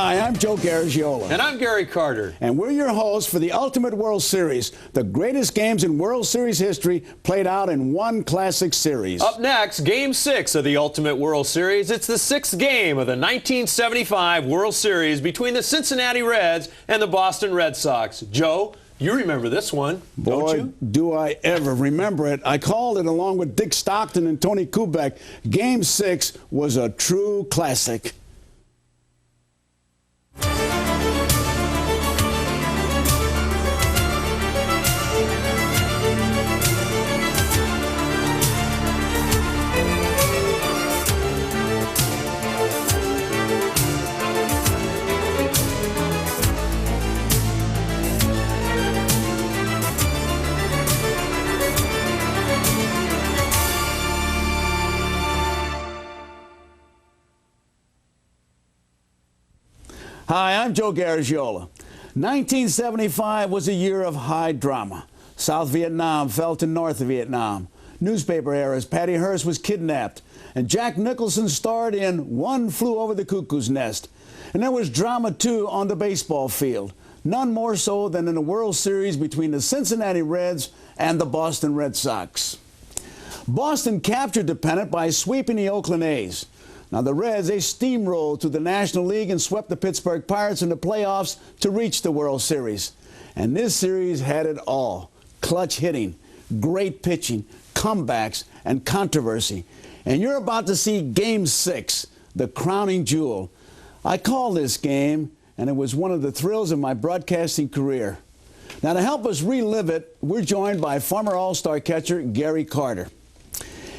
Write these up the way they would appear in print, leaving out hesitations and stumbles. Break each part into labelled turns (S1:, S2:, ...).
S1: Hi, I'm Joe Garagiola.
S2: And I'm Gary Carter.
S1: And we're your hosts for the Ultimate World Series, the greatest games in World Series history played out in one classic series.
S2: Up next, Game 6 of the Ultimate World Series. It's the sixth game of the 1975 World Series between the Cincinnati Reds and the Boston Red Sox. Joe, you remember this one, don't you?
S1: Boy, do I ever remember it. I called it along with Dick Stockton and Tony Kubek. Game 6 was a true classic. Hi, I'm Joe Garagiola. 1975 was a year of high drama. South Vietnam fell to North Vietnam. Newspaper eras, Patty Hearst was kidnapped. And Jack Nicholson starred in One Flew Over the Cuckoo's Nest. And there was drama, too, on the baseball field. None more so than in the World Series between the Cincinnati Reds and the Boston Red Sox. Boston captured the pennant by sweeping the Oakland A's. Now, the Reds, they steamrolled through the National League and swept the Pittsburgh Pirates in the playoffs to reach the World Series. And this series had it all. Clutch hitting, great pitching, comebacks, and controversy. And you're about to see Game 6, the crowning jewel. I call this game, and it was one of the thrills of my broadcasting career. Now, to help us relive it, we're joined by former All-Star catcher Gary Carter.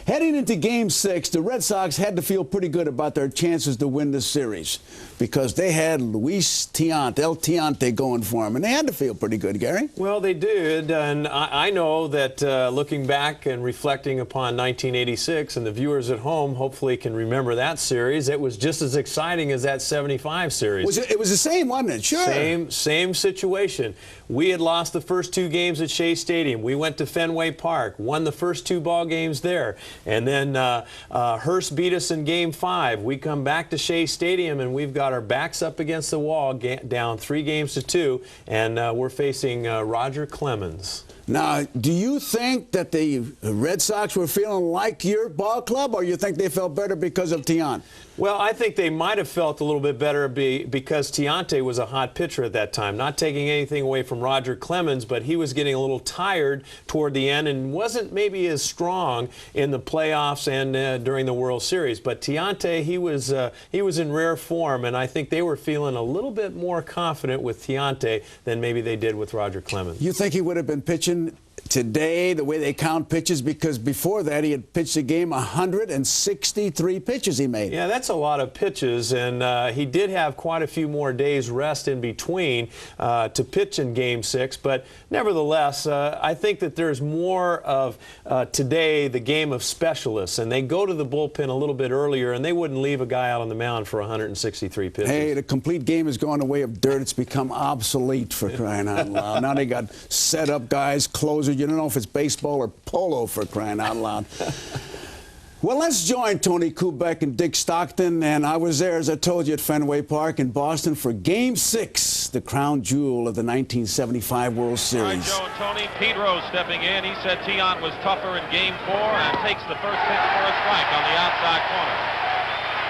S1: Heading into Game 6, the Red Sox had to feel pretty good about their chances to win this series because they had Luis Tiant, El Tiante, going for them, and they had to feel pretty good, Gary.
S2: Well, they did, and I know that looking back and reflecting upon 1986, and the viewers at home hopefully can remember that series, it was just as exciting as that 75 series.
S1: It was the same, wasn't it? Sure.
S2: Same situation. We had lost the first two games at Shea Stadium. We went to Fenway Park, won the first two ball games there. And then Hearst beat us in Game 5. We come back to Shea Stadium, and we've got our backs up against the wall, down 3-2, and we're facing Roger Clemens.
S1: Now, do you think that the Red Sox were feeling like your ball club, or you think they felt better because of Tiant?
S2: Well, I think they might have felt a little bit better because Tiante was a hot pitcher at that time. Not taking anything away from Roger Clemens, but he was getting a little tired toward the end and wasn't maybe as strong in the playoffs and during the World Series. But Tiante, he was in rare form, and I think they were feeling a little bit more confident with Tiante than maybe they did with Roger Clemens.
S1: You think he would have been pitching today, the way they count pitches, because before that he had pitched a game 163 pitches he made.
S2: Yeah, that's a lot of pitches, and he did have quite a few more days rest in between to pitch in Game 6, but nevertheless, I think that there's more of today the game of specialists, and they go to the bullpen a little bit earlier, and they wouldn't leave a guy out on the mound for 163 pitches.
S1: Hey, the complete game has gone the way of dirt. It's become obsolete, for crying out loud. Now they got set-up guys, closers. You don't know if it's baseball or polo, for crying out loud. Well, let's join Tony Kubek and Dick Stockton, and I was there, as I told you, at Fenway Park in Boston for Game 6, the crown jewel of the 1975 World Series.
S3: All right, Joe and Tony, Pete Rose stepping in. He said Tiant was tougher in Game 4 and takes the first pitch for a strike on the outside corner.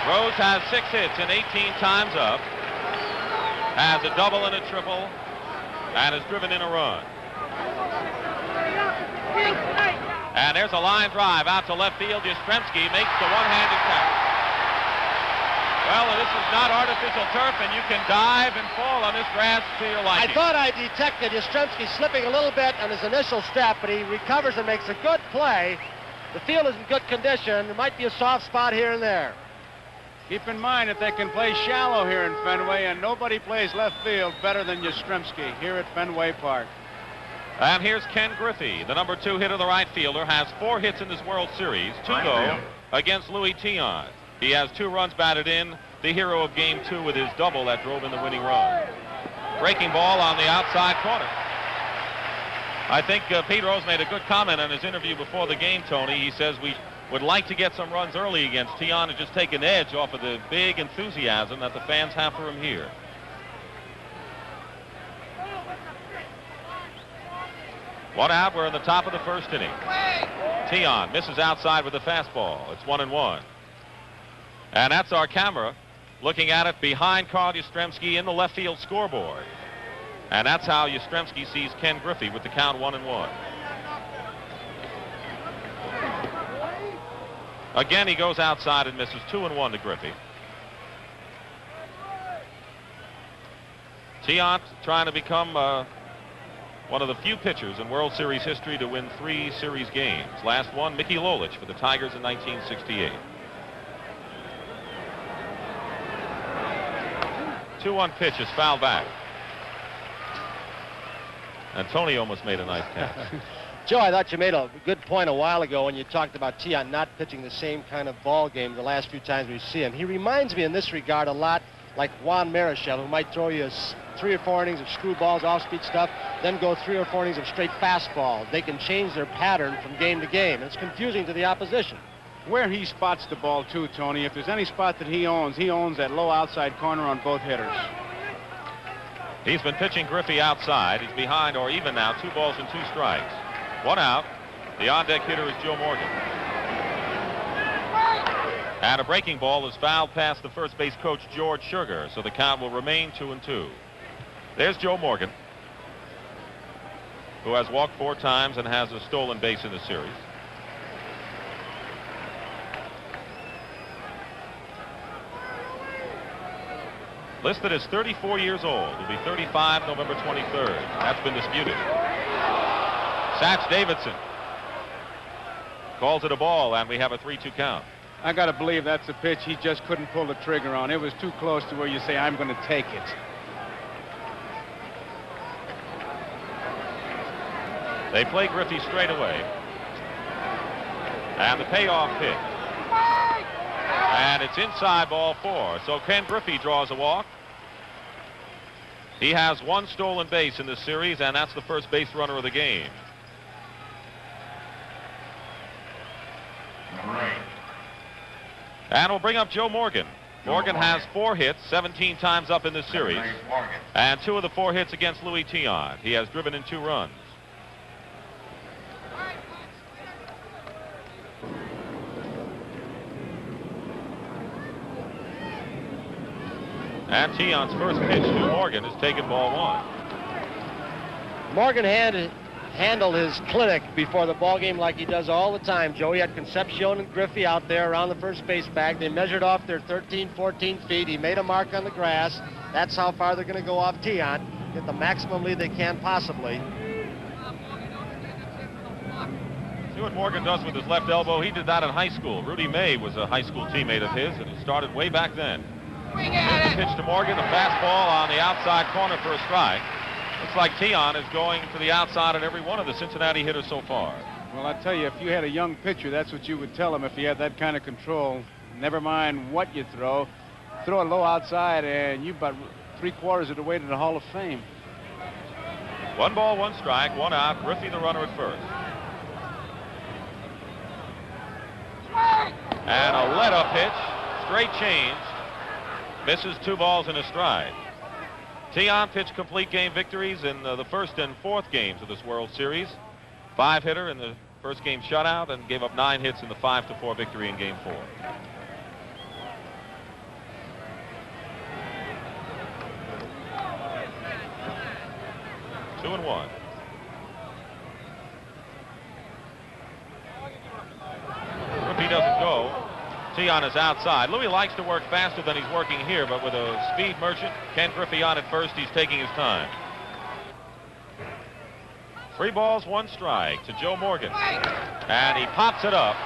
S3: Rose has 6 hits in 18 times up, has a double and a triple, and has driven in a run. And there's a line drive out to left field. Yastrzemski makes the one-handed catch. Well, this is not artificial turf, and you can dive and fall on this grass to your liking.
S4: I thought I detected Yastrzemski slipping a little bit on his initial step, but he recovers and makes a good play. The field is in good condition. There might be a soft spot here and there.
S5: Keep in mind that they can play shallow here in Fenway, and nobody plays left field better than Yastrzemski here at Fenway Park.
S3: And here's Ken Griffey, the number 2 hitter, the right fielder, has 4 hits in this World Series, 2 though against Louis Tiant. He has 2 runs batted in, the hero of Game 2 with his double that drove in the winning run. Breaking ball on the outside corner. I think Pete Rose made a good comment on his interview before the game, Tony. He says we would like to get some runs early against Tiant and just take an edge off of the big enthusiasm that the fans have for him here. One out. We're in the top of the first inning. Tian misses outside with the fastball. It's 1-1. And that's our camera looking at it behind Carl Yastrzemski in the left field scoreboard. And that's how Yastrzemski sees Ken Griffey with the count 1-1. Again, he goes outside and misses. 2-1 to Griffey. Tiant trying to become one of the few pitchers in World Series history to win 3 series games. Last one, Mickey Lolich for the Tigers in 1968. 2-1 pitch is fouled back. And Tony almost made a nice catch.
S4: Joe, I thought you made a good point a while ago when you talked about Tiant not pitching the same kind of ball game the last few times we see him. He reminds me in this regard a lot like Juan Marichal, who might throw you 3 or 4 innings of screwballs, off-speed stuff, then go 3 or 4 innings of straight fastballs. They can change their pattern from game to game, and it's confusing to the opposition.
S5: Where he spots the ball, too, Tony, if there's any spot that he owns that low outside corner on both hitters.
S3: He's been pitching Griffey outside. He's behind or even now, 2 balls and 2 strikes. 1 out. The on-deck hitter is Joe Morgan. And a breaking ball is fouled past the first base coach, George Sugar, so the count will remain 2-2. There's Joe Morgan, who has walked 4 times and has a stolen base in the series. Listed as 34 years old. Will be 35 November 23rd. That's been disputed. Satch Davidson calls it a ball, and we have a 3-2 count.
S5: I got to believe that's a pitch he just couldn't pull the trigger on. It was too close to where you say, I'm going to take it.
S3: They play Griffey straight away. And the payoff pitch. And it's inside, ball 4. So Ken Griffey draws a walk. He has 1 stolen base in this series, and that's the first base runner of the game. And we'll bring up Joe Morgan. Morgan has 4 hits, 17 times up in this series. And 2 of the 4 hits against Louis Tiant. He has driven in 2 runs. And Tiant's first pitch to Morgan is taken ball 1.
S4: Morgan handled his clinic before the ball game like he does all the time, Joe. He had Concepcion and Griffey out there around the first base bag. They measured off their 13, 14 feet. He made a mark on the grass. That's how far they're going to go off Tiant. Get the maximum lead they can possibly.
S3: See what Morgan does with his left elbow. He did that in high school. Rudy May was a high school teammate of his, and he started way back then. Here's the pitch to Morgan, a fastball on the outside corner for a strike. Looks like Tiant is going to the outside on every one of the Cincinnati hitters so far.
S5: Well, I tell you, if you had a young pitcher, that's what you would tell him if he had that kind of control. Never mind what you throw it low outside, and you about 3/4 of the way to the Hall of Fame.
S3: 1 ball, 1 strike, 1 out. Griffey the runner at first. And a let-up pitch, straight change. Misses 2 balls and a strike. Tiant pitched complete game victories in the first and fourth games of this World Series. 5-hitter in the first game shutout and gave up 9 hits in the 5-4 victory in Game 4. Two and 1. Griffey doesn't go. Tiant is outside. Louis likes to work faster than he's working here, but with a speed merchant, Ken Griffey on at first, he's taking his time. 3 balls, 1 strike to Joe Morgan. And he pops it up.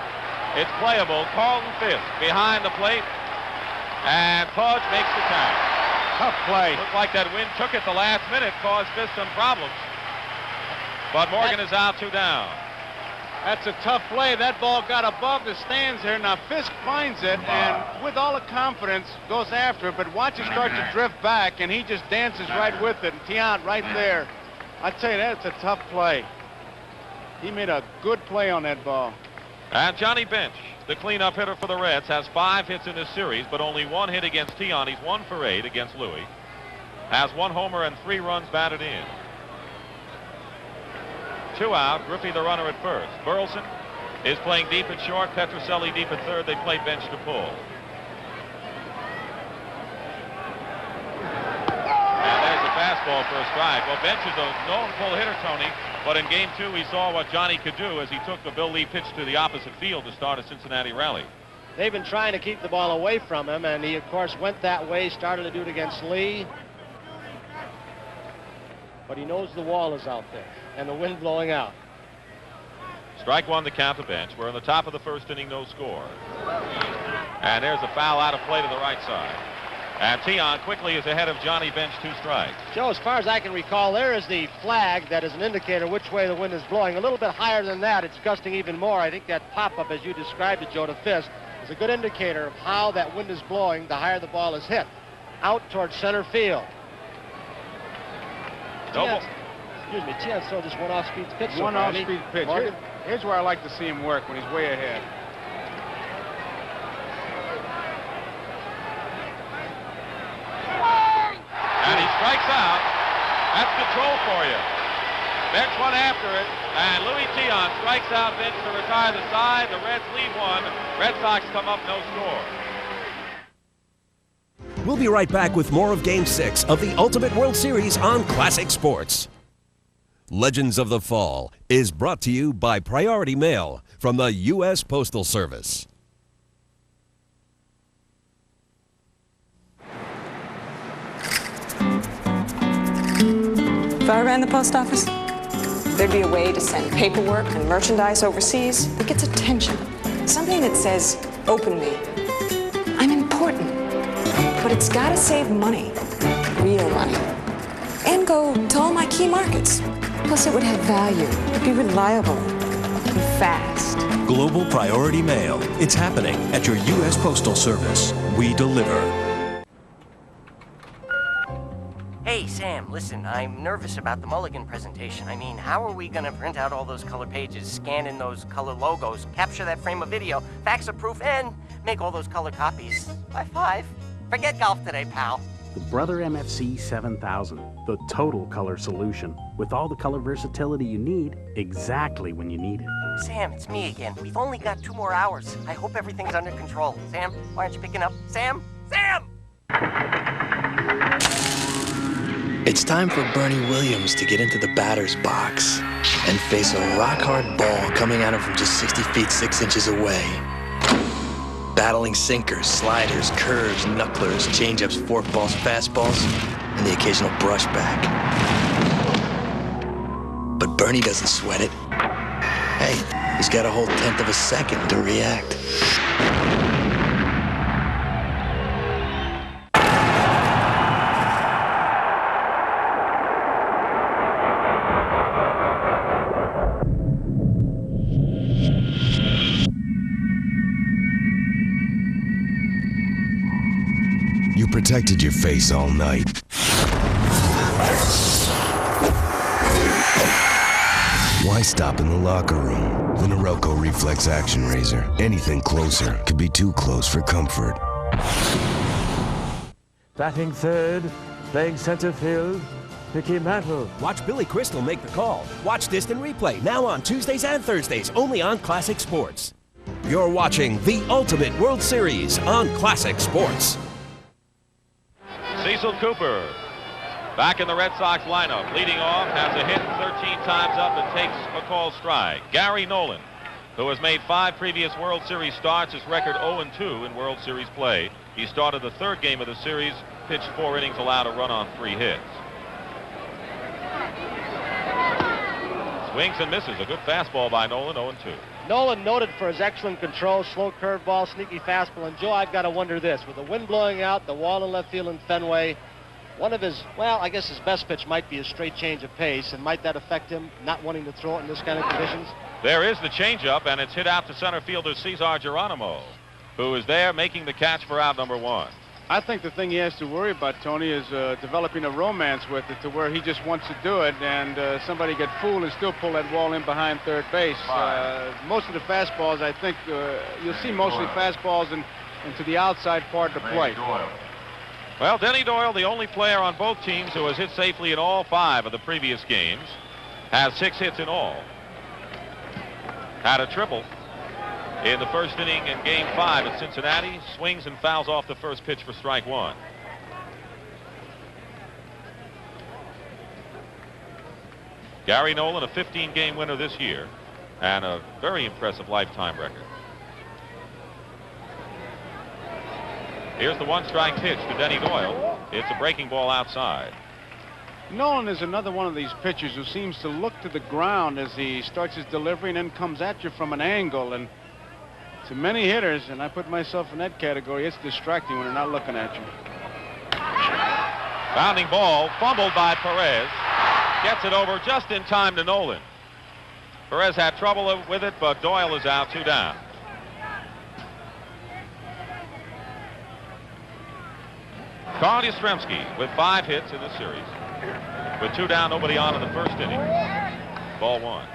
S3: It's playable. Carlton Fisk behind the plate. And Pudge makes the catch.
S5: Tough play.
S3: Looked like that wind took it the last minute, caused Fisk some problems. But Morgan is out, 2 down.
S5: That's a tough play. That ball got above the stands there. Now Fisk finds it and with all the confidence goes after it, but watch it start to drift back and he just dances right with it. And Tiant right there. I tell you, that's a tough play. He made a good play on that ball.
S3: And Johnny Bench, the cleanup hitter for the Reds, has 5 hits in this series, but only 1 hit against Tiant. He's 1 for 8 against Louis. Has 1 homer and 3 runs batted in. 2 out. Griffey the runner at first. Burleson is playing deep at short. Petrocelli deep at third. They play bench to pull. And there's a fastball for a strike. Well, Bench is a known pull hitter, Tony, but in game 2 we saw what Johnny could do as he took the Bill Lee pitch to the opposite field to start a Cincinnati rally.
S4: They've been trying to keep the ball away from him, and he, of course, went that way, started to do it against Lee. But he knows the wall is out there, and the wind blowing out.
S3: Strike one to count the Bench. We're in the top of the first inning, no score. And there's a foul out of play to the right side. And Tian quickly is ahead of Johnny Bench, 2 strikes.
S4: Joe, as far as I can recall, there is the flag that is an indicator which way the wind is blowing. A little bit higher than that, it's gusting even more. I think that pop-up, as you described it, Joe, to Fisk, is a good indicator of how that wind is blowing the higher the ball is hit. Out towards center field.
S3: Double.
S4: Tian throw just one off-speed pitch.
S5: One off-speed pitch. Here's where I like to see him work, when he's way ahead.
S3: And he strikes out. That's control for you. Bench went after it, and Louis Tian strikes out Bench to retire the side. The Reds lead 1. Red Sox come up, no score.
S6: We'll be right back with more of Game 6 of the Ultimate World Series on Classic Sports. Legends of the Fall is brought to you by Priority Mail from the U.S. Postal Service.
S7: If I ran the post office, there'd be a way to send paperwork and merchandise overseas that gets attention. Something that says, open me. I'm important. But it's gotta save money, real money. And go to all my key markets. Plus it would have value, be reliable, and fast.
S8: Global Priority Mail. It's happening at your U.S. Postal Service. We deliver.
S9: Hey, Sam, listen, I'm nervous about the Mulligan presentation. I mean, how are we going to print out all those color pages, scan in those color logos, capture that frame of video, fax a proof, and make all those color copies? High five. Forget golf today, pal.
S10: The Brother MFC 7000, the total color solution, with all the color versatility you need, exactly when you need it.
S9: Sam, it's me again. We've only got 2 more hours. I hope everything's under control. Sam, why aren't you picking up? Sam? Sam!
S11: It's time for Bernie Williams to get into the batter's box and face a rock-hard ball coming at him from just 60 feet 6 inches away. Battling sinkers, sliders, curves, knucklers, changeups, forkballs, fastballs, and the occasional brushback. But Bernie doesn't sweat it. Hey, he's got a whole 1/10 of a second to react.
S6: You protected your face all night. Why stop in the locker room? The Norelco Reflex Action Razor. Anything closer could be too close for comfort.
S12: Batting third, playing center field, Mickey Mantle.
S6: Watch Billy Crystal make the call. Watch Distant Replay now on Tuesdays and Thursdays, only on Classic Sports. You're watching the Ultimate World Series on Classic Sports.
S3: Cecil Cooper back in the Red Sox lineup. Leading off, has a hit 13 times up and takes a called strike. Gary Nolan, who has made 5 previous World Series starts, his record 0-2 in World Series play. He started the 3rd game of the series, pitched 4 innings, allowed a run on 3 hits. Swings and misses. A good fastball by Nolan, 0-2.
S4: Nolan noted for his excellent control, slow curveball, sneaky fastball. And Joe, I've got to wonder this. With the wind blowing out, the wall in left field in Fenway, one of his, well, I guess his best pitch might be a straight change of pace. And might that affect him not wanting to throw it in this kind of conditions?
S3: There is the changeup, and it's hit out to center fielder Cesar Geronimo, who is there making the catch for out number 1.
S5: I think the thing he has to worry about, Tony, is developing a romance with it to where he just wants to do it, and somebody get fooled and still pull that ball in behind third base. Most of the fastballs, I think, you'll see mostly fastballs into the outside part of the plate.
S3: Well, Denny Doyle, the only player on both teams who has hit safely in all 5 of the previous games. has 6 hits in all. Had a triple in the first inning in Game 5 at Cincinnati. Swings and fouls off the first pitch for strike 1. Gary Nolan, a 15-game winner this year, and a very impressive lifetime record. Here's the 1-strike pitch to Denny Doyle. It's a breaking ball outside.
S5: Nolan is another one of these pitchers who seems to look to the ground as he starts his delivery and then comes at you from an angle. And to many hitters, and I put myself in that category, it's distracting when they're not looking at you.
S3: Bounding ball, fumbled by Perez. Gets it over just in time to Nolan. Perez had trouble with it, but Doyle is out, 2 down. Carl Yastrzemski with 5 hits in the series. With 2 down, nobody on in the first inning. Ball 1.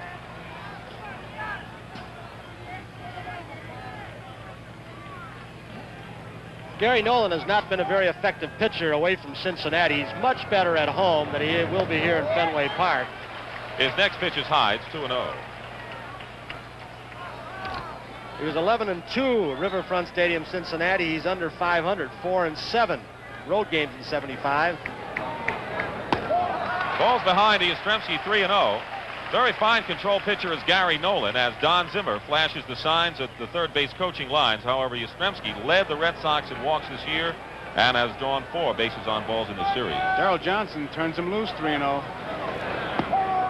S4: Gary Nolan has not been a very effective pitcher away from Cincinnati. He's much better at home than he will be here in Fenway Park.
S3: His next pitch is high. It's 2-0.
S4: He was 11-2 at Riverfront Stadium, Cincinnati. He's under 500, 4-7 road games in 75.
S3: Balls behind Yastrzemski, 3-0. Very fine control pitcher is Gary Nolan, as Don Zimmer flashes the signs at the third base coaching lines. However, Yastrzemski led the Red Sox in walks this year and has drawn 4 bases on balls in the series.
S5: Darrell Johnson turns him loose, 3-0.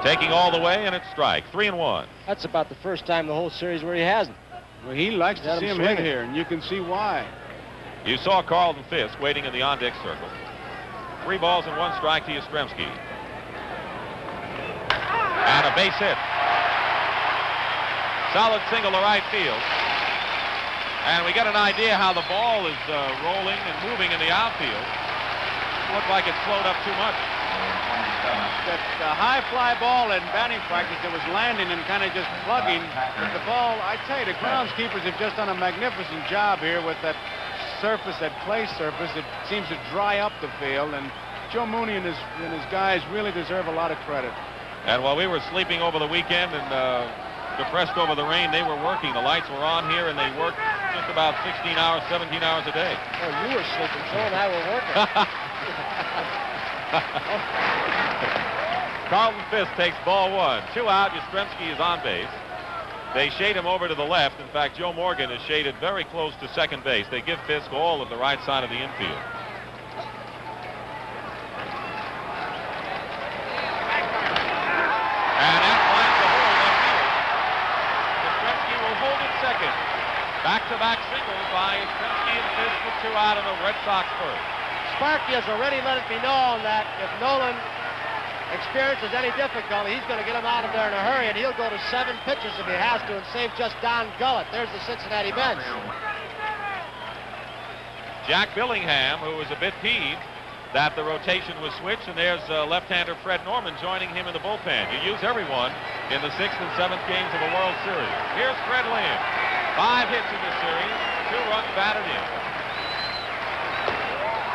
S3: Taking all the way, and it's strike, 3-1.
S4: That's about the first time the whole series where he hasn't.
S5: Well, he likes to see him hit here, and you can see why.
S3: You saw Carlton Fisk waiting in the on-deck circle. 3 balls and 1 strike to Yastrzemski. And a base hit. Solid single to right field. And we get an idea how the ball is rolling and moving in the outfield. Looked like it slowed up too much.
S5: That high fly ball in batting practice that was landing and kind of just plugging. But the ball, I tell you, the groundskeepers have just done a magnificent job here with that surface, that clay surface. It seems to dry up the field. And Joe Mooney and his guys really deserve a lot of credit.
S3: And while we were sleeping over the weekend and depressed over the rain, they were working. The lights were on here, and they worked just about 16 hours, 17 hours a day.
S4: Oh, you were sleeping, Joe, and I were working.
S3: Carlton Fisk takes ball 1. 2 out. Yastrzemski is on base. They shade him over to the left. In fact, Joe Morgan is shaded very close to second base. They give Fisk all of the right side of the infield. And that finds the hole left field. Yastrzemski will hold it second. Back-to-back singles by Yastrzemski and Fisk with 2 out in the Red Sox first.
S4: Sparky has already let it be known that if Nolan experiences any difficulty, he's going to get him out of there in a hurry, and he'll go to 7 pitches if he has to and save just Don Gullett. There's the Cincinnati bench.
S3: Jack Billingham, who was a bit peeved that the rotation was switched, and there's left-hander Fred Norman joining him in the bullpen. You use everyone in the 6th and 7th games of the World Series. Here's Fred Lynn. 5 hits in the series, 2 runs batted in.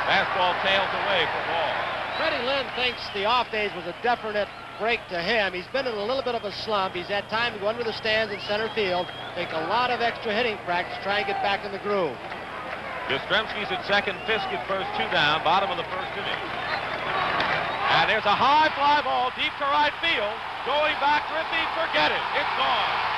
S3: Fastball tails away for ball.
S4: Freddie Lynn thinks the off days was a definite break to him. He's been in a little bit of a slump. He's had time to go under the stands in center field, take a lot of extra hitting practice, try and get back in the groove.
S3: Yastrzemski's at second, Fisk at first, 2 down, bottom of the first inning. And there's a high fly ball deep to right field. Going back, Griffey, forget it. It's gone.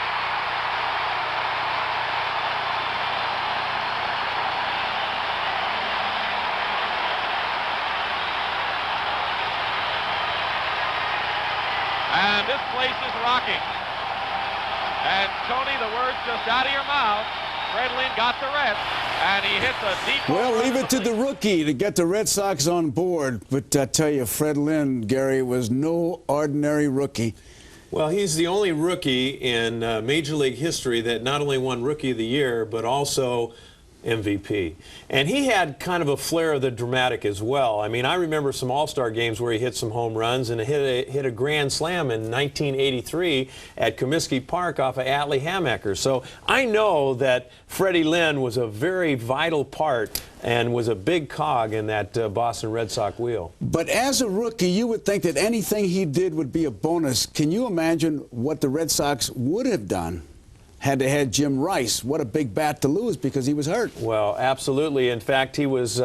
S3: And this place is rocking. And Tony, the word's just out of your mouth. Fred Lynn got the rest, and he hits a deep.
S1: Well, leave it to the rookie to get the Red Sox on board. But I tell you, Fred Lynn, Gary, was no ordinary rookie.
S2: Well, he's the only rookie in Major League history that not only won Rookie of the Year, but also MVP. And he had kind of a flair of the dramatic as well. I mean, I remember some All-Star games where he hit some home runs and hit a grand slam in 1983 at Comiskey Park off of Atlee Hamaker. So I know that Freddie Lynn was a very vital part and was a big cog in that Boston Red Sox wheel.
S1: But as a rookie, you would think that anything he did would be a bonus. Can you imagine what the Red Sox would have done had they had Jim Rice? What a big bat to lose because he was hurt.
S2: Well, absolutely. In fact, he was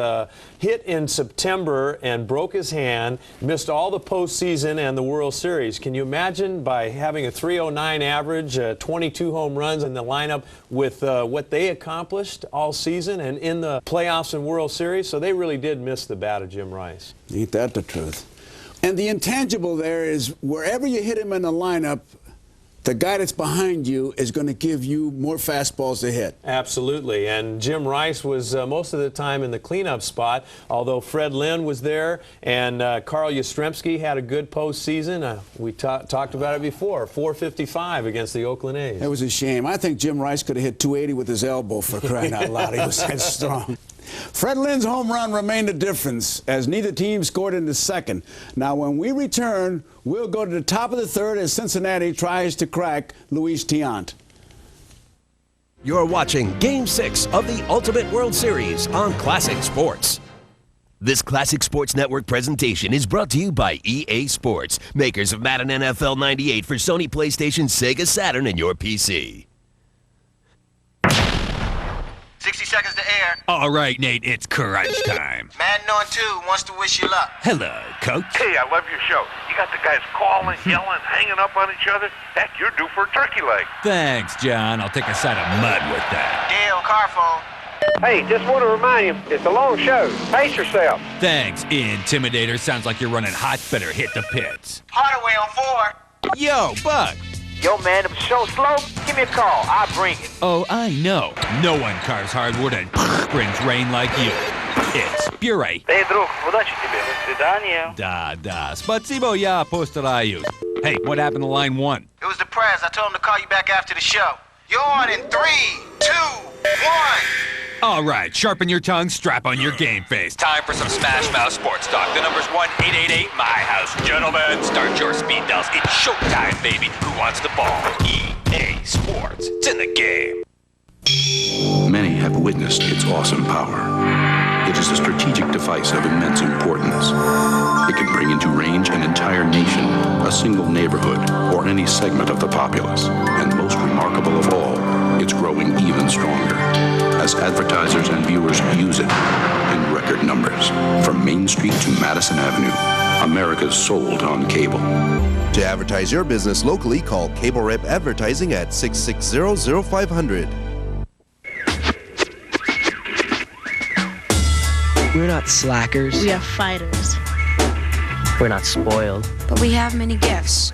S2: hit in September and broke his hand, missed all the postseason and the World Series. Can you imagine by having a .309 average, 22 home runs in the lineup with what they accomplished all season and in the playoffs and World Series? So they really did miss the bat of Jim Rice.
S1: Ain't that the truth? And the intangible there is wherever you hit him in the lineup, the guy that's behind you is going to give you more fastballs to hit.
S2: Absolutely. And Jim Rice was most of the time in the cleanup spot, although Fred Lynn was there and Carl Yastrzemski had a good postseason. We talked about it before, 455 against the Oakland A's.
S1: It was a shame. I think Jim Rice could have hit 280 with his elbow, for crying out loud. He was that strong. Fred Lynn's home run remained a difference as neither team scored in the second. Now, when we return, we'll go to the top of the third as Cincinnati tries to crack Luis Tiant.
S6: You're watching Game 6 of the Ultimate World Series on Classic Sports. This Classic Sports Network presentation is brought to you by EA Sports, makers of Madden NFL 98 for Sony PlayStation, Sega Saturn, and your PC.
S13: 60 seconds to air.
S14: All right, Nate, it's crunch time.
S13: Madden on 2 wants to wish you luck.
S14: Hello, Coach.
S15: Hey, I love your show. You got the guys calling, yelling, hanging up on each other. Heck, you're due for a turkey leg.
S14: Thanks, John. I'll take a side of mud with that.
S13: Dale, car phone.
S16: Hey, just want to remind you, it's a long show. Pace yourself.
S14: Thanks, Intimidator. Sounds like you're running hot. Better hit the pits.
S13: Hardaway on 4.
S14: Yo, Buck.
S16: Yo, man, if the show's slow, give me a call. I'll bring it.
S14: Oh, I know. No one carves hardwood and brings rain like you. It's Puree.
S16: Hey, друг, удачи тебе. До свидания.
S14: Da. Спасибо, я постараюсь. Hey, what happened to line 1?
S13: It was the press. I told him to call you back after the show. You're on in 3, 2, 1.
S14: All right, sharpen your tongue, strap on your game face. Time for some Smash Mouth Sports Talk. The number's 1-888 My House. Gentlemen, start your speed dials. It's showtime, baby. Who wants the ball? EA Sports. It's in the game.
S17: Many have witnessed its awesome power. It is a strategic device of immense importance. It can bring into range an entire nation, a single neighborhood, or any segment of the populace. And most remarkable of all, it's growing even stronger as advertisers and viewers use it in record numbers. From Main Street to Madison Avenue, America's sold on cable.
S18: To advertise your business locally, call Cable Rep Advertising at 660-0500.
S19: We're not slackers.
S20: We are fighters.
S19: We're not spoiled.
S20: But we have many gifts.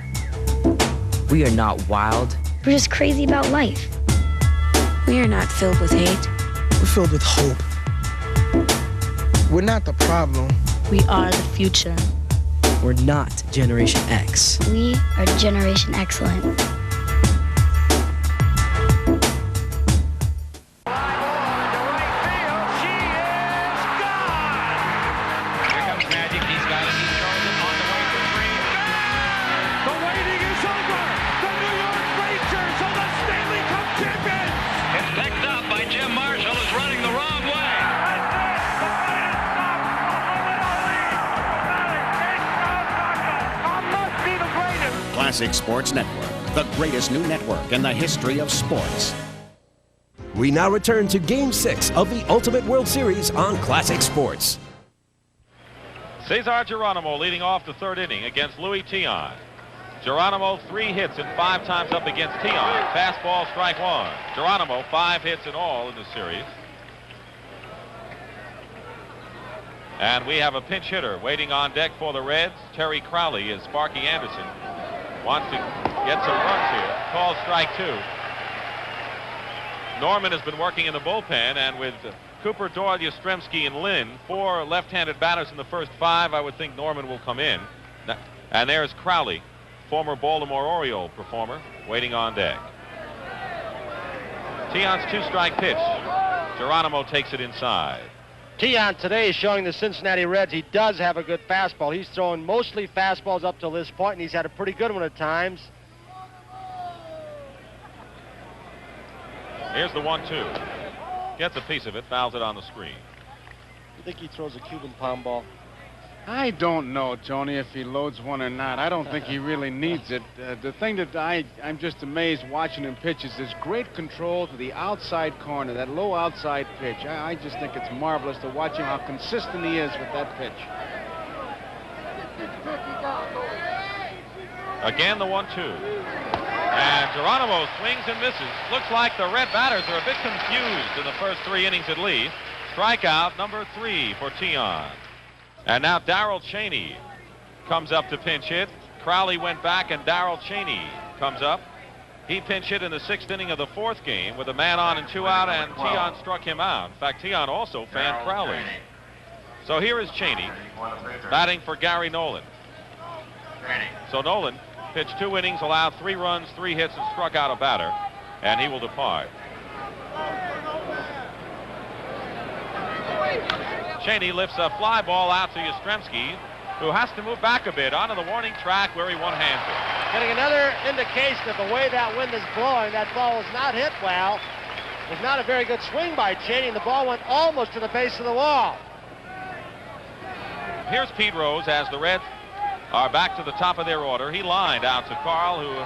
S19: We are not wild.
S20: We're just crazy about life. We are not filled with hate.
S19: We're filled with hope. We're not the problem.
S20: We are the future.
S19: We're not Generation X.
S20: We are Generation Excellent.
S21: Classic Sports Network, the greatest new network in the history of sports.
S6: We now return to Game 6 of the Ultimate World Series on Classic Sports.
S3: Cesar Geronimo leading off the third inning against Luis Tiant. Geronimo 3 hits and 5 times up against Tiant. Fastball, strike 1. Geronimo 5 hits in all in the series. And we have a pinch hitter waiting on deck for the Reds. Terry Crowley is Sparky Anderson. Wants to get some runs here. Called strike 2. Norman has been working in the bullpen, and with Cooper, Doyle, Yastrzemski, and Lynn, 4 left-handed batters in the first 5, I would think Norman will come in. And there's Crowley, former Baltimore Oriole performer, waiting on deck. Tiant's 2-strike pitch. Geronimo takes it inside.
S4: Tiant today is showing the Cincinnati Reds he does have a good fastball. He's throwing mostly fastballs up till this point, and he's had a pretty good one at times.
S3: Here's the 1-2. Gets a piece of it, fouls it on the screen.
S4: You think he throws a Cuban palm ball?
S5: I don't know, Tony, if he loads one or not. I don't think he really needs it. The thing that I'm just amazed watching him pitch is this great control to the outside corner, that low outside pitch. I just think it's marvelous to watch him, how consistent he is with that pitch.
S3: Again, the 1-2. And Geronimo swings and misses. Looks like the Red batters are a bit confused in the first 3 innings at least. Strikeout number 3 for Tiant. And now Darrell Cheney comes up to pinch hit. Crowley went back, and Darrell Cheney comes up. He pinch hit in the 6th inning of the 4th game with a man on and 2 out, and Tiant struck him out. In fact, Tiant also fanned Crowley. So here is Cheney batting for Gary Nolan. So Nolan pitched 2 innings, allowed 3 runs, 3 hits, and struck out a batter, and he will depart. Cheney lifts a fly ball out to Yastrzemski, who has to move back a bit onto the warning track where he one-hands it.
S4: Getting another indication of the way that wind is blowing. That ball was not hit well. It was not a very good swing by Cheney, and the ball went almost to the base of the wall.
S3: Here's Pete Rose as the Reds are back to the top of their order. He lined out to Carl, who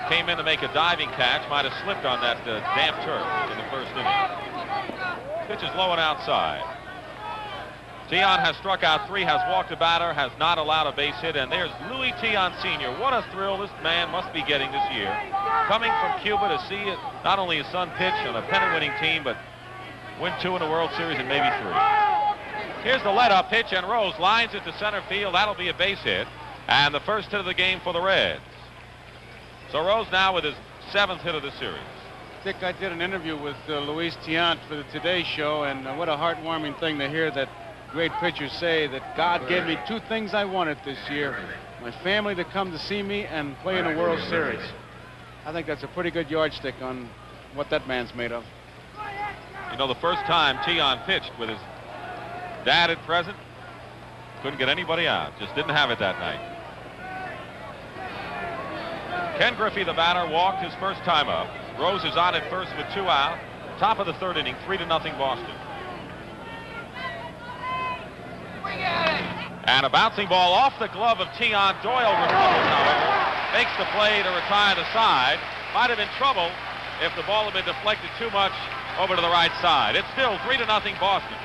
S3: came in to make a diving catch. Might have slipped on that damp turf in the first inning. Pitch is low and outside. Tiant has struck out 3, has walked a batter, has not allowed a base hit, and there's Louis Tiant Sr. What a thrill this man must be getting this year. Coming from Cuba to see it, not only his son pitch on a pennant-winning team, but win 2 in the World Series and maybe 3. Here's the let-up pitch, and Rose lines it to center field. That'll be a base hit, and the first hit of the game for the Reds. So Rose now with his 7th hit of the series.
S5: Dick, I did an interview with Luis Tiant for the Today Show, and what a heartwarming thing to hear that great pitchers say that God gave me 2 things I wanted this year: my family to come to see me and play in a World Series. I think that's a pretty good yardstick on what that man's made of.
S3: You know, the first time Tiant pitched with his dad at present, couldn't get anybody out. Just didn't have it that night. Ken Griffey, the batter, walked his first time up. Rose is on at first with 2 out. Top of the 3rd inning, 3-0 Boston. And a bouncing ball off the glove of Tiant. Doyle recovers, however. Makes the play to retire the side. Might have been trouble if the ball had been deflected too much over to the right side. It's still 3-0 Boston.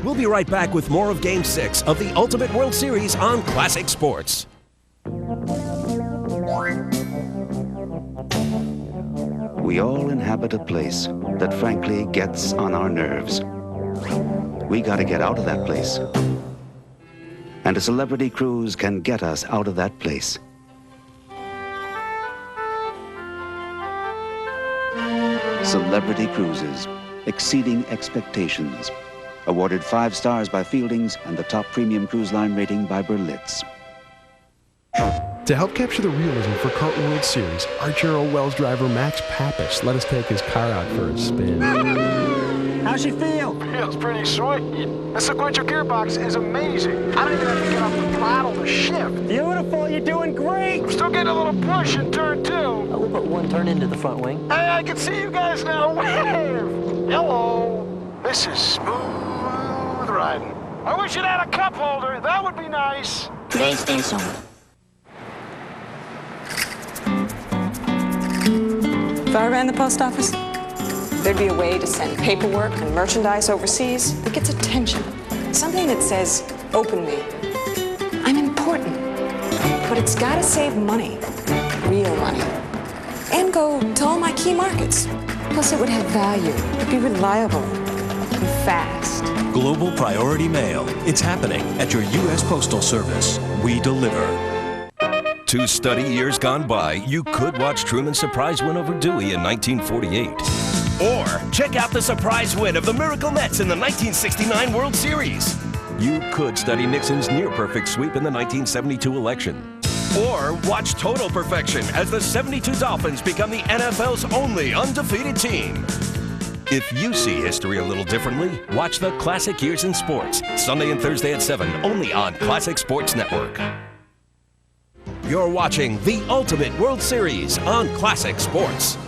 S6: We'll be right back with more of Game 6 of the Ultimate World Series on Classic Sports.
S7: We all inhabit a place that frankly gets on our nerves. We gotta get out of that place. And a celebrity cruise can get us out of that place. Celebrity Cruises, exceeding expectations. Awarded 5 stars by Fieldings and the top premium cruise line rating by Berlitz.
S22: To help capture the realism for Kart World Series, Archero Wells driver Max Pappas let us take his car out for a spin.
S23: How's she feel? Feels pretty sweet. The sequential gearbox is amazing. I don't even have to get off the throttle to shift. Beautiful, you're doing great. I'm still getting a little push in turn 2.
S19: We'll put 1 turn into the front wing.
S23: Hey, I can see you guys now. Wave. Hello. This is smooth riding. I wish it had a cup holder. That would be nice.
S20: PlayStation.
S24: If I ran the post office, there'd be a way to send paperwork and merchandise overseas that gets attention. Something that says, open me. I'm important. But it's gotta save money. Real money. And go to all my key markets. Plus it would have value. It'd be reliable. And fast.
S8: Global Priority Mail. It's happening at your U.S. Postal Service. We deliver.
S6: 2 study years gone by, you could watch Truman's surprise win over Dewey in 1948. Or check out the surprise win of the Miracle Mets in the 1969 World Series. You could study Nixon's near-perfect sweep in the 1972 election. Or watch total perfection as the 72 Dolphins become the NFL's only undefeated team. If you see history a little differently, watch the Classic Years in Sports, Sunday and Thursday at 7, only on Classic Sports Network. You're watching the Ultimate World Series on Classic Sports.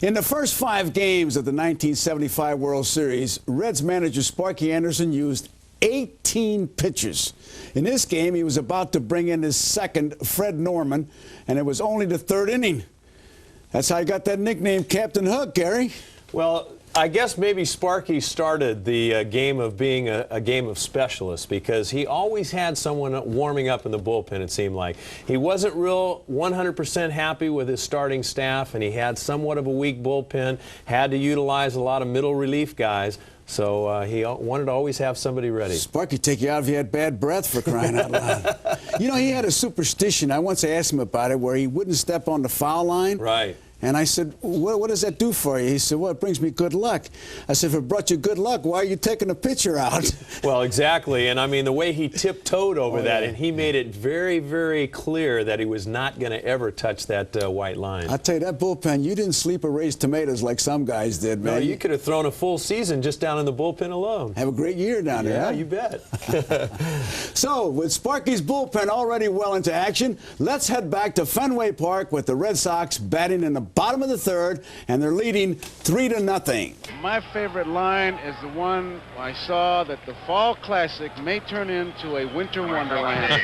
S1: In the first 5 games of the 1975 World Series, Reds manager Sparky Anderson used 18 pitchers. In this game, he was about to bring in his second, Fred Norman, and it was only the 3rd inning. That's how he got that nickname, Captain Hook, Gary.
S2: Well, I guess maybe Sparky started the game of being a game of specialists, because he always had someone warming up in the bullpen, it seemed like. He wasn't real 100% happy with his starting staff, and he had somewhat of a weak bullpen, had to utilize a lot of middle relief guys. So he wanted to always have somebody ready.
S1: Sparky take you out if you had bad breath, for crying out loud. You know, he had a superstition. I once asked him about it, where he wouldn't step on the foul line.
S2: Right.
S1: And I said, what does that do for you? He said, well, it brings me good luck. I said, if it brought you good luck, why are you taking a pitcher out?
S2: Well, exactly. And I mean, the way he tiptoed over that, and he made it very, very clear that he was not going to ever touch that white line.
S1: I tell you, that bullpen, you didn't sleep or raise tomatoes like some guys did, man.
S2: No, you could have thrown a full season just down in the bullpen alone.
S1: Have a great year down there.
S2: Yeah,
S1: huh?
S2: you bet.
S1: So, with Sparky's bullpen already well into action, let's head back to Fenway Park with the Red Sox batting in the bottom of the 3rd, and they're leading 3-0.
S5: My favorite line is the one I saw, that the Fall Classic may turn into a winter wonderland.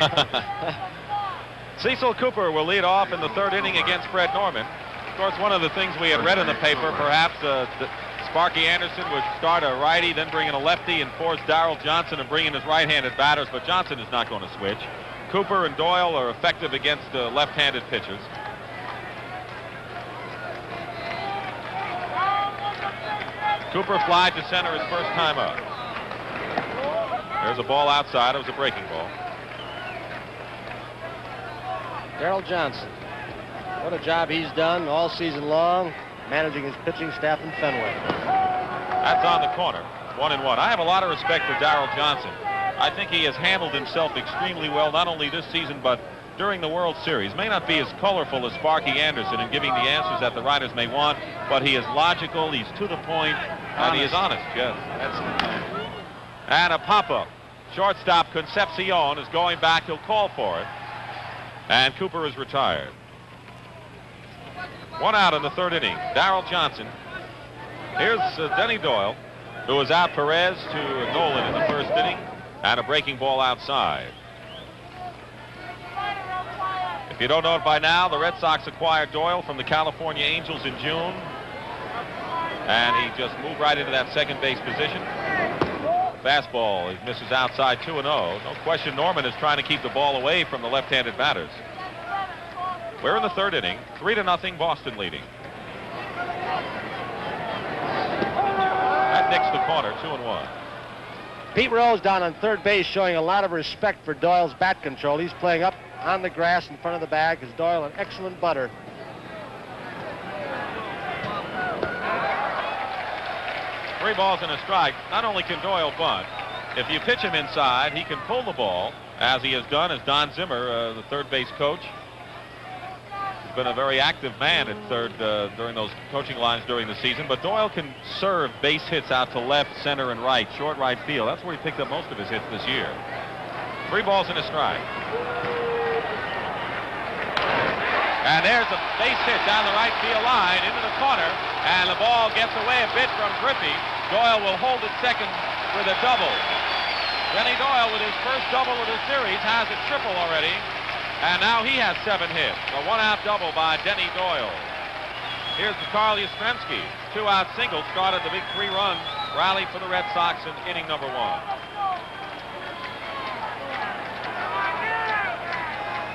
S3: Cecil Cooper will lead off in the 3rd inning against Fred Norman. Of course, one of the things we had read in the paper, perhaps Sparky Anderson would start a righty, then bring in a lefty, and force Darrell Johnson and bring in his right-handed batters, but Johnson is not going to switch. Cooper and Doyle are effective against left-handed pitchers. Cooper flied to center his first time up. There's a ball outside. It was a breaking ball.
S4: Darrell Johnson. What a job he's done all season long, managing his pitching staff in Fenway.
S3: That's on the corner. 1-1. I have a lot of respect for Darrell Johnson. I think he has handled himself extremely well, not only this season, but during the World Series. May not be as colorful as Sparky Anderson in giving the answers that the writers may want, but he is logical, he's to the point, and he is honest. Yes. And a pop-up. Shortstop Concepcion is going back. He'll call for it. And Cooper is retired. 1 out in the 3rd inning. Darrell Johnson. Here's Denny Doyle, who was out Perez to Nolan in the 1st inning, and a breaking ball outside. If you don't know it by now, the Red Sox acquired Doyle from the California Angels in June, and he just moved right into that second base position. Fastball, he misses outside, 2-0. No question Norman is trying to keep the ball away from the left-handed batters. We're in the 3rd inning, 3-0, Boston leading. That nicks the corner, 2-1.
S4: Pete Rose down on 3rd base, showing a lot of respect for Doyle's bat control. He's playing up on the grass in front of the bag. Is Doyle an excellent butter?
S3: Three balls and a strike. Not only can Doyle bunt, if you pitch him inside, he can pull the ball, as he has done as Don Zimmer, the 3rd base coach. He's been a very active man at 3rd during those coaching lines during the season, but Doyle can serve base hits out to left, center, and right, short right field. That's where he picked up most of his hits this year. 3 balls and a strike. And there's a base hit down the right field line into the corner, and the ball gets away a bit from Griffey. Doyle will hold it second with a double. Denny Doyle, with his first double of the series, has a triple already, and now he has 7 hits. A 1-out double by Denny Doyle. Here's the Carl Yastrzemski. 2-out single started the big 3-run rally for the Red Sox in inning number 1.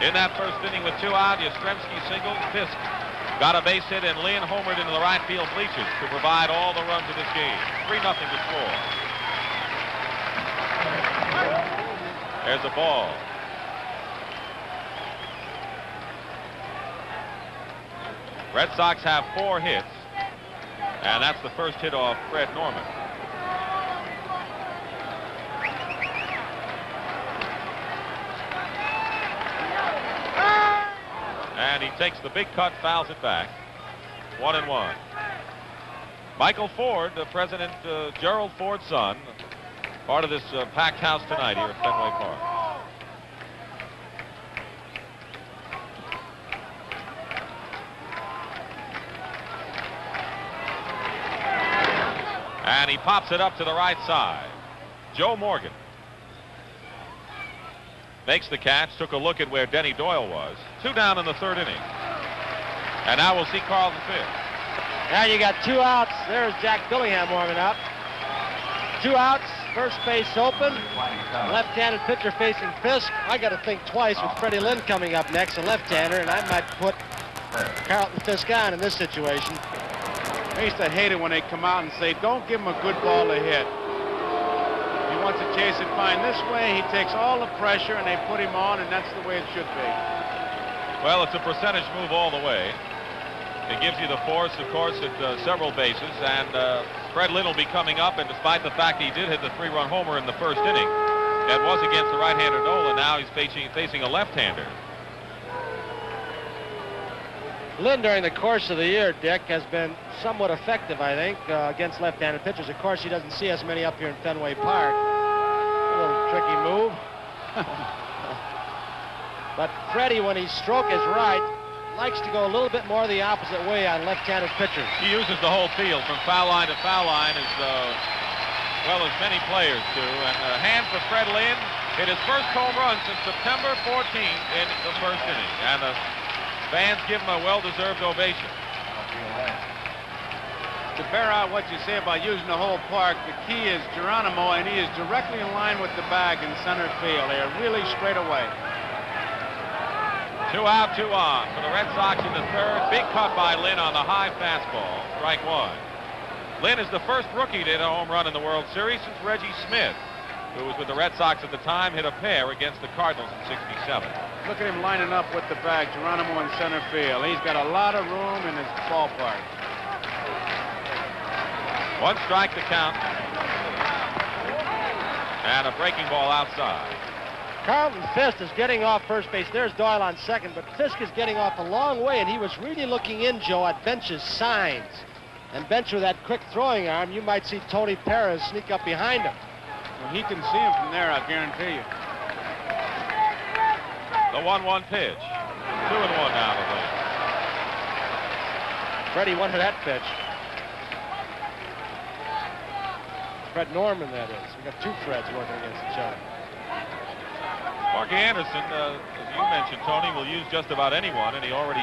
S3: In that first inning with 2 out, Yastrzemski singled. Fisk got a base hit, and Lynn homered into the right field bleachers to provide all the runs of this game. 3-0 to score. There's a ball. Red Sox have 4 hits, and that's the first hit off Fred Norman. And he takes the big cut, fouls it back. 1-1. Michael Ford, President Gerald Ford's son, part of this packed house tonight here at Fenway Park. And he pops it up to the right side. Joe Morgan makes the catch, took a look at where Denny Doyle was. 2 down in the 3rd inning. And now we'll see Carlton Fisk.
S4: Now you got 2 outs. There's Jack Billingham warming up. 2 outs, first base open. Left-handed pitcher facing Fisk. I got to think twice with Freddie Lynn coming up next, a left-hander, and I might put Carlton Fisk on in this situation.
S5: I used to hate it when they come out and say, don't give him a good ball to hit. He wants to chase it fine this way. He takes all the pressure, and they put him on, and that's the way it should be.
S3: Well, it's a percentage move all the way. It gives you the force, of course, at several bases, and Fred Lynn will be coming up, and despite the fact he did hit the 3-run homer in the 1st inning, that was against the right-hander Nola. Now he's facing a left-hander.
S4: Lynn, during the course of the year, Dick, has been somewhat effective, I think, against left-handed pitchers. Of course, he doesn't see as many up here in Fenway Park. A little tricky move. But Freddie, when his stroke is right, likes to go a little bit more the opposite way on left-handed pitchers.
S3: He uses the whole field from foul line to foul line as well as many players do. And a hand for Fred Lynn. Hit his first home run since September 14th in the 1st inning. And the fans give him a well-deserved ovation.
S5: To bear out what you say about using the whole park, the key is Geronimo, and he is directly in line with the bag in center field. They are really straight away.
S3: 2 out, 2 on for the Red Sox in the 3rd. Big cut by Lynn on the high fastball. Strike 1. Lynn is the first rookie to hit a home run in the World Series since Reggie Smith, who was with the Red Sox at the time, hit a pair against the Cardinals in '67.
S5: Look at him lining up with the bag. Geronimo in center field. He's got a lot of room in his ballpark.
S3: 1 strike to count. And a breaking ball outside.
S4: Carlton Fisk is getting off first base. There's Doyle on second, but Fisk is getting off a long way, and he was really looking in, Joe, at Bench's signs. And Bench, with that quick throwing arm, you might see Tony Perez sneak up behind him.
S5: Well, he can see him from there, I guarantee you.
S3: The 1-1 pitch. 2-1 now to Lynn.
S4: Freddie wanted that pitch. Fred Norman, that is. We got 2 Freds working against each other.
S3: Marky Anderson, as you mentioned, Tony, will use just about anyone, and he already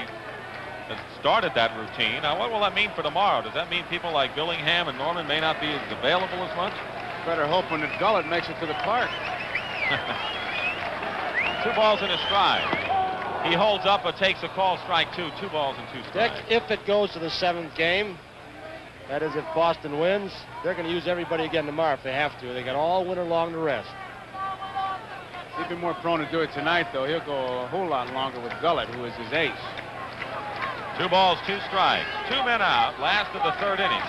S3: has started that routine. Now, what will that mean for tomorrow? Does that mean people like Billingham and Norman may not be as available as much?
S5: Better hoping that Gullett makes it to the park.
S3: 2 balls and a strike. He holds up but takes a call, strike 2. 2 balls and 2 strikes.
S4: Dick, if it goes to the 7th game, that is if Boston wins, they're going to use everybody again tomorrow if they have to. They got all winter long to rest.
S5: He'd be more prone to do it tonight, though. He'll go a whole lot longer with Gullett, who is his ace.
S3: 2 balls, 2 strikes. 2 men out, last of the 3rd inning.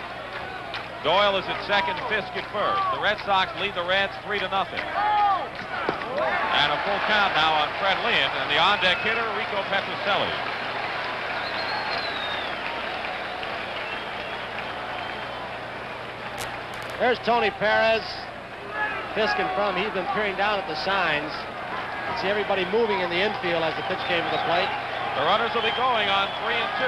S3: Doyle is at second, Fisk at first. The Red Sox lead the Reds 3-0. And a full count now on Fred Lynn and the on-deck hitter, Rico Petrocelli.
S4: There's Tony Perez. Fisk in front of him. He's been peering down at the signs. You see everybody moving in the infield as the pitch came to the plate.
S3: The runners will be going on 3 and 2.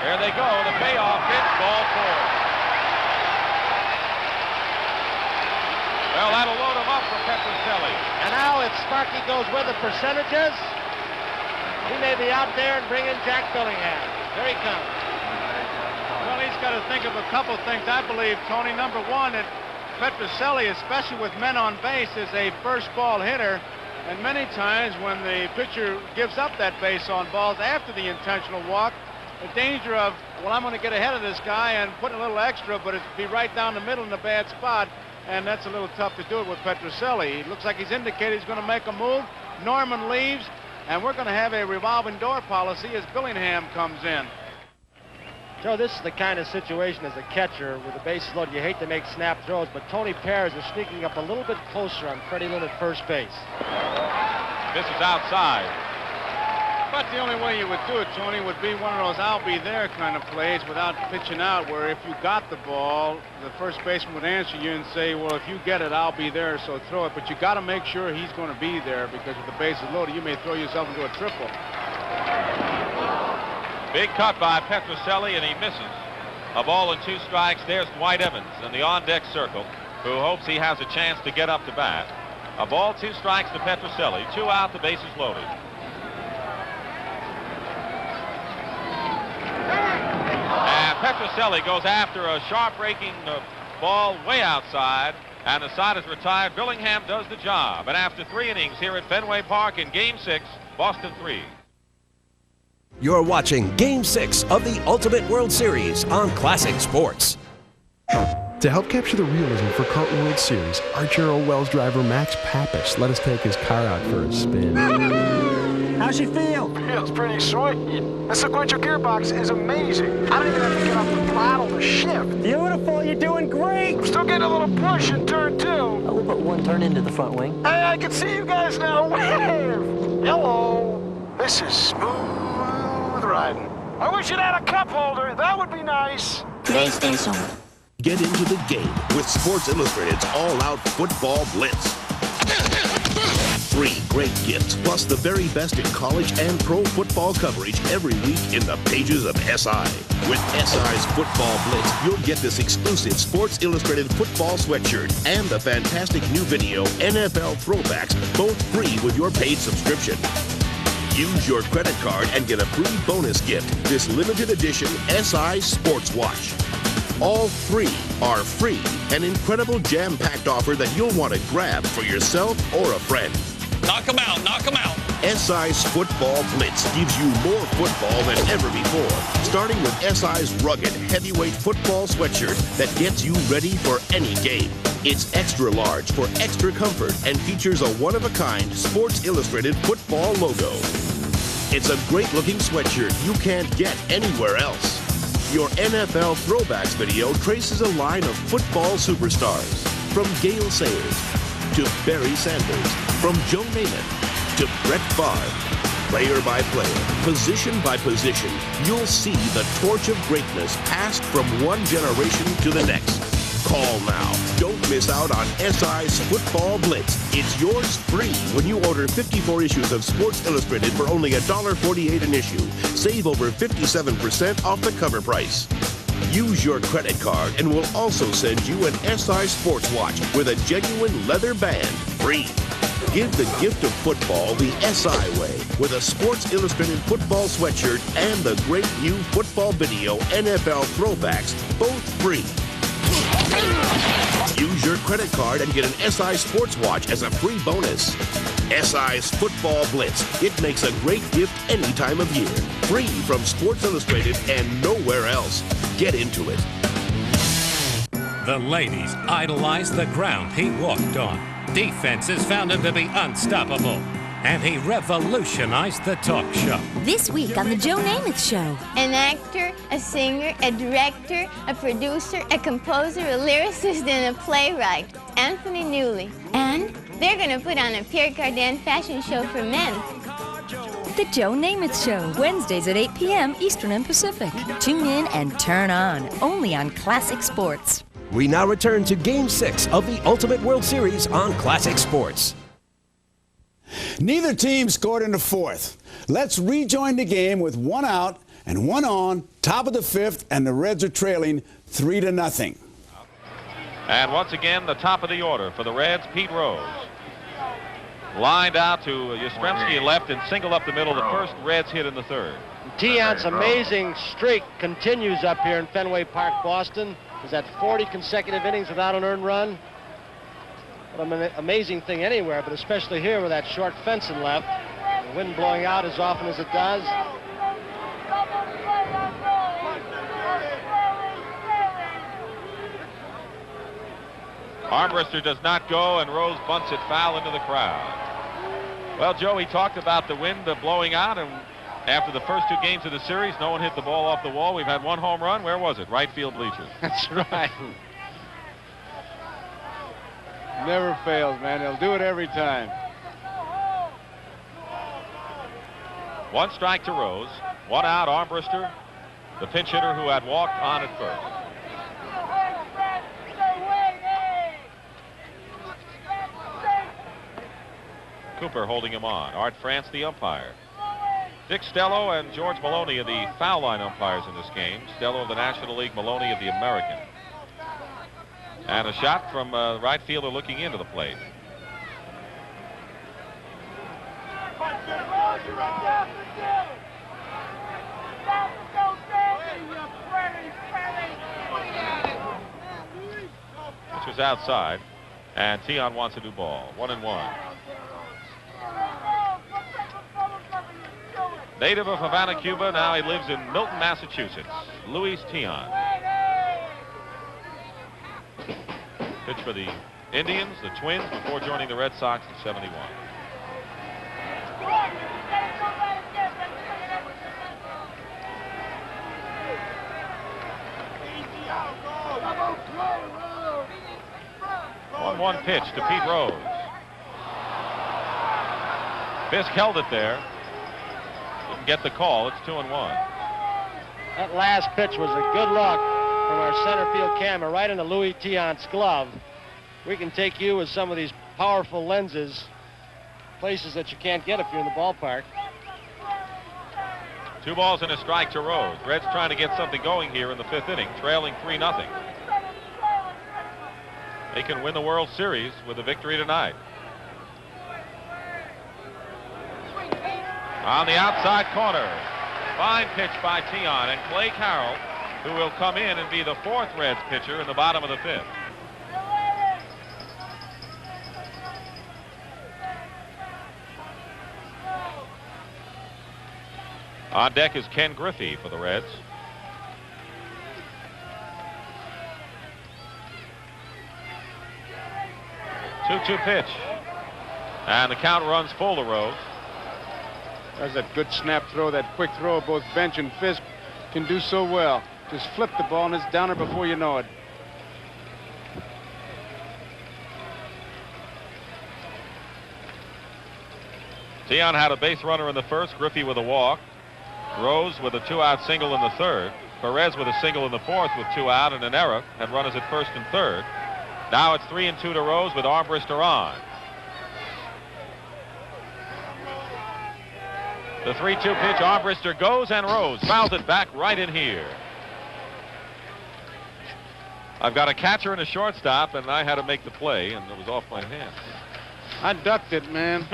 S3: There they go. The payoff pitch, ball 4. Well, that'll load him up for Petrocelli.
S4: And now if Sparky goes with the percentages, he may be out there and bring in Jack Billingham. There he comes.
S5: Well, he's got to think of a couple things. I believe, Tony, number 1, that Petrocelli, especially with men on base, is a first ball hitter. And many times when the pitcher gives up that base on balls after the intentional walk, the danger of, well, I'm going to get ahead of this guy and put a little extra, but it'd be right down the middle in a bad spot. And that's a little tough to do it with Petrocelli. He looks like he's indicated he's going to make a move. Norman leaves, and we're going to have a revolving door policy as Billingham comes in.
S4: Joe, this is the kind of situation as a catcher with the bases loaded. You hate to make snap throws, but Tony Perez is sneaking up a little bit closer on Freddie Lynn at first base.
S3: This is outside.
S5: But the only way you would do it, Tony, would be one of those I'll be there kind of plays without pitching out, where if you got the ball, the first baseman would answer you and say, well, if you get it, I'll be there, so throw it. But you got to make sure he's going to be there, because if the base is loaded, you may throw yourself into a triple.
S3: Big cut by Petrocelli, and he misses. A ball and 2 strikes. There's Dwight Evans in the on-deck circle, who hopes he has a chance to get up to bat. A ball, 2 strikes to Petrocelli. 2 out, the bases loaded. And Petrocelli goes after a sharp-breaking ball way outside, and the side is retired. Billingham does the job. And after 3 innings here at Fenway Park in Game 6, Boston 3.
S6: You're watching Game 6 of the Ultimate World Series on Classic Sports.
S22: To help capture the realism for Kart World Series, Argento Wells driver Max Pappas let us take his car out for a spin.
S23: How's she feel? Feels pretty sweet. The sequential gearbox is amazing. I don't even have to get off the throttle to shift. Beautiful, you're doing great. I'm still getting a little push in turn 2.
S19: We'll put 1 turn into the front wing.
S23: Hey, I can see you guys now. Wave. Hello. This is smooth riding. I wish it had a cup holder. That would be nice.
S21: PlayStation.
S9: Get into the game with Sports Illustrated's all-out football blitz. 3 great gifts, plus the very best in college and pro football coverage every week in the pages of SI. With SI's Football Blitz, you'll get this exclusive Sports Illustrated football sweatshirt and the fantastic new video NFL Throwbacks, both free with your paid subscription. Use your credit card and get a free bonus gift, this limited edition SI Sports Watch. All 3 are free, an incredible jam-packed offer that you'll want to grab for yourself or a friend.
S14: Knock him out, knock him out.
S9: SI's Football Blitz gives you more football than ever before, starting with SI's rugged, heavyweight football sweatshirt that gets you ready for any game. It's extra large for extra comfort and features a one-of-a-kind Sports Illustrated football logo. It's a great-looking sweatshirt you can't get anywhere else. Your NFL Throwbacks video traces a line of football superstars, from Gale Sayers to Barry Sanders, from Joe Namath to Brett Favre. Player by player, position by position, you'll see the torch of greatness passed from one generation to the next. Call now. Don't miss out on SI's Football Blitz. It's yours free when you order 54 issues of Sports Illustrated for only $1.48 an issue. Save over 57% off the cover price. Use your credit card and we'll also send you an SI Sports Watch with a genuine leather band free. Give the gift of football the SI way with a Sports Illustrated football sweatshirt and the great new football video NFL Throwbacks, both free. Use your credit card and get an SI Sports Watch as a free bonus. SI's Football Blitz. It makes a great gift any time of year. Free from Sports Illustrated and nowhere else. Get into it.
S10: The ladies idolize the ground he walked on. Defenses found him to be unstoppable. And he revolutionized the talk show.
S11: This week on The Joe Namath Show.
S12: An actor, a singer, a director, a producer, a composer, a lyricist, and a playwright. Anthony Newley. And they're going to put on a Pierre Cardin fashion show for men.
S11: The Joe Namath Show, Wednesdays at 8 p.m. Eastern and Pacific. Tune in and turn on, only on Classic Sports.
S6: We now return to Game 6 of the Ultimate World Series on Classic Sports.
S1: Neither team scored in the 4th. Let's rejoin the game with 1 out and 1 on, top of the 5th, and the Reds are trailing 3-0.
S3: And once again, the top of the order for the Reds, Pete Rose. Lined out to Yastrzemski left and singled up the middle, the first Reds hit in the 3rd.
S4: Tiant's amazing streak continues up here in Fenway Park, Boston. He's at 40 consecutive innings without an earned run. What an amazing thing anywhere, but especially here with that short fence in left. The wind blowing out as often as it does.
S3: Armbruster does not go, and Rose bunts it foul into the crowd. Well, Joe, he talked about the wind blowing out, and after the first 2 games of the series, no one hit the ball off the wall. We've had 1 home run. Where was it? Right field bleachers.
S4: That's right.
S5: Never fails, man. They'll do it every time.
S3: 1 strike to Rose. 1 out, Armbruster, the pinch hitter who had walked on at first. Cooper holding him on. Art France, the umpire. Dick Stello and George Maloney are the foul line umpires in this game. Stello of the National League, Maloney of the American. And a shot from right fielder looking into the plate. Which was outside, and Tian wants a new ball. 1-1. Native of Havana, Cuba, now he lives in Milton, Massachusetts. Luis Tian. Pitch for the Indians, the Twins, before joining the Red Sox in '71. One pitch to Pete Rose. Fisk held it there. Didn't get the call. It's 2-1.
S4: That last pitch was a good look from our center field camera right into Louis Tian's glove. We can take you with some of these powerful lenses, places that you can't get if you're in the ballpark.
S3: 2 balls and a strike to Rose. Reds trying to get something going here in the 5th inning, trailing 3-0. They can win the World Series with a victory tonight. On the outside corner, fine pitch by Tian, and Clay Carroll, who will come in and be the 4th Reds pitcher in the bottom of the 5th. On deck is Ken Griffey for the Reds. Two-two pitch. And the count runs full to Rose.
S5: That's a good snap throw, that quick throw of both Bench and Fisk can do so well. Just flip the ball and it's downer before you know it.
S3: Tian had a base runner in the 1st, Griffey with a walk. Rose with a 2-out single in the 3rd. Perez with a single in the 4th with 2 out and an error, had runners at 1st and 3rd. Now it's 3-2 to Rose with Armbruster on. The 3-2 pitch, Armbruster goes and Rose fouls it back right in here. I've got a catcher and a shortstop, and I had to make the play, and it was off my hand.
S5: I ducked it, man.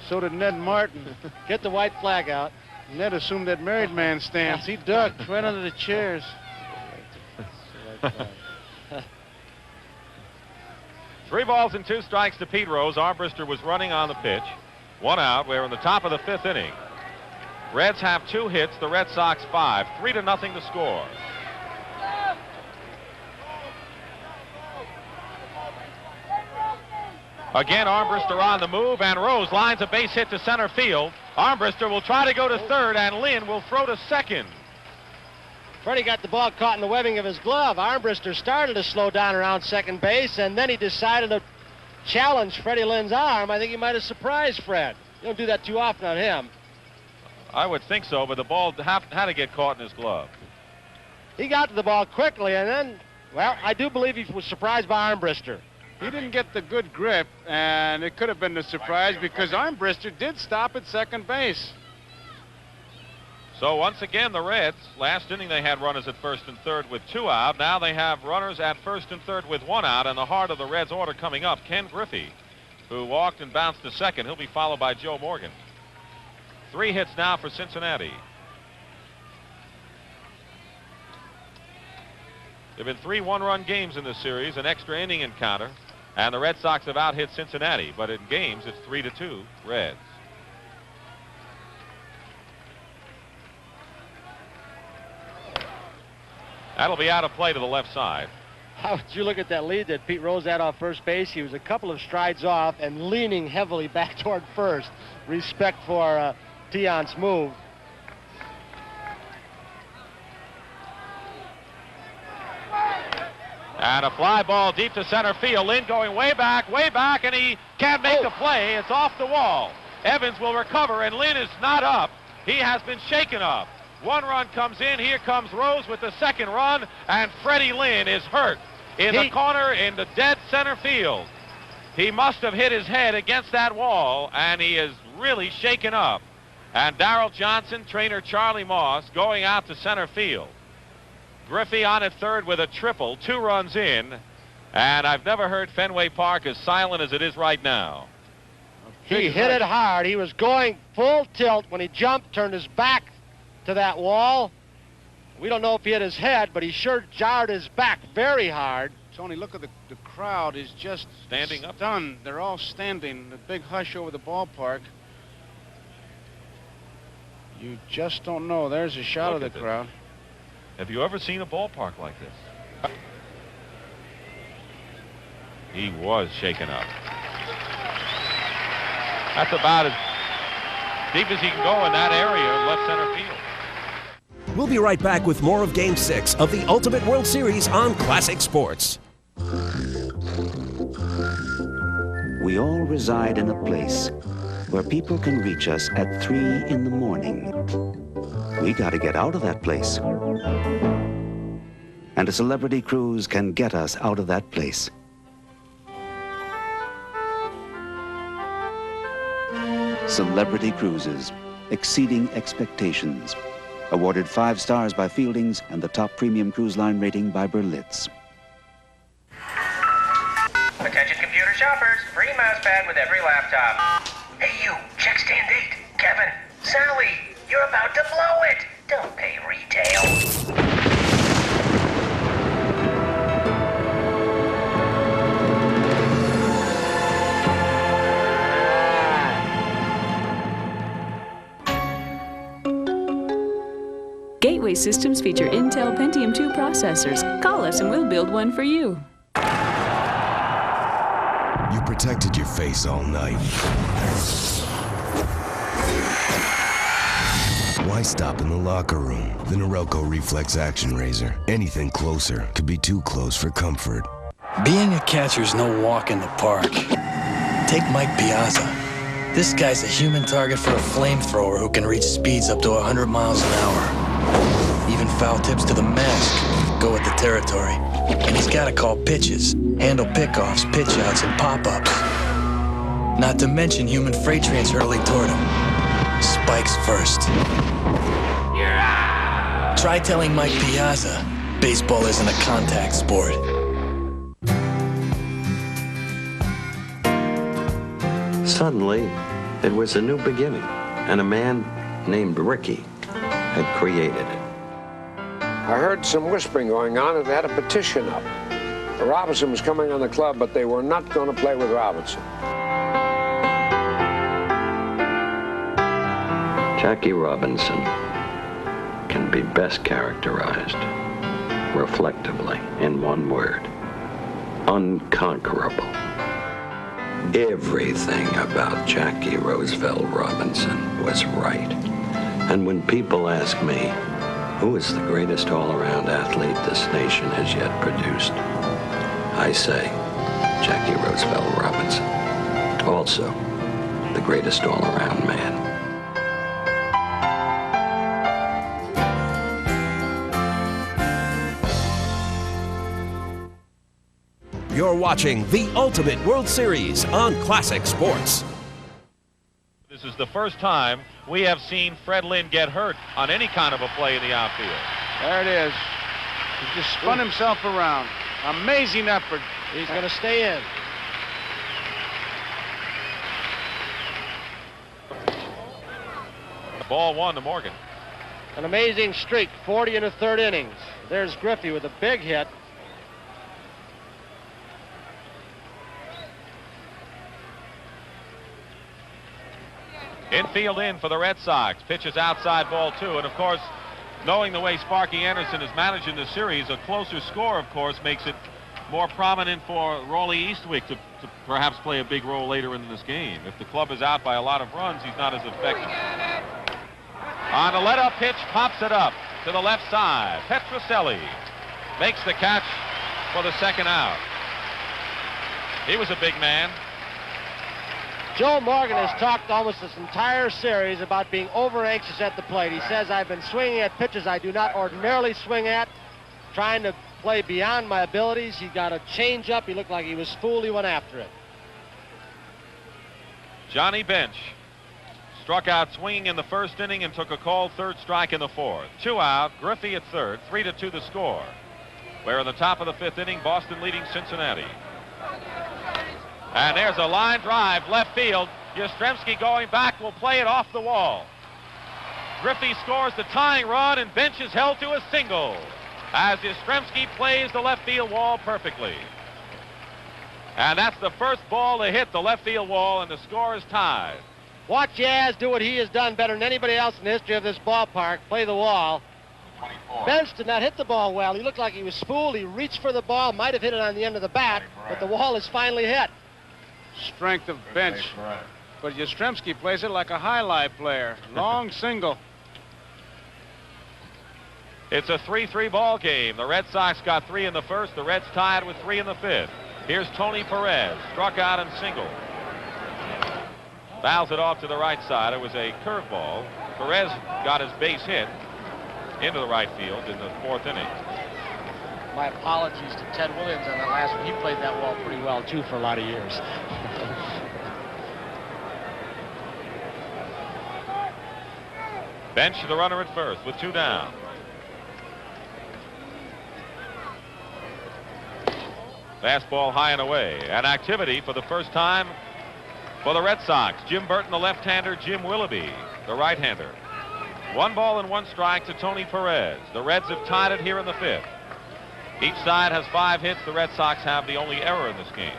S5: So did Ned Martin.
S4: Get the white flag out.
S5: Ned assumed that married man stance. He ducked right under the chairs.
S3: 3 balls and 2 strikes to Pete Rose. Armbruster was running on the pitch. 1 out. We're in the top of the 5th inning. Reds have 2 hits. The Red Sox 5. 3-0 the score. Again, Armbruster on the move, and Rose lines a base hit to center field. Armbruster will try to go to 3rd, and Lynn will throw to 2nd.
S4: Freddie got the ball caught in the webbing of his glove. Armbruster started to slow down around 2nd base, and then he decided to challenge Freddie Lynn's arm. I think he might have surprised Fred. You don't do that too often on him.
S3: I would think so, but the ball had to get caught in his glove.
S4: He got to the ball quickly, and then, well, I do believe he was surprised by Armbruster.
S5: He didn't get the good grip, and it could have been a surprise because Armbruster did stop at 2nd base.
S3: So once again, the Reds, last inning they had runners at 1st and 3rd with 2 out. Now they have runners at 1st and 3rd with 1 out, and the heart of the Reds order coming up, Ken Griffey, who walked and bounced to 2nd. He'll be followed by Joe Morgan. 3 hits now for Cincinnati. There have been 3 one-run games in this series, an extra inning encounter, and the Red Sox have out-hit Cincinnati, but in games it's 3-2 Reds. That'll be out of play to the left side.
S4: How would you look at that lead that Pete Rose had off 1st base? He was a couple of strides off and leaning heavily back toward 1st. Respect for Tian's move.
S3: And a fly ball deep to center field. Lynn going way back, and he can't make the play. It's off the wall. Evans will recover, and Lynn is not up. He has been shaken up. One run comes in. Here comes Rose with the second run, and Freddie Lynn is hurt in the corner in the dead center field. He must have hit his head against that wall, and he is really shaken up. And Darrell Johnson, trainer Charlie Moss, going out to center field. Griffey on at third with a triple, 2 runs in, and I've never heard Fenway Park as silent as it is right now.
S4: He hit it hard. He was going full tilt when he jumped, turned his back to that wall. We don't know if he hit his head, but he sure jarred his back very hard.
S5: Tony, look at the crowd is just
S3: standing up.
S5: Stunned. They're all standing. The big hush over the ballpark. You just don't know. There's a shot of the crowd.
S3: Have you ever seen a ballpark like this? He was shaken up. That's about as deep as he can go in that area in left center field.
S6: We'll be right back with more of Game 6 of the Ultimate World Series on Classic Sports.
S7: We all reside in a place where people can reach us at 3 in the morning. We got to get out of that place. And a celebrity cruise can get us out of that place. Celebrity Cruises, exceeding expectations. Awarded 5 stars by Fieldings and the top premium cruise line rating by Berlitz.
S13: Attention computer shoppers, free mouse pad with every laptop. Hey you, check stand 8. Kevin, Sally, you're about to blow it. Don't pay retail.
S15: Gateway systems feature Intel Pentium 2 processors. Call us and we'll build one for you.
S16: You protected your face all night. Why stop in the locker room? The Norelco Reflex Action Razor. Anything closer could be too close for comfort.
S17: Being a catcher's no walk in the park. Take Mike Piazza. This guy's a human target for a flamethrower who can reach speeds up to 100 miles an hour. Even foul tips to the mask go with the territory. And he's got to call pitches, handle pickoffs, pitch outs, and pop-ups. Not to mention human freight trains hurtling toward him. Spikes first. Try telling Mike Piazza baseball isn't a contact sport.
S25: Suddenly, it was a new beginning, and a man named Ricky had created it.
S26: I heard some whispering going on that they had a petition up. Robinson was coming on the club, but they were not going to play with Robinson.
S25: Jackie Robinson can be best characterized reflectively in one word: unconquerable. Everything about Jackie Roosevelt Robinson was right. And when people ask me, who is the greatest all-around athlete this nation has yet produced, I say Jackie Roosevelt Robinson. Also, the greatest all-around man.
S6: You're watching the Ultimate World Series on Classic Sports.
S3: This is the first time we have seen Fred Lynn get hurt on any kind of a play in the outfield.
S5: There it is. He just spun himself around. Amazing effort.
S4: He's going to stay in.
S3: Ball 1 to Morgan.
S4: An amazing streak, 40 in the 3rd innings. There's Griffey with a big hit.
S3: Infield in for the Red Sox. Pitches outside, ball 2. And, of course, knowing the way Sparky Anderson is managing the series, a closer score, of course, makes it more prominent for Rollie Eastwick to perhaps play a big role later in this game. If the club is out by a lot of runs, he's not as effective. On a let-up pitch, pops it up to the left side. Petrocelli makes the catch for the second out. He was a big man.
S4: Joe Morgan has talked almost this entire series about being over-anxious at the plate. He says, I've been swinging at pitches I do not ordinarily swing at, trying to play beyond my abilities. He got a change-up. He looked like he was fooled. He went after it.
S3: Johnny Bench struck out swinging in the first inning and took a called third strike in the fourth. 2 out, Griffey at third, 3-2 the score. We're in the top of the fifth inning, Boston leading Cincinnati. And there's a line drive, left field. Yastrzemski going back will play it off the wall. Griffey scores the tying run, and Bench is held to a single as Yastrzemski plays the left field wall perfectly. And that's the first ball to hit the left field wall, and the score is tied.
S4: Watch Yaz do what he has done better than anybody else in the history of this ballpark, play the wall. 24. Bench did not hit the ball well. He looked like he was fooled. He reached for the ball, might have hit it on the end of the bat, but the wall is finally hit.
S5: Strength of Bench. But Yastrzemski plays it like a highlight player. Long single.
S3: It's a 3-3 ball game. The Red Sox got 3 in the first. The Reds tied with 3 in the fifth. Here's Tony Perez, struck out and single. Fouls it off to the right side. It was a curveball. Perez got his base hit into the right field in the fourth inning.
S4: My apologies to Ted Williams on that last one. He played that wall pretty well, too, for a lot of years.
S3: Bench the runner at first with 2 down. Fastball high and away. And activity for the first time for the Red Sox. Jim Burton, the left-hander, Jim Willoughby, the right-hander. 1 ball and 1 strike to Tony Perez. The Reds have tied it here in the fifth. Each side has 5 hits. The Red Sox have the only error in this game.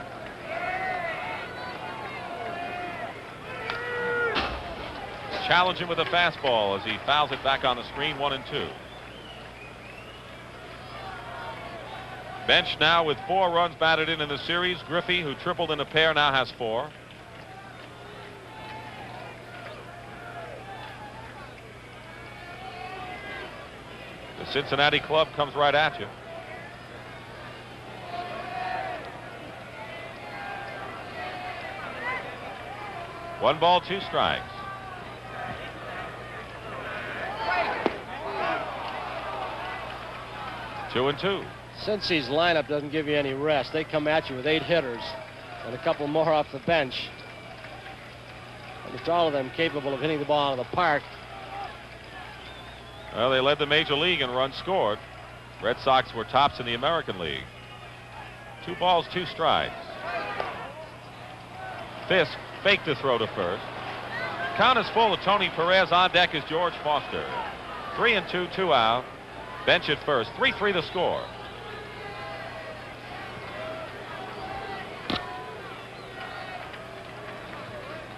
S3: Challenge him with a fastball as he fouls it back on the screen, 1-2. Bench now with 4 runs batted in the series. Griffey, who tripled in a pair, now has 4. The Cincinnati club comes right at you. One ball, 2 strikes. 2-2.
S4: Cincy's lineup doesn't give you any rest. They come at you with 8 hitters and a couple more off the bench. Almost all of them capable of hitting the ball out of the park.
S3: Well, they led the major league in runs scored. Red Sox were tops in the American League. 2 balls, 2 strikes. Fisk faked the throw to first. Count is full of Tony Perez. On deck is George Foster. 3-2, 2 out. Bench at first. 3-3 the score.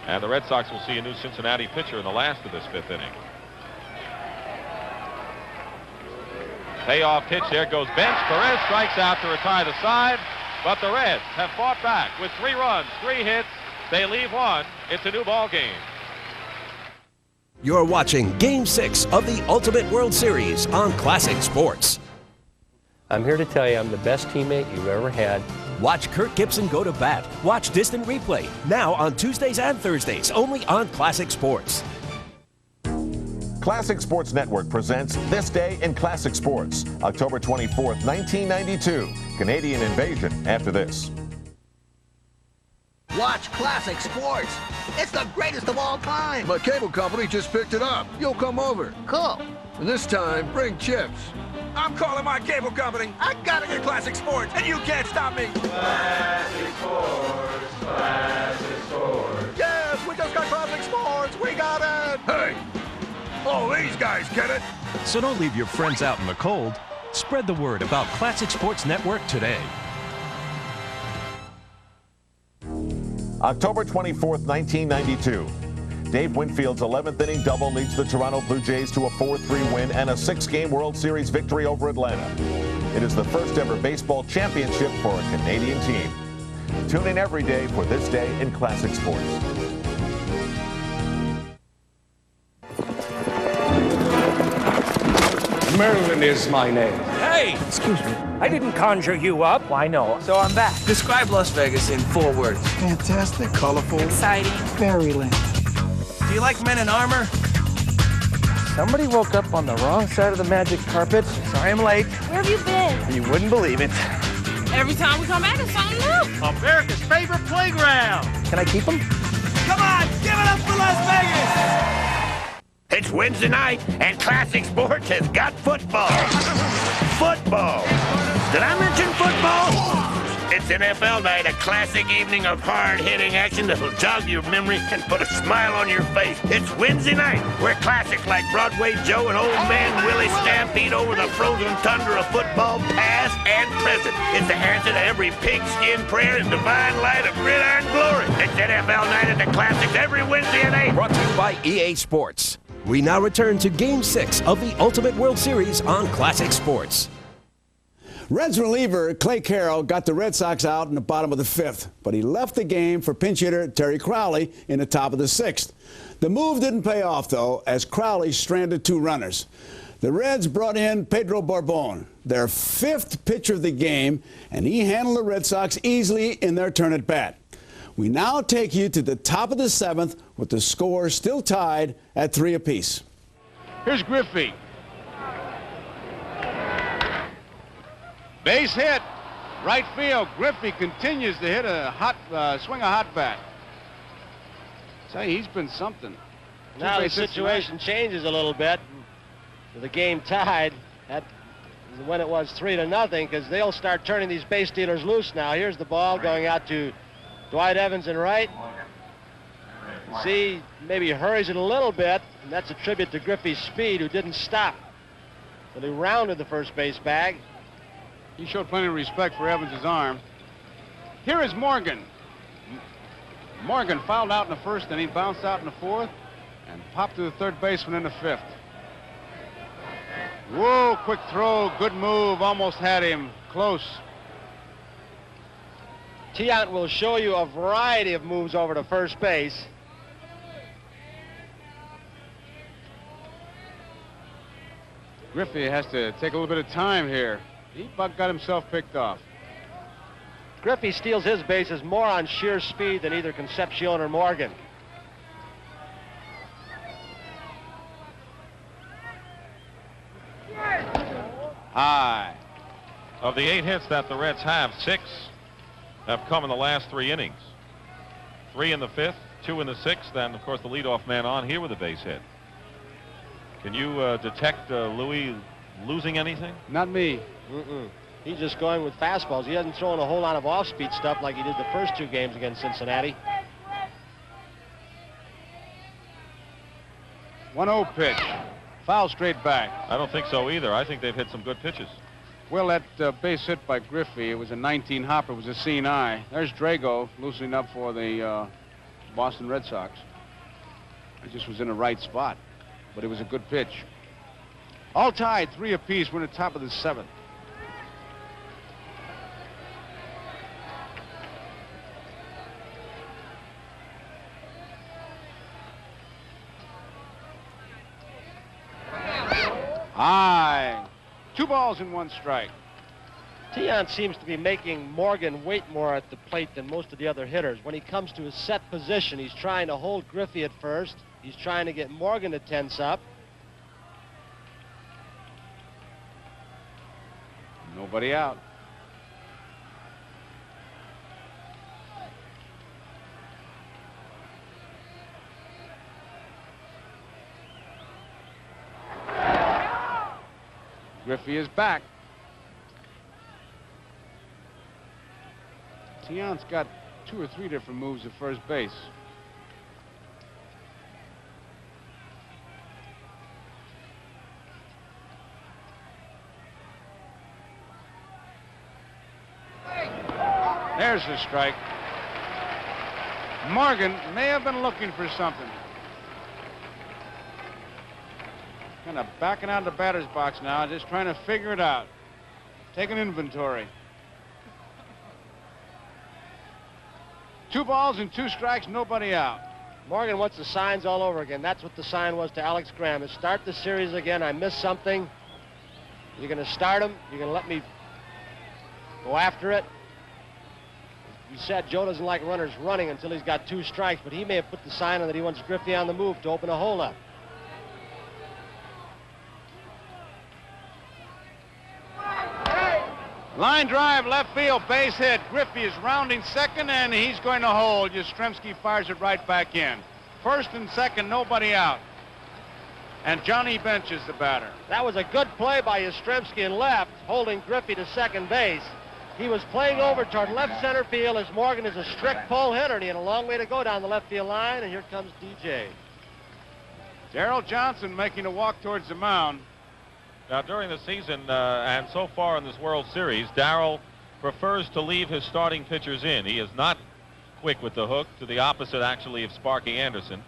S3: And the Red Sox will see a new Cincinnati pitcher in the last of this 5th inning. Payoff pitch. There goes Bench. Perez strikes out to retire the side. But the Reds have fought back with 3 runs, 3 hits. They leave 1. It's a new ball game.
S6: You're watching Game 6 of the Ultimate World Series on Classic Sports.
S19: I'm here to tell you I'm the best teammate you've ever had.
S6: Watch Kirk Gibson go to bat. Watch Distant Replay now on Tuesdays and Thursdays, only on Classic Sports.
S2: Classic Sports Network presents This Day in Classic Sports, October 24th, 1992. Canadian invasion after this.
S8: Watch Classic Sports. It's the greatest of all time.
S18: My cable company just picked it up. You'll come over.
S8: Cool.
S18: And this time, bring chips.
S14: I'm calling my cable company. I gotta get Classic Sports, and you can't stop me.
S20: Classic Sports, Classic Sports.
S14: Yes, we just got Classic Sports. We got it.
S18: Hey, all these guys get it.
S22: So don't leave your friends out in the cold. Spread the word about Classic Sports Network today.
S2: October 24th, 1992. Dave Winfield's 11th inning double leads the Toronto Blue Jays to a 4-3 win and a 6-game World Series victory over Atlanta. It is the first ever baseball championship for a Canadian team. Tune in every day for This Day in Classic Sports.
S9: Merlin is my name.
S10: Hey! Excuse me. I didn't conjure you up. Why, no. So I'm back.
S12: Describe Las Vegas in 4 words.
S10: Fantastic, colorful,
S12: Exciting.
S10: fairyland.
S12: Do you like men in armor?
S10: Somebody woke up on the wrong side of the magic carpet. Sorry I'm late.
S21: Where have you been?
S10: You wouldn't believe it.
S21: Every time we come back, it's something new.
S10: America's favorite playground. Can I keep them?
S12: Come on, give it up for Las Vegas!
S23: It's Wednesday night, and Classic Sports has got football. Football. Did I mention football? It's NFL night, a classic evening of hard-hitting action that'll jog your memory and put a smile on your face. It's Wednesday night, where classics like Broadway Joe and Old Man Willie stampede over the frozen tundra of football, past and present. It's the answer to every pigskin prayer and divine light of gridiron glory. It's NFL night at the Classics every Wednesday at 8.
S6: Brought to you by EA Sports. We now return to Game 6 of the Ultimate World Series on Classic Sports.
S1: Reds reliever Clay Carroll got the Red Sox out in the bottom of the 5th, but he left the game for pinch hitter Terry Crowley in the top of the 6th. The move didn't pay off, though, as Crowley stranded 2 runners. The Reds brought in Pedro Borbon, their 5th pitcher of the game, and he handled the Red Sox easily in their turn at bat. We now take you to the top of the 7th with the score still tied at 3 apiece.
S5: Here's Griffey. Base hit, right field. Griffey continues to hit a hot, swing a hot bat. Say, he's been something.
S4: Now the situation changes a little bit. With the game tied, that is when it was 3-0, because they'll start turning these base stealers loose now. Here's the ball going out to Dwight Evans in right. See, maybe he hurries it a little bit, and that's a tribute to Griffey's speed, who didn't stop. But he rounded the first base bag.
S5: He showed plenty of respect for Evans' arm. Here is Morgan. Morgan fouled out in the 1st inning, bounced out in the 4th, and popped to the 3rd baseman in the 5th. Whoa, quick throw, good move, almost had him, close.
S4: Tiant will show you a variety of moves over to first base.
S5: Griffey has to take a little bit of time here. He about got himself picked off.
S4: Griffey steals his bases more on sheer speed than either Concepcion or Morgan.
S5: High.
S3: Of the 8 hits that the Reds have, 6 have come in the last 3 innings. 3 in the 5th, 2 in the 6th, and of course the leadoff man on here with a base hit. Can you detect Louis losing anything?
S5: Not me.
S4: He's just going with fastballs. He hasn't thrown a whole lot of off-speed stuff like he did the first 2 games against Cincinnati.
S5: 1-0 pitch. Foul straight back.
S3: I don't think so either. I think they've hit some good pitches.
S5: Well, that base hit by Griffey, it was a 19 hopper. It was a seeing eye. There's Drago loosening up for the Boston Red Sox. It just was in the right spot, but it was a good pitch. All tied, 3 apiece. We're in the top of the 7th. High. 2 balls and 1 strike.
S4: Tiant seems to be making Morgan wait more at the plate than most of the other hitters. When he comes to his set position, he's trying to hold Griffey at first. He's trying to get Morgan to tense up.
S5: Nobody out. Griffey is back. Tiant's got 2 or 3 different moves at first base. There's the strike. Morgan may have been looking for something. Kind of backing out of the batter's box now, just trying to figure it out. Taking inventory. 2 balls and 2 strikes, nobody out.
S4: Morgan wants the signs all over again. That's what the sign was to Alex Graham. Is start the series again. I missed something. You're going to start him? You're going to let me go after it? You said Joe doesn't like runners running until he's got 2 strikes, but he may have put the sign on that he wants Griffey on the move to open a hole up.
S5: Line drive, left field, base hit. Griffey is rounding second, and he's going to hold. Yastrzemski fires it right back in. First and second, nobody out. And Johnny Bench is the batter.
S4: That was a good play by Yastrzemski in left, holding Griffey to second base. He was playing over toward left center field as Morgan is a strict pull hitter, and he had a long way to go down the left field line, and here comes DJ.
S5: Darrell Johnson making a walk towards the mound.
S3: Now, during the season and so far in this World Series, Darrell prefers to leave his starting pitchers in. He is not quick with the hook, to the opposite, actually, of Sparky Anderson.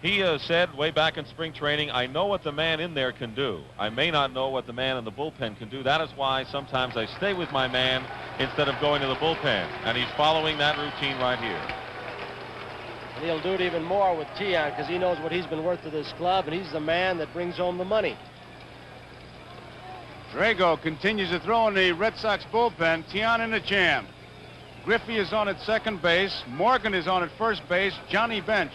S3: He said way back in spring training, I know what the man in there can do. I may not know what the man in the bullpen can do. That is why sometimes I stay with my man instead of going to the bullpen. And he's following that routine right here.
S4: And he'll do it even more with Tian because he knows what he's been worth to this club, and he's the man that brings home the money.
S5: Drago continues to throw in the Red Sox bullpen. Tian in the jam. Griffey is on at second base. Morgan is on at first base. Johnny Bench,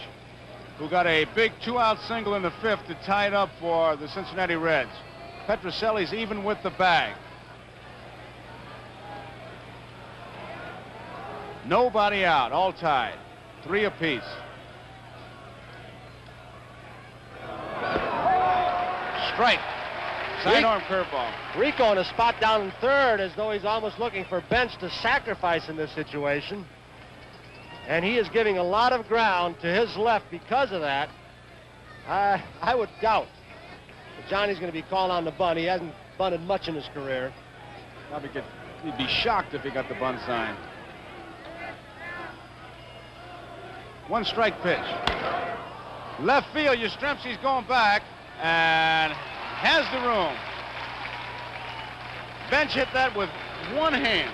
S5: who got a big 2-out single in the 5th to tie it up for the Cincinnati Reds. Petrocelli's even with the bag. Nobody out, all tied. 3 apiece. Strike. Sidearm curveball.
S4: Rico in a spot down in third as though he's almost looking for Bench to sacrifice in this situation. And he is giving a lot of ground to his left because of that. I would doubt that Johnny's going to be called on the bunt. He hasn't bunted much in his career.
S5: He'd be shocked if he got the bunt sign. 1 strike pitch. Left field, Yastrzemski's going back and has the room. Bench hit that with 1 hand.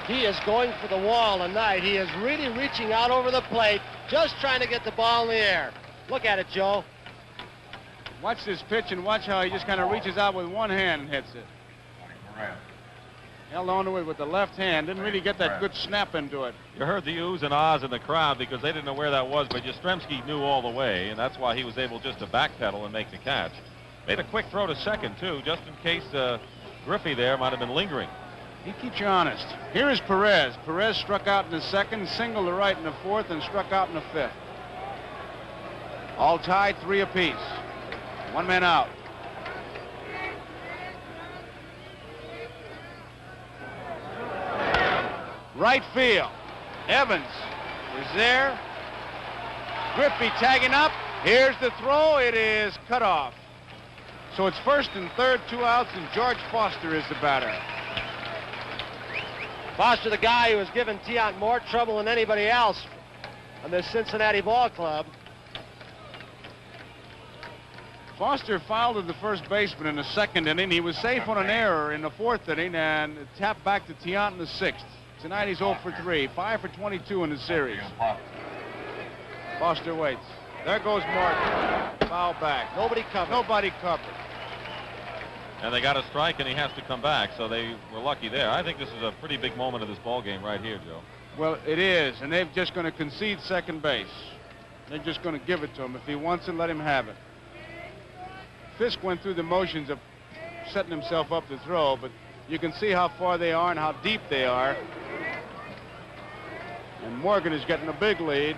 S4: He is going for the wall tonight. He is really reaching out over the plate, just trying to get the ball in the air. Look at it, Joe.
S5: Watch this pitch and watch how he just kind of reaches out with 1 hand and hits it. Held onto it with the left hand. Didn't really get that good snap into it.
S3: You heard the oohs and ahs in the crowd because they didn't know where that was, but Yastrzemski knew all the way, and that's why he was able just to backpedal and make the catch. Made a quick throw to second, too, just in case Griffey there might have been lingering.
S5: He keeps you honest. Here is Perez. Perez struck out in the 2nd, singled to right in the 4th, and struck out in the 5th. All tied, 3 apiece. 1 man out. Right field. Evans is there. Griffey tagging up. Here's the throw. It is cut off. So it's 1st and 3rd, 2 outs, and George Foster is the batter.
S4: Foster, the guy who has given Tiant more trouble than anybody else on this Cincinnati ball club.
S5: Foster fouled at the first baseman in the 2nd inning. He was safe on an error in the 4th inning and tapped back to Tiant in the 6th. Tonight he's 0 for 3, 5 for 22 in the series. Foster waits. There goes Martin. Foul back.
S4: Nobody covered.
S5: Nobody covered.
S3: And they got a strike, and he has to come back, so they were lucky there. I think this is a pretty big moment of this ball game right here, Joe.
S5: Well, it is, and they're just going to concede second base. They're just going to give it to him. If he wants it, let him have it. Fisk went through the motions of setting himself up to throw, but you can see how far they are and how deep they are. And Morgan is getting a big lead.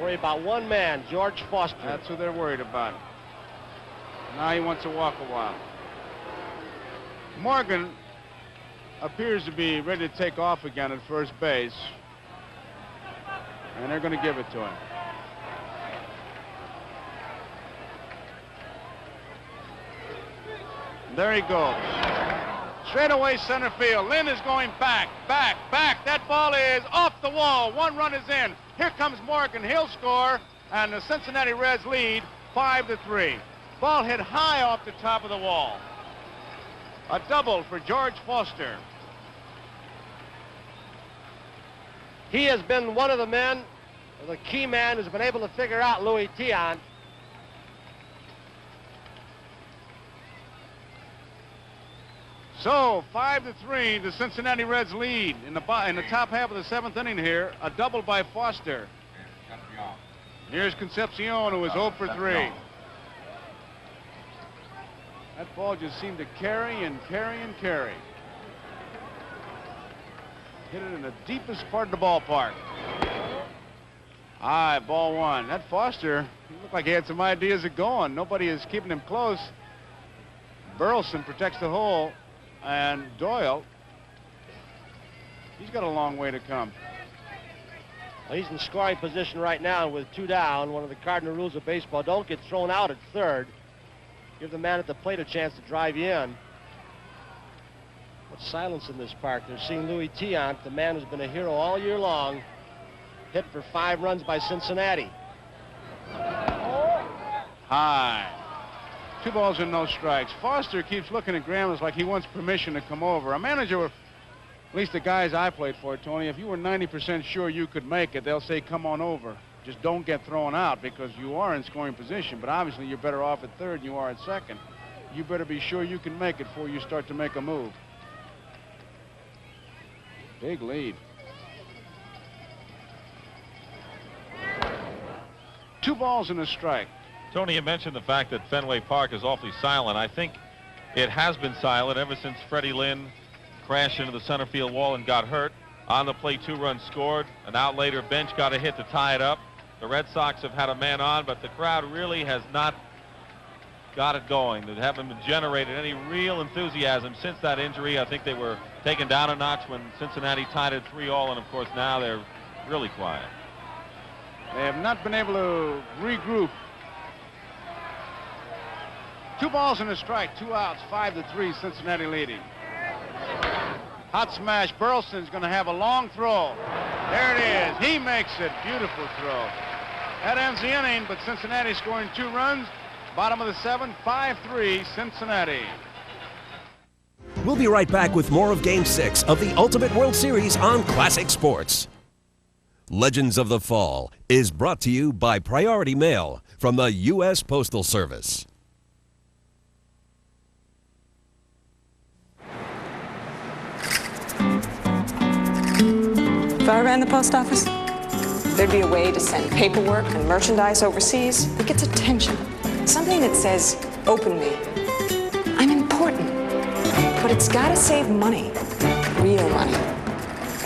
S4: Worry about 1 man, George Foster.
S5: That's who they're worried about. Now he wants to walk a while. Morgan appears to be ready to take off again at first base. And they're going to give it to him. There he goes. Straight away center field. Lynn is going back, back, back. That ball is off the wall. 1 run is in. Here comes Morgan. He'll score. And the Cincinnati Reds lead 5-3. Ball hit high off the top of the wall. A double for George Foster.
S4: He has been one of the men, the key man who's been able to figure out Louis Tiant.
S5: So 5-3, the Cincinnati Reds lead in the top half of the 7th inning here. A double by Foster. Here's Concepcion, who is 0 for 3. That ball just seemed to carry and carry and carry. Hit it in the deepest part of the ballpark. High, ball 1. That Foster, he looked like he had some ideas of going. Nobody is keeping him close. Burleson protects the hole, and Doyle, he's got a long way to come.
S4: Well, he's in scoring position right now with 2 down. One of the cardinal rules of baseball: don't get thrown out at third. Give the man at the plate a chance to drive you in. What silence in this park. They're seeing Louis Tiant, the man who's been a hero all year long, hit for 5 runs by Cincinnati.
S5: High. 2 balls and no strikes. Foster keeps looking at Graham like he wants permission to come over. A manager, at least the guys I played for, Tony, if you were 90% sure you could make it, they'll say, come on over. Just don't get thrown out, because you are in scoring position. But obviously you're better off at third than you are at second. You better be sure you can make it before you start to make a move. Big lead. 2 balls and a strike.
S3: Tony, you mentioned the fact that Fenway Park is awfully silent. I think it has been silent ever since Freddie Lynn crashed into the center field wall and got hurt. On the plate, 2 runs scored. An out later, Bench got a hit to tie it up. The Red Sox have had a man on, but the crowd really has not got it going. They haven't generated any real enthusiasm since that injury. I think they were taken down a notch when Cincinnati tied it 3-all, and of course now they're really quiet.
S5: They have not been able to regroup. 2 balls and a strike, 2 outs, 5-3, Cincinnati leading. Hot smash. Burleson's going to have a long throw. There it is. He makes it. Beautiful throw. That ends the inning, but Cincinnati scoring 2 runs. Bottom of the 7th, 5-3, Cincinnati.
S6: We'll be right back with more of Game 6 of the Ultimate World Series on Classic Sports. Legends of the Fall is brought to you by Priority Mail from the U.S. Postal Service.
S7: If I ran the post office, there'd be a way to send paperwork and merchandise overseas that gets attention. Something that says, open me. I'm important. But it's gotta save money, real money.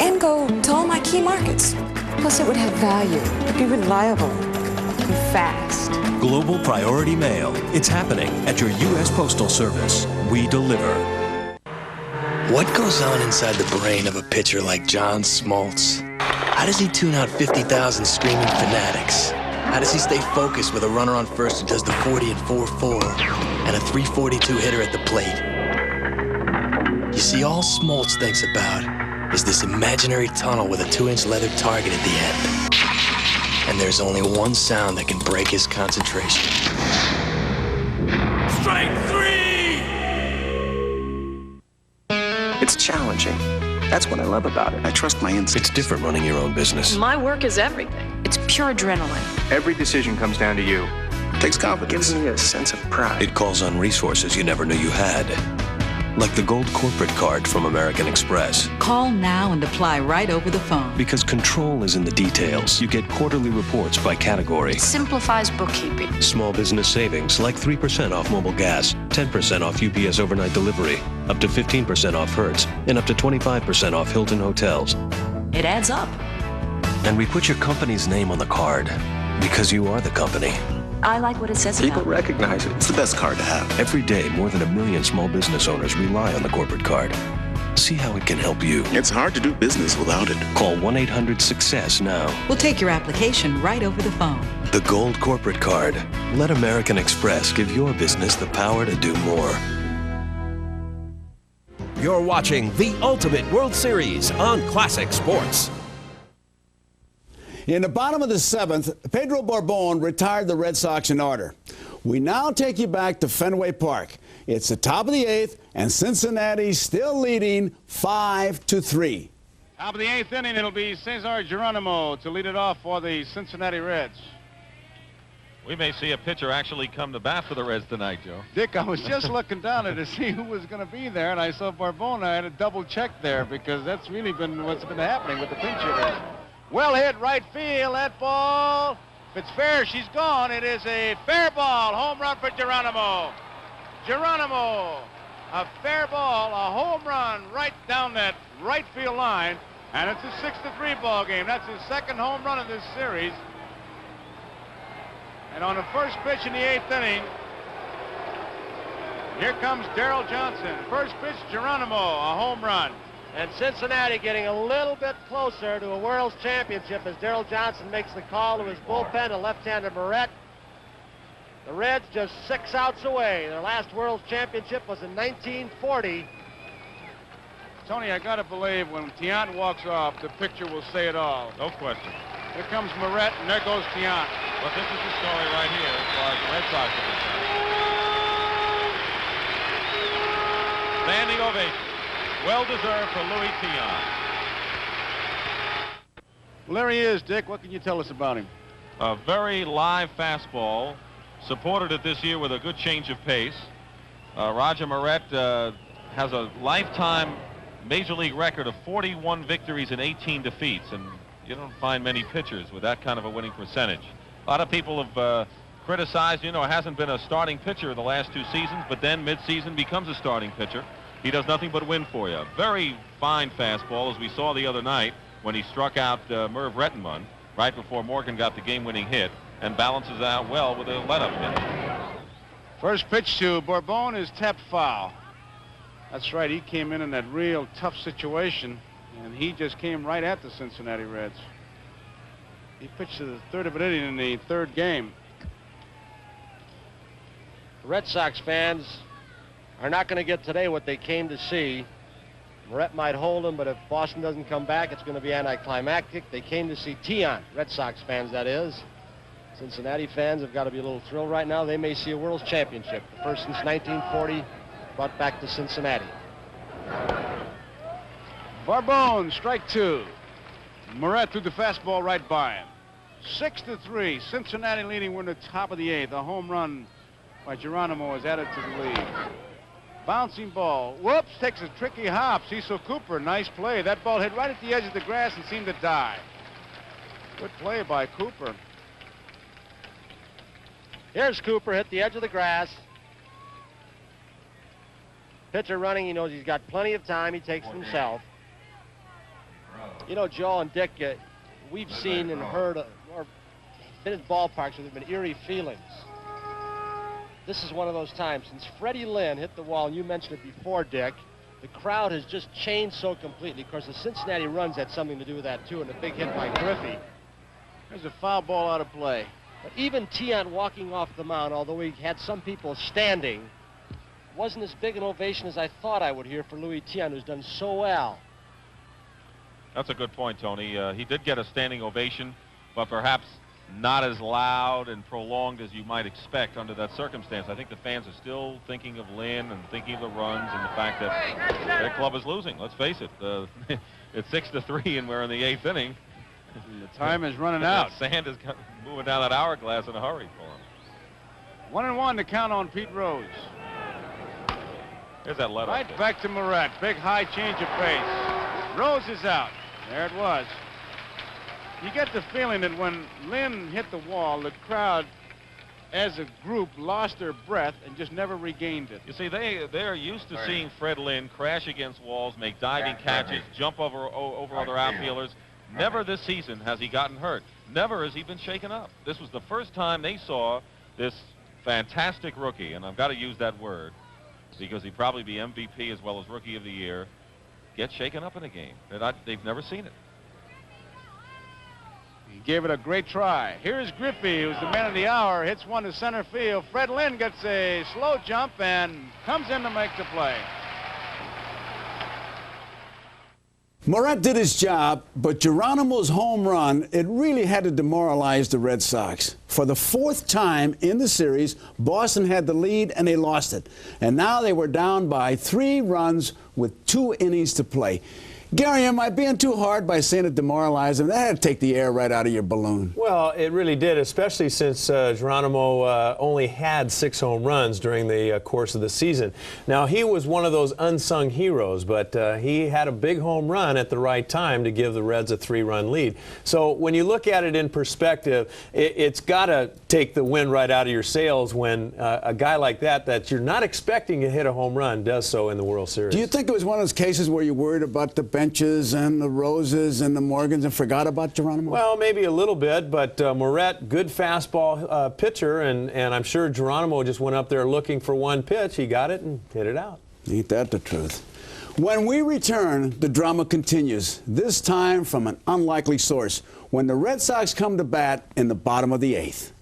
S7: And go to all my key markets. Plus it would have value, be reliable, and fast.
S22: Global Priority Mail. It's happening at your U.S. Postal Service. We deliver.
S17: What goes on inside the brain of a pitcher like John Smoltz? How does he tune out 50,000 screaming fanatics? How does he stay focused with a runner on first who does the 40 and 4-4 and a 342 hitter at the plate? You see, all Smoltz thinks about is this imaginary tunnel with a 2-inch leather target at the end. And there's only one sound that can break his concentration.
S12: Strike 3!
S9: It's challenging. That's what I love about it. I trust my instincts.
S16: It's different running your own business.
S21: My work is everything. It's pure adrenaline.
S9: Every decision comes down to you. It takes confidence. It gives me a sense of pride.
S16: It calls on resources you never knew you had. Like the Gold Corporate Card from American Express.
S11: Call now and apply right over the phone.
S16: Because control is in the details. You get quarterly reports by category.
S21: It simplifies bookkeeping.
S16: Small business savings like 3% off mobile gas, 10% off UPS overnight delivery, up to 15% off Hertz, and up to 25% off Hilton hotels.
S11: It adds up.
S16: And we put your company's name on the card because you are the company.
S11: I like what it says
S9: People
S11: about it.
S9: recognize it. It's the best card to have.
S16: Every day, more than 1 million small business owners rely on the corporate card. See how it can help you.
S9: It's hard to do business without it.
S16: Call 1-800-SUCCESS now.
S11: We'll take your application right over the phone.
S16: The Gold Corporate Card. Let American Express give your business the power to do more.
S6: You're watching the Ultimate World Series on Classic Sports.
S1: In the bottom of the 7th, Pedro Borbon retired the Red Sox in order. We now take you back to Fenway Park. It's the top of the 8th, and Cincinnati still leading 5-3.
S5: Top of the 8th inning, it'll be Cesar Geronimo to lead it off for the Cincinnati Reds.
S3: We may see a pitcher actually come to bat for the Reds tonight, Joe.
S5: Dick, I was just looking down there to see who was going to be there, and I saw Barbone. I had to double check there because that's really been what's been happening with the pinch hitters. Well hit, right field. That ball, if it's fair, she's gone. It is a fair ball. Home run for Geronimo. Geronimo, a fair ball, a home run right down that right field line, and it's a 6-3 ball game. That's his second home run of this series. And on the first pitch in the 8th inning, here comes Darrell Johnson. First pitch, Geronimo, a home run.
S4: And Cincinnati getting a little bit closer to a World's Championship as Darrell Johnson makes the call to his bullpen, a left-hander Moret. The Reds just 6 outs away. Their last World's Championship was in 1940.
S5: Tony, I gotta believe when Tiant walks off, the picture will say it all.
S3: No question.
S5: Here comes Moret, and there goes Tiant.
S3: But this is the story right here as far as the Red Sox are concerned. Standing ovation. Well-deserved for Louis Tiant.
S5: Well, there he is, Dick. What can you tell us about him?
S3: A very live fastball. Supported it this year with a good change of pace. Roger Moret has a lifetime Major League record of 41 victories and 18 defeats, and you don't find many pitchers with that kind of a winning percentage. A lot of people have criticized, it hasn't been a starting pitcher the last 2 seasons, but then mid-season becomes a starting pitcher. He does nothing but win for you. Very fine fastball, as we saw the other night when he struck out Merv Rettenmund right before Morgan got the game-winning hit, and balances out well with a let-up hit.
S5: First pitch to Bourbon is tapped foul. That's right, he came in that real tough situation, and he just came right at the Cincinnati Reds. He pitched to the 3rd of an inning in the 3rd game.
S4: The Red Sox fans are not going to get today what they came to see. Moret might hold him, but if Boston doesn't come back, it's going to be anticlimactic. They came to see Tiant, Red Sox fans, that is. Cincinnati fans have got to be a little thrilled right now. They may see a World's Championship, the first since 1940, brought back to Cincinnati.
S5: Barbone, strike 2. Moret threw the fastball right by him. 6-3, Cincinnati leading. We're in the top of the 8th. A home run by Geronimo is added to the lead. Bouncing ball. Whoops, takes a tricky hop. Cecil Cooper, nice play. That ball hit right at the edge of the grass and seemed to die. Good play by Cooper.
S4: Here's Cooper, hit the edge of the grass. Pitcher running, he knows he's got plenty of time. He takes it himself. Joe and Dick, we've seen and heard or been in ballparks where there have been eerie feelings. This is one of those times. Since Freddie Lynn hit the wall, and you mentioned it before, Dick, the crowd has just changed so completely. Of course, the Cincinnati runs had something to do with that, too, and a big hit by Griffey.
S5: There's a foul ball out of play.
S4: But even Tiant walking off the mound, although he had some people standing, wasn't as big an ovation as I thought I would hear for Louis Tiant, who's done so well.
S3: That's a good point, Tony. He did get a standing ovation, but perhaps not as loud and prolonged as you might expect under that circumstance. I think the fans are still thinking of Lynn and thinking of the runs and the fact that their club is losing. Let's face it. It's 6-3 and we're in the 8th inning.
S5: The time is running out.
S3: Sand is moving down that hourglass in a hurry for him.
S5: 1-1 to count on Pete Rose.
S3: Here's that let-up.
S5: Right back to Moret. Big high change of pace. Rose is out. There it was. You get the feeling that when Lynn hit the wall, the crowd, as a group, lost their breath and just never regained it.
S3: You see, they're used to seeing Fred Lynn crash against walls, make diving catches, jump over other outfielders. Never this season has he gotten hurt. Never has he been shaken up. This was the first time they saw this fantastic rookie, and I've got to use that word because he'd probably be MVP as well as Rookie of the Year, get shaken up in a game. They've never seen it.
S5: He gave it a great try. Here's Griffey, who's the man of the hour, hits one to center field. Fred Lynn gets a slow jump and comes in to make the play.
S1: Moret did his job, but Geronimo's home run, it really had to demoralize the Red Sox. For the 4th time in the series, Boston had the lead and they lost it. And now they were down by 3 runs with 2 innings to play. Gary, am I being too hard by saying it demoralized him? That had to take the air right out of your balloon.
S13: Well, it really did, especially since Geronimo only had 6 home runs during the course of the season. Now, he was one of those unsung heroes, but he had a big home run at the right time to give the Reds a 3-run lead. So when you look at it in perspective, it's got to take the wind right out of your sails when a guy like that you're not expecting to hit a home run does so in the World Series.
S1: Do you think it was one of those cases where you worried about the benches and the Roses and the Morgans and forgot about Geronimo?
S13: Well, maybe a little bit, but Moret, good fastball pitcher, and I'm sure Geronimo just went up there looking for one pitch. He got it and hit it out.
S1: Ain't that the truth? When we return, the drama continues, this time from an unlikely source, when the Red Sox come to bat in the bottom of the 8th.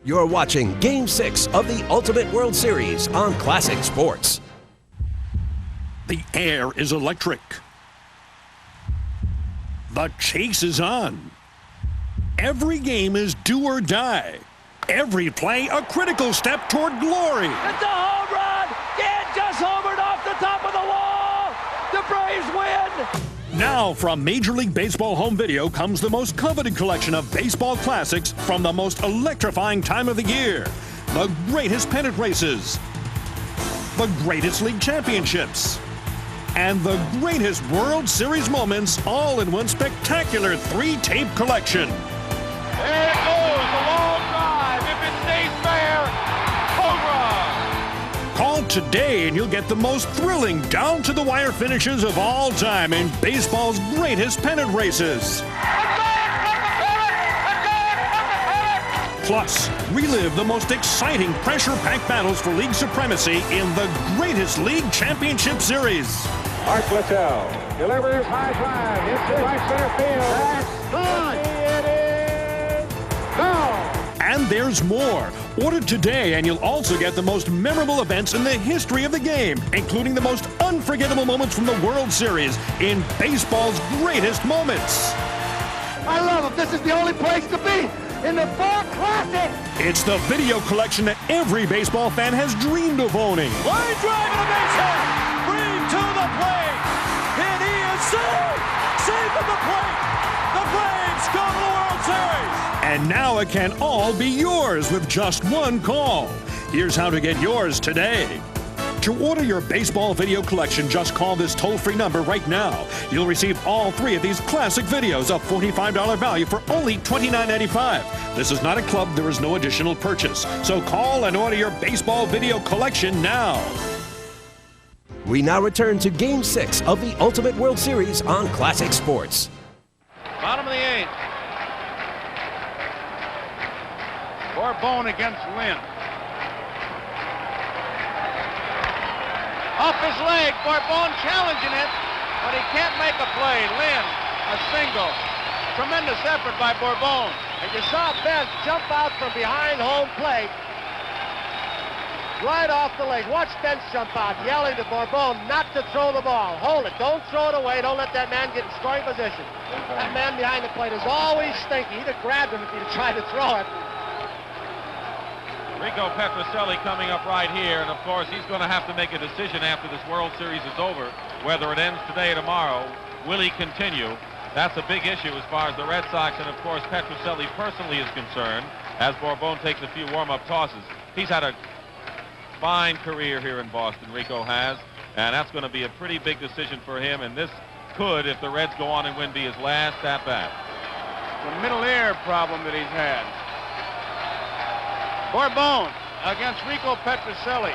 S6: You're watching Game 6 of the Ultimate World Series on Classic Sports.
S15: The air is electric. The chase is on. Every game is do or die. Every play a critical step toward glory.
S12: It's a home run! Dan just homered off the top of the wall! The Braves win!
S15: Now from Major League Baseball Home Video comes the most coveted collection of baseball classics from the most electrifying time of the year. The greatest pennant races. The greatest league championships. And the greatest World Series moments, all in one spectacular 3-tape collection.
S5: There it goes, a long drive. If it stays fair, home run.
S15: Call today and you'll get the most thrilling down-to-the-wire finishes of all time in baseball's greatest pennant races. Plus, relive the most exciting pressure-packed battles for league supremacy in the greatest league championship series.
S19: Art Littell delivers high drive into right center field. That's gone. It is gone.
S15: And there's more. Order today and you'll also get the most memorable events in the history of the game, including the most unforgettable moments from the World Series in baseball's greatest moments.
S12: I love them. This is the only place to be. In the Fall Classic!
S15: It's the video collection that every baseball fan has dreamed of owning.
S12: Line drive to the base hit! Breed to the plate! And he is safe! Safe at the plate! The Braves go to the World Series!
S15: And now it can all be yours with just one call. Here's how to get yours today. To order your baseball video collection, just call this toll-free number right now. You'll receive all 3 of these classic videos of $45 value for only $29.95. This is not a club. There is no additional purchase. So call and order your baseball video collection now.
S6: We now return to Game 6 of the Ultimate World Series on Classic Sports.
S5: Bottom of the 8th. Bourbon against Lynn. Off his leg, Bourbon challenging it, but he can't make a play. Lynn, a single. Tremendous effort by Bourbon.
S4: And you saw Bench jump out from behind home plate. Right off the leg. Watch Bench jump out, yelling to Bourbon not to throw the ball. Hold it. Don't throw it away. Don't let that man get in scoring position. That man behind the plate is always stinky. He'd have grabbed him if he'd tried to throw it.
S3: Rico Petrocelli coming up right here, and of course he's going to have to make a decision after this World Series is over, whether it ends today or tomorrow. Will he continue? That's a big issue as far as the Red Sox and of course Petrocelli personally is concerned, as Bourbon takes a few warm-up tosses. He's had a fine career here in Boston, Rico has, and that's going to be a pretty big decision for him, and this could, if the Reds go on and win, be his last at-bat.
S5: The middle ear problem that he's had. Bourbon against Rico Petrocelli,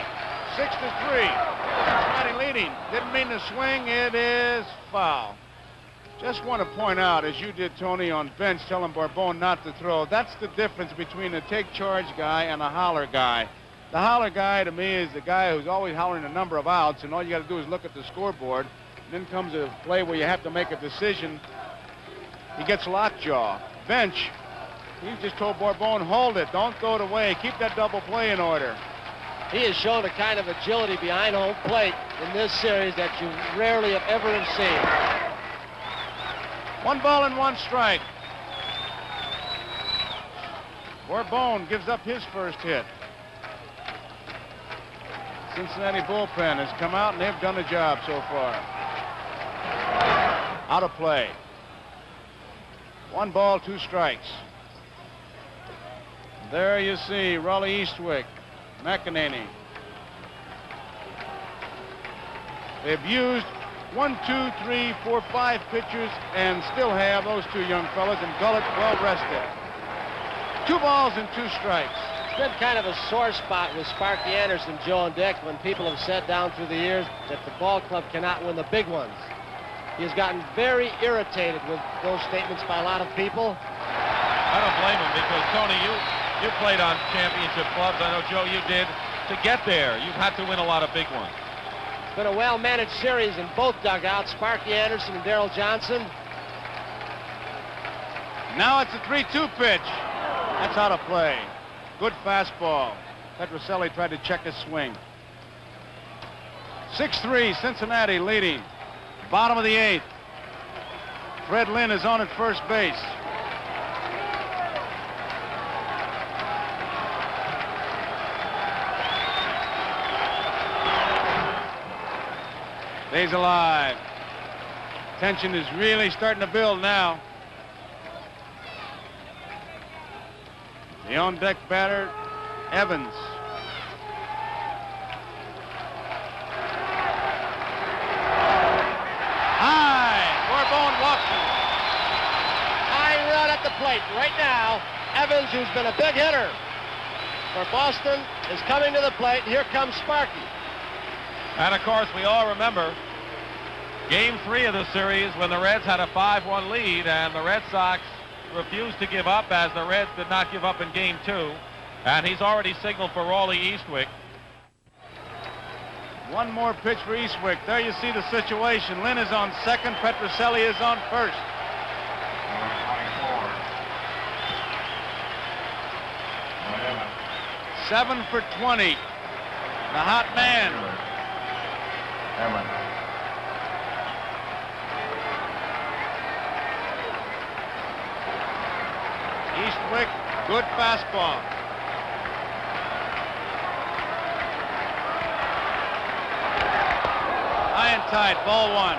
S5: 6-3. Cincinnati leading. Didn't mean to swing. It is foul. Just want to point out, as you did, Tony, on Bench, telling Bourbon not to throw. That's the difference between a take charge guy and a holler guy. The holler guy, to me, is the guy who's always hollering a number of outs, and all you got to do is look at the scoreboard. And then comes a play where you have to make a decision. He gets lockjaw. Bench, he just told Bourbon, hold it, don't throw it away, keep that double play in order.
S4: He has shown a kind of agility behind home plate in this series that you rarely have ever seen.
S5: 1 ball and 1 strike. Bourbon gives up his first hit. Cincinnati bullpen has come out and they've done a job so far. Out of play. 1 ball, 2 strikes. There you see Raleigh Eastwick, McEnany. They've used 1, 2, 3, 4, 5 pitchers and still have those 2 young fellas, and Gullett well rested. 2 balls and 2 strikes.
S4: It's been kind of a sore spot with Sparky Anderson, Joe and Dick, when people have said down through the years that the ball club cannot win the big ones. He has gotten very irritated with those statements by a lot of people.
S3: I don't blame him, because, Tony, you played on championship clubs. I know, Joe, you did. To get there, you've had to win a lot of big ones.
S4: It's been a well-managed series in both dugouts, Sparky Anderson and Darrell Johnson.
S5: Now it's a 3-2 pitch. That's out of play. Good fastball. Petrocelli tried to check his swing. 6-3, Cincinnati leading. Bottom of the 8th. Fred Lynn is on at first base. Stays alive. Tension is really starting to build now. The on-deck batter, Evans. High. Corbone walks him.
S4: High run at the plate right now. Evans, who's been a big hitter for Boston, is coming to the plate. Here comes Sparky.
S3: And, of course, we all remember Game 3 of the series when the Reds had a 5-1 lead, and the Red Sox refused to give up, as the Reds did not give up in Game 2. And he's already signaled for Raleigh Eastwick.
S5: 1 more pitch for Eastwick. There you see the situation. Lynn is on second. Petrocelli is on first. Seven for 20. The hot man. Eastwick, good fastball. High and tight, ball 1.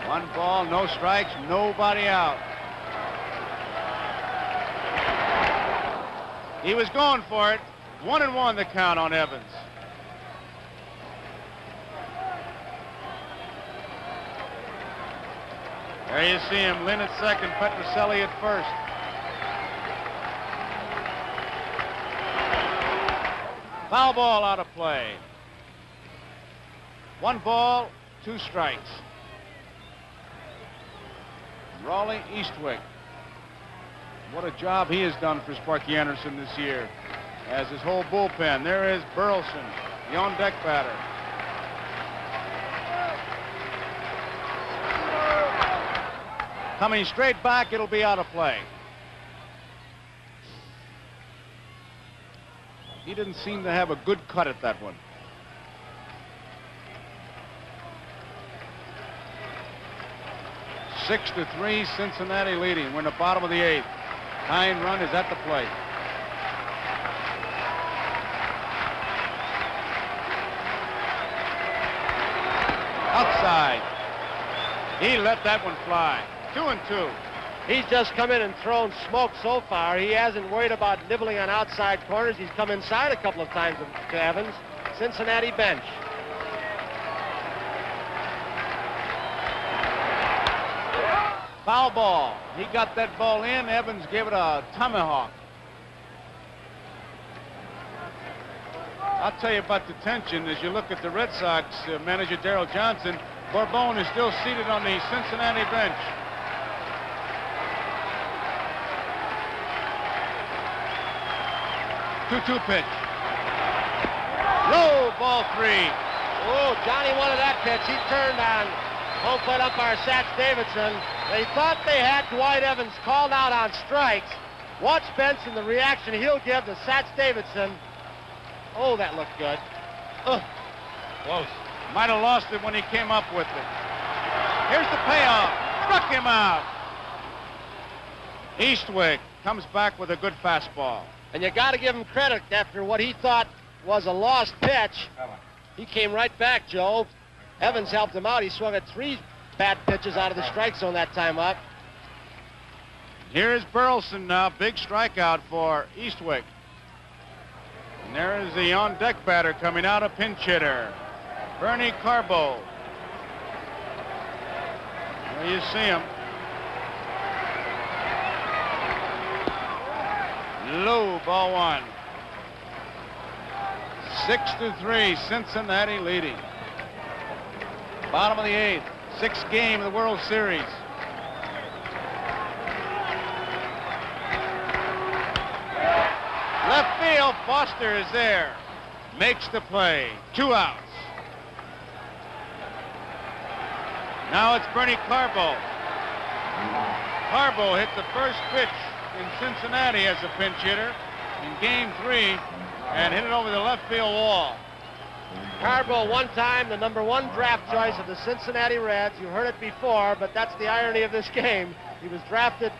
S5: One ball, no strikes, nobody out. He was going for it. 1-1 the count on Evans. There you see him, Lynn at second, Petrocelli at first. Foul ball out of play. 1 ball, 2 strikes. Raleigh Eastwick. What a job he has done for Sparky Anderson this year. As his whole bullpen. There is Burleson, the on-deck batter. Coming straight back, it'll be out of play. He didn't seem to have a good cut at that one. Six to 3, Cincinnati leading. We're in the bottom of the 8th. Tying run is at the plate. Outside. He let that one fly. 2-2.
S4: He's just come in and thrown smoke so far. He hasn't worried about nibbling on outside corners. He's come inside a couple of times to Evans. Cincinnati bench.
S5: Foul ball. He got that ball in. Evans gave it a tomahawk. I'll tell you about the tension as you look at the Red Sox manager Darrell Johnson. Corbone is still seated on the Cincinnati bench. Two-two pitch. Low, ball 3.
S4: Oh, Johnny wanted that pitch. He turned on home plate umpire Sats Davidson. They thought they had Dwight Evans called out on strikes. Watch Benson, the reaction he'll give to Sats Davidson. Oh, that looked good. Ugh.
S5: Close. Might have lost it when he came up with it. Here's the payoff. Struck him out. Eastwick comes back with a good fastball.
S4: And you got to give him credit after what he thought was a lost pitch. He came right back, Joe. Evans helped him out. He swung at 3 bad pitches out of the strike zone that time up.
S5: Here is Burleson now. Big strikeout for Eastwick. And there is the on-deck batter coming out, a pinch hitter, Bernie Carbo. There you see him. Low, ball 1. 6-3, Cincinnati leading. Bottom of the 8th, 6th game of the World Series. Left field, Foster is there. Makes the play. 2 outs. Now it's Bernie Carbo. Carbo hit the first pitch in Cincinnati as a pinch hitter in Game 3 and hit it over the left field wall.
S4: Carbo, one time the #1 draft choice of the Cincinnati Reds. You heard it before, but that's the irony of this game. He was drafted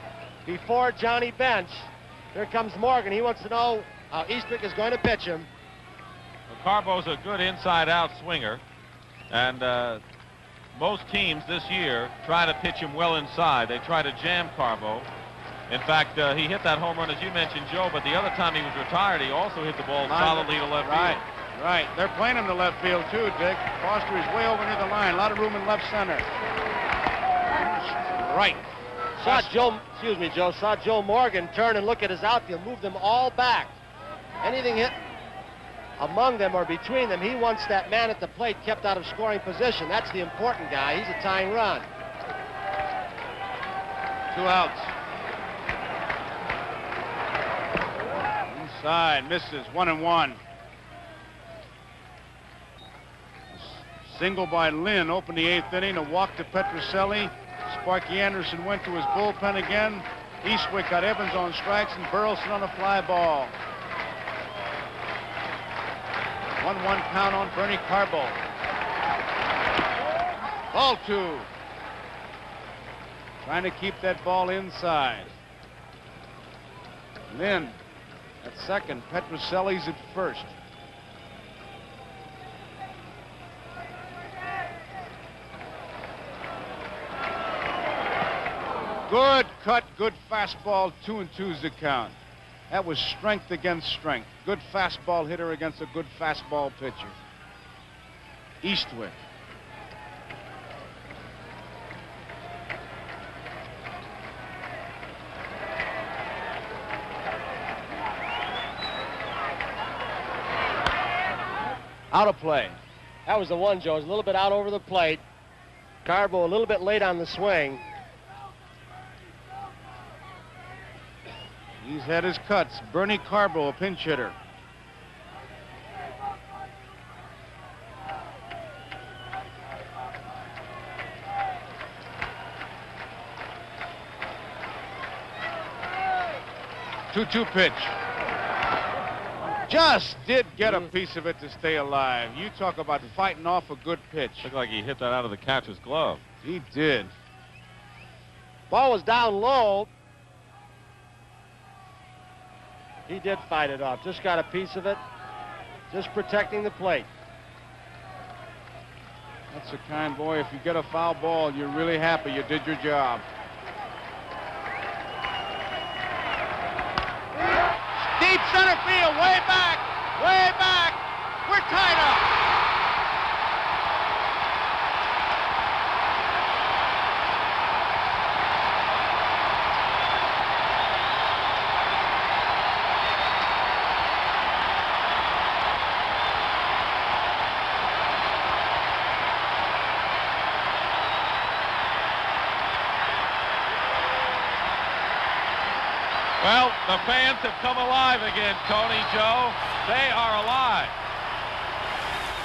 S4: before Johnny Bench. Here comes Morgan. He wants to know how Eastwick is going to pitch him.
S3: Well, Carbo's a good inside-out swinger, and most teams this year try to pitch him well inside. They try to jam Carbo. In fact, he hit that home run, as you mentioned, Joe, but the other time he was retired, he also hit the ball solidly to left field.
S5: Right. They're playing him to left field, too, Dick. Foster is way over near the line. A lot of room in left center. Right.
S4: Saw Joe Morgan turn and look at his outfield, move them all back. Anything hit among them or between them, he wants that man at the plate kept out of scoring position. That's the important guy. He's a tying run.
S5: 2 outs. Inside, misses, 1-1. Single by Lynn opened the 8th inning. A walk to Petrocelli. Sparky Anderson went to his bullpen again. Eastwick got Evans on strikes and Burleson on a fly ball. 1-1 count on Bernie Carbo. Ball 2. Trying to keep that ball inside. Lynn at second. Petrocelli's at first. Good cut, good fastball, 2-2's the count. That was strength against strength. Good fastball hitter against a good fastball pitcher. Eastwick. Out of play.
S4: That was the one, Joe. It was a little bit out over the plate. Carbo a little bit late on the swing.
S5: He's had his cuts. Bernie Carbo, a pinch hitter. Two pitch. Just did get a piece of it to stay alive. You talk about fighting off a good pitch.
S3: Looked like he hit that out of the catcher's glove.
S5: He did.
S4: Ball was down low. He did fight it off. Just got a piece of it. Just protecting the plate.
S5: That's the kind, boy, if you get a foul ball, you're really happy you did your job. Deep center field, way back, way back. We're tied up.
S3: Well, the fans have come alive again, Tony, Joe. They are alive.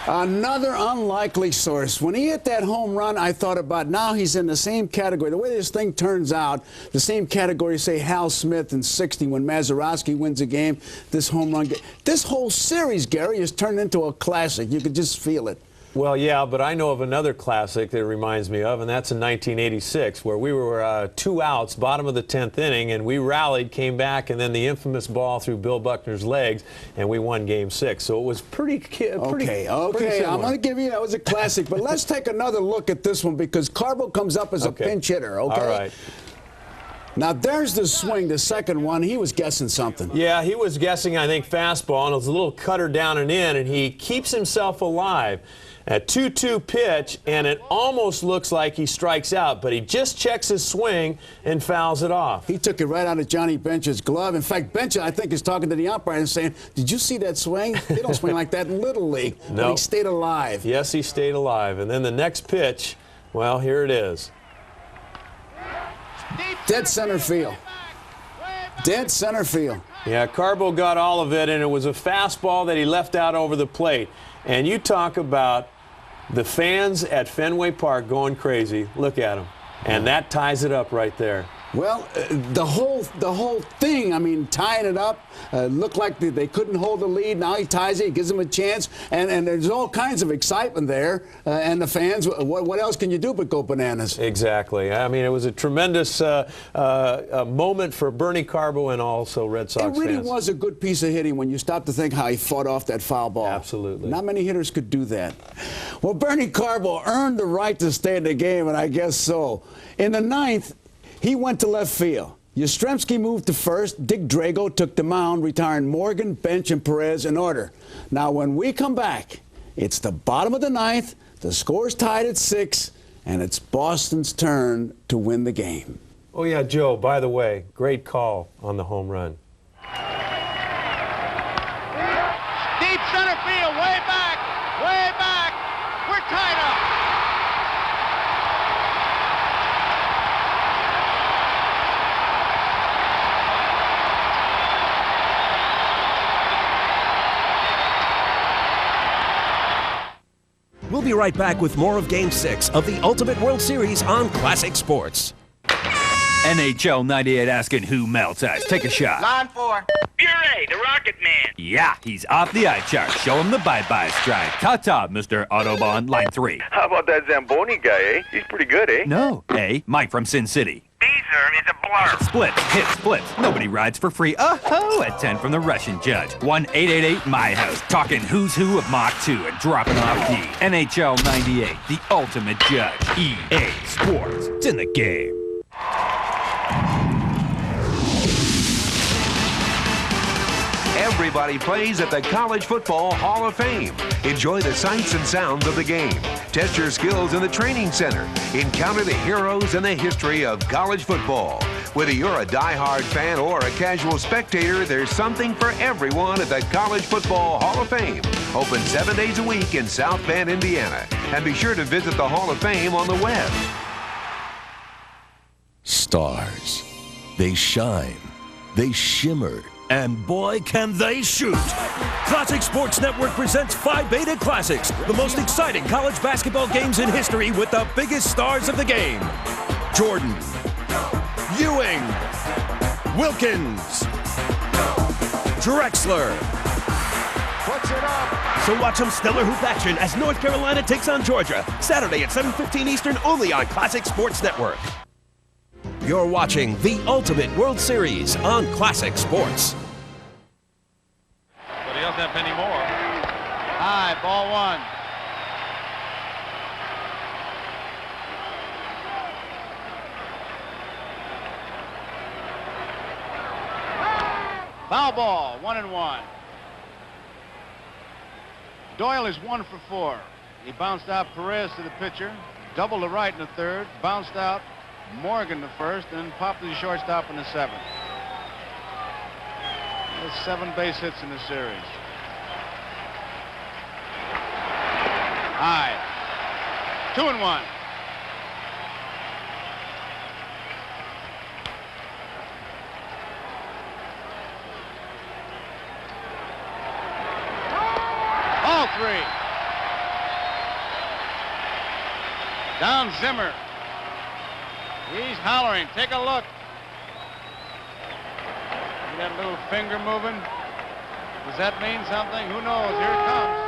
S1: Another unlikely source. When he hit that home run, I thought about now he's in the same category. The way this thing turns out, the same category, say, Hal Smith in '60 when Mazeroski wins a game, this home run. This whole series, Gary, has turned into a classic. You could just feel it.
S13: Well, yeah, but I know of another classic that it reminds me of, and that's in 1986, where we were 2 outs, bottom of the 10th inning, and we rallied, came back, and then the infamous ball through Bill Buckner's legs, and we won Game 6. So it was pretty
S1: Okay, I'm
S13: similar.
S1: going to give you that was a classic, but let's take another look at this one because Carbo comes up as a pinch hitter. Okay.
S13: All right.
S1: Now, there's the swing, the second one. He was guessing something.
S13: Yeah, he was guessing, I think, fastball, and it was a little cutter down and in, and he keeps himself alive. A 2-2 pitch, and it almost looks like he strikes out, but he just checks his swing and fouls it off.
S1: He took it right out of Johnny Bench's glove. In fact, Bench, I think, is talking to the umpire and saying, did you see that swing? They don't swing like that in Little League.
S13: No.
S1: But he stayed alive.
S13: Yes, he stayed alive. And then the next pitch, well, here it is.
S1: Dead center field. Dead center field.
S13: Yeah, Carbo got all of it, and it was a fastball that he left out over the plate. And you talk about the fans at Fenway Park going crazy. Look at them. And that ties it up right there.
S1: Well, the whole thing, I mean, tying it up, looked like they couldn't hold the lead. Now he ties it, he gives them a chance, and there's all kinds of excitement there. And the fans, what else can you do but go bananas?
S13: Exactly. I mean, it was a tremendous moment for Bernie Carbo and also Red Sox fans.
S1: It really was a good piece of hitting when you stop to think how he fought off that foul ball.
S13: Absolutely.
S1: Not many hitters could do that. Well, Bernie Carbo earned the right to stay in the game, and I guess so. In the 9th, he went to left field. Yastrzemski moved to first. Dick Drago took the mound, retiring Morgan, Bench, and Perez in order. Now, when we come back, it's the bottom of the 9th. The score's tied at 6, and it's Boston's turn to win the game.
S13: Oh, yeah, Joe, by the way, great call on the home run.
S5: Deep center field, way back, way back. We're tied up.
S6: We'll be right back with more of Game 6 of the Ultimate World Series on Classic Sports.
S8: NHL 98 asking who melts ice. Take a shot.
S14: Line 4. Fury, the Rocket Man.
S8: Yeah, he's off the eye chart. Show him the bye-bye stride. Ta-ta, Mr. Autobahn. Line 3.
S14: How about that Zamboni guy, eh? He's pretty good, eh?
S8: No. A. Mike from Sin City.
S14: B, sir, is a blur.
S8: Splits, hits, splits. Nobody rides for free. Oh, at 10 from the Russian judge. 1-888-MY-HOUSE. Talking who's who of Mach 2 and dropping off key. NHL 98, the ultimate judge. EA Sports. It's in the game.
S20: Everybody plays at the College Football Hall of Fame. Enjoy the sights and sounds of the game. Test your skills in the training center. Encounter the heroes and the history of college football. Whether you're a die-hard fan or a casual spectator, there's something for everyone at the College Football Hall of Fame. Open 7 days a week in South Bend, Indiana. And be sure to visit the Hall of Fame on the web.
S6: Stars. They shine. They shimmer. And boy, can they shoot! Classic Sports Network presents Phi Beta Classics, the most exciting college basketball games in history with the biggest stars of the game. Jordan, Ewing, Wilkins, Drexler.
S19: Puts it up.
S6: So watch some stellar hoop action as North Carolina takes on Georgia, Saturday at 7:15 Eastern, only on Classic Sports Network. You're watching the Ultimate World Series on Classic Sports.
S3: But he doesn't have many more.
S5: High, ball 1. Foul ball, 1-1. Doyle is 1 for 4. He bounced out Perez to the pitcher, doubled to right in the 3rd, bounced out Morgan the 1st, and popped to the shortstop in the 7th. There's 7 base hits in the series. High. 2-1. All 3. Down Zimmer. He's hollering. Take a look. See that little finger moving? Does that mean something? Who knows? Here it comes.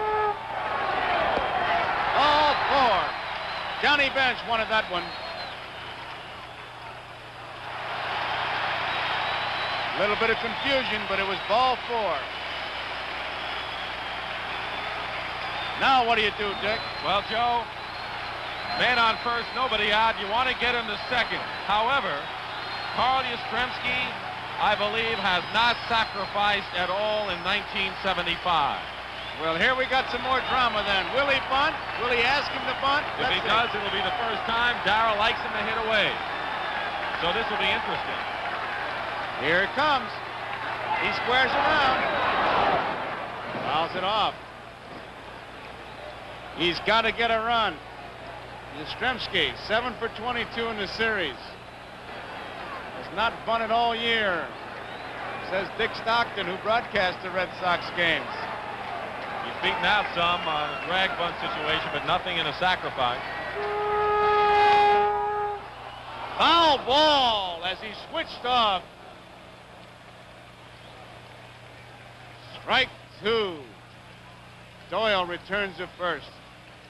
S5: 4. Johnny Bench wanted that one. A little bit of confusion, but it was ball 4. Now what do you do, Dick?
S3: Well, Joe, man on first, nobody out. You want to get him to second. However, Carl Yastrzemski, I believe, has not sacrificed at all in 1975.
S5: Well, here we got some more drama then. Will he bunt? Will he ask him to bunt?
S3: If he does, it'll be the first time. Darrell likes him to hit away. So this will be interesting.
S5: Here it comes. He squares around. Fouls it off. He's got to get a run. Yastrzemski, 7 for 22 in the series. Has not bunted all year, says Dick Stockton, who broadcasts the Red Sox games.
S3: He's beaten out some on a drag bunt situation, but nothing in a sacrifice.
S5: Foul ball as he switched off. Strike 2. Doyle returns to first.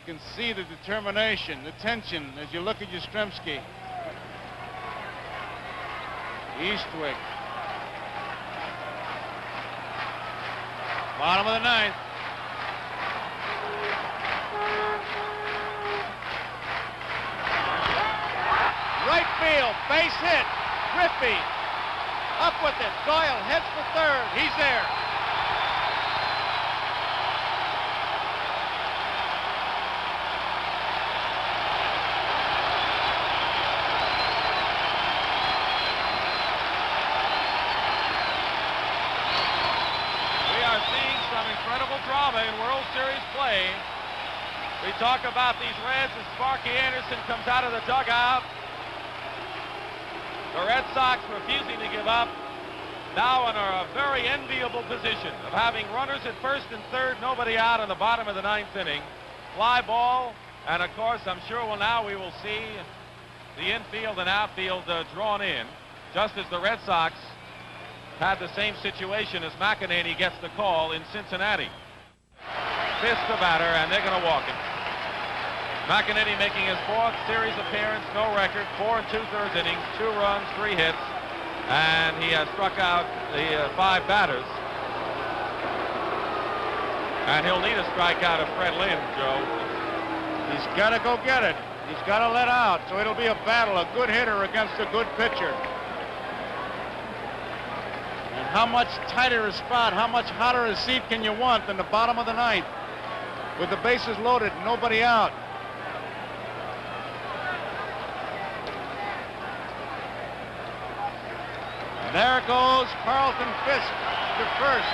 S5: You can see the determination, the tension as you look at Yastrzemski. Eastwick. Bottom of the 9th. Right field, base hit. Griffey up with it. Doyle heads for third. He's there.
S3: Drama in World Series play. We talk about these Reds as Sparky Anderson comes out of the dugout. The Red Sox refusing to give up. Now in a very enviable position of having runners at first and third, nobody out in the bottom of the 9th inning. Fly ball, and of course I'm sure we will see the infield and outfield drawn in, just as the Red Sox had the same situation as McEnany gets the call in Cincinnati. Fifth the batter, and they're going to walk him. McEnany making his 4th series appearance, no record, 4 2/3 innings, 2 runs, 3 hits, and he has struck out the 5 batters. And he'll need a strikeout of Fred Lynn, Joe.
S5: He's got to go get it. He's got to let out, so it'll be a battle, a good hitter against a good pitcher. And how much tighter a spot, how much hotter a seat can you want than the bottom of the 9th? With the bases loaded, nobody out. And there goes Carlton Fisk to first.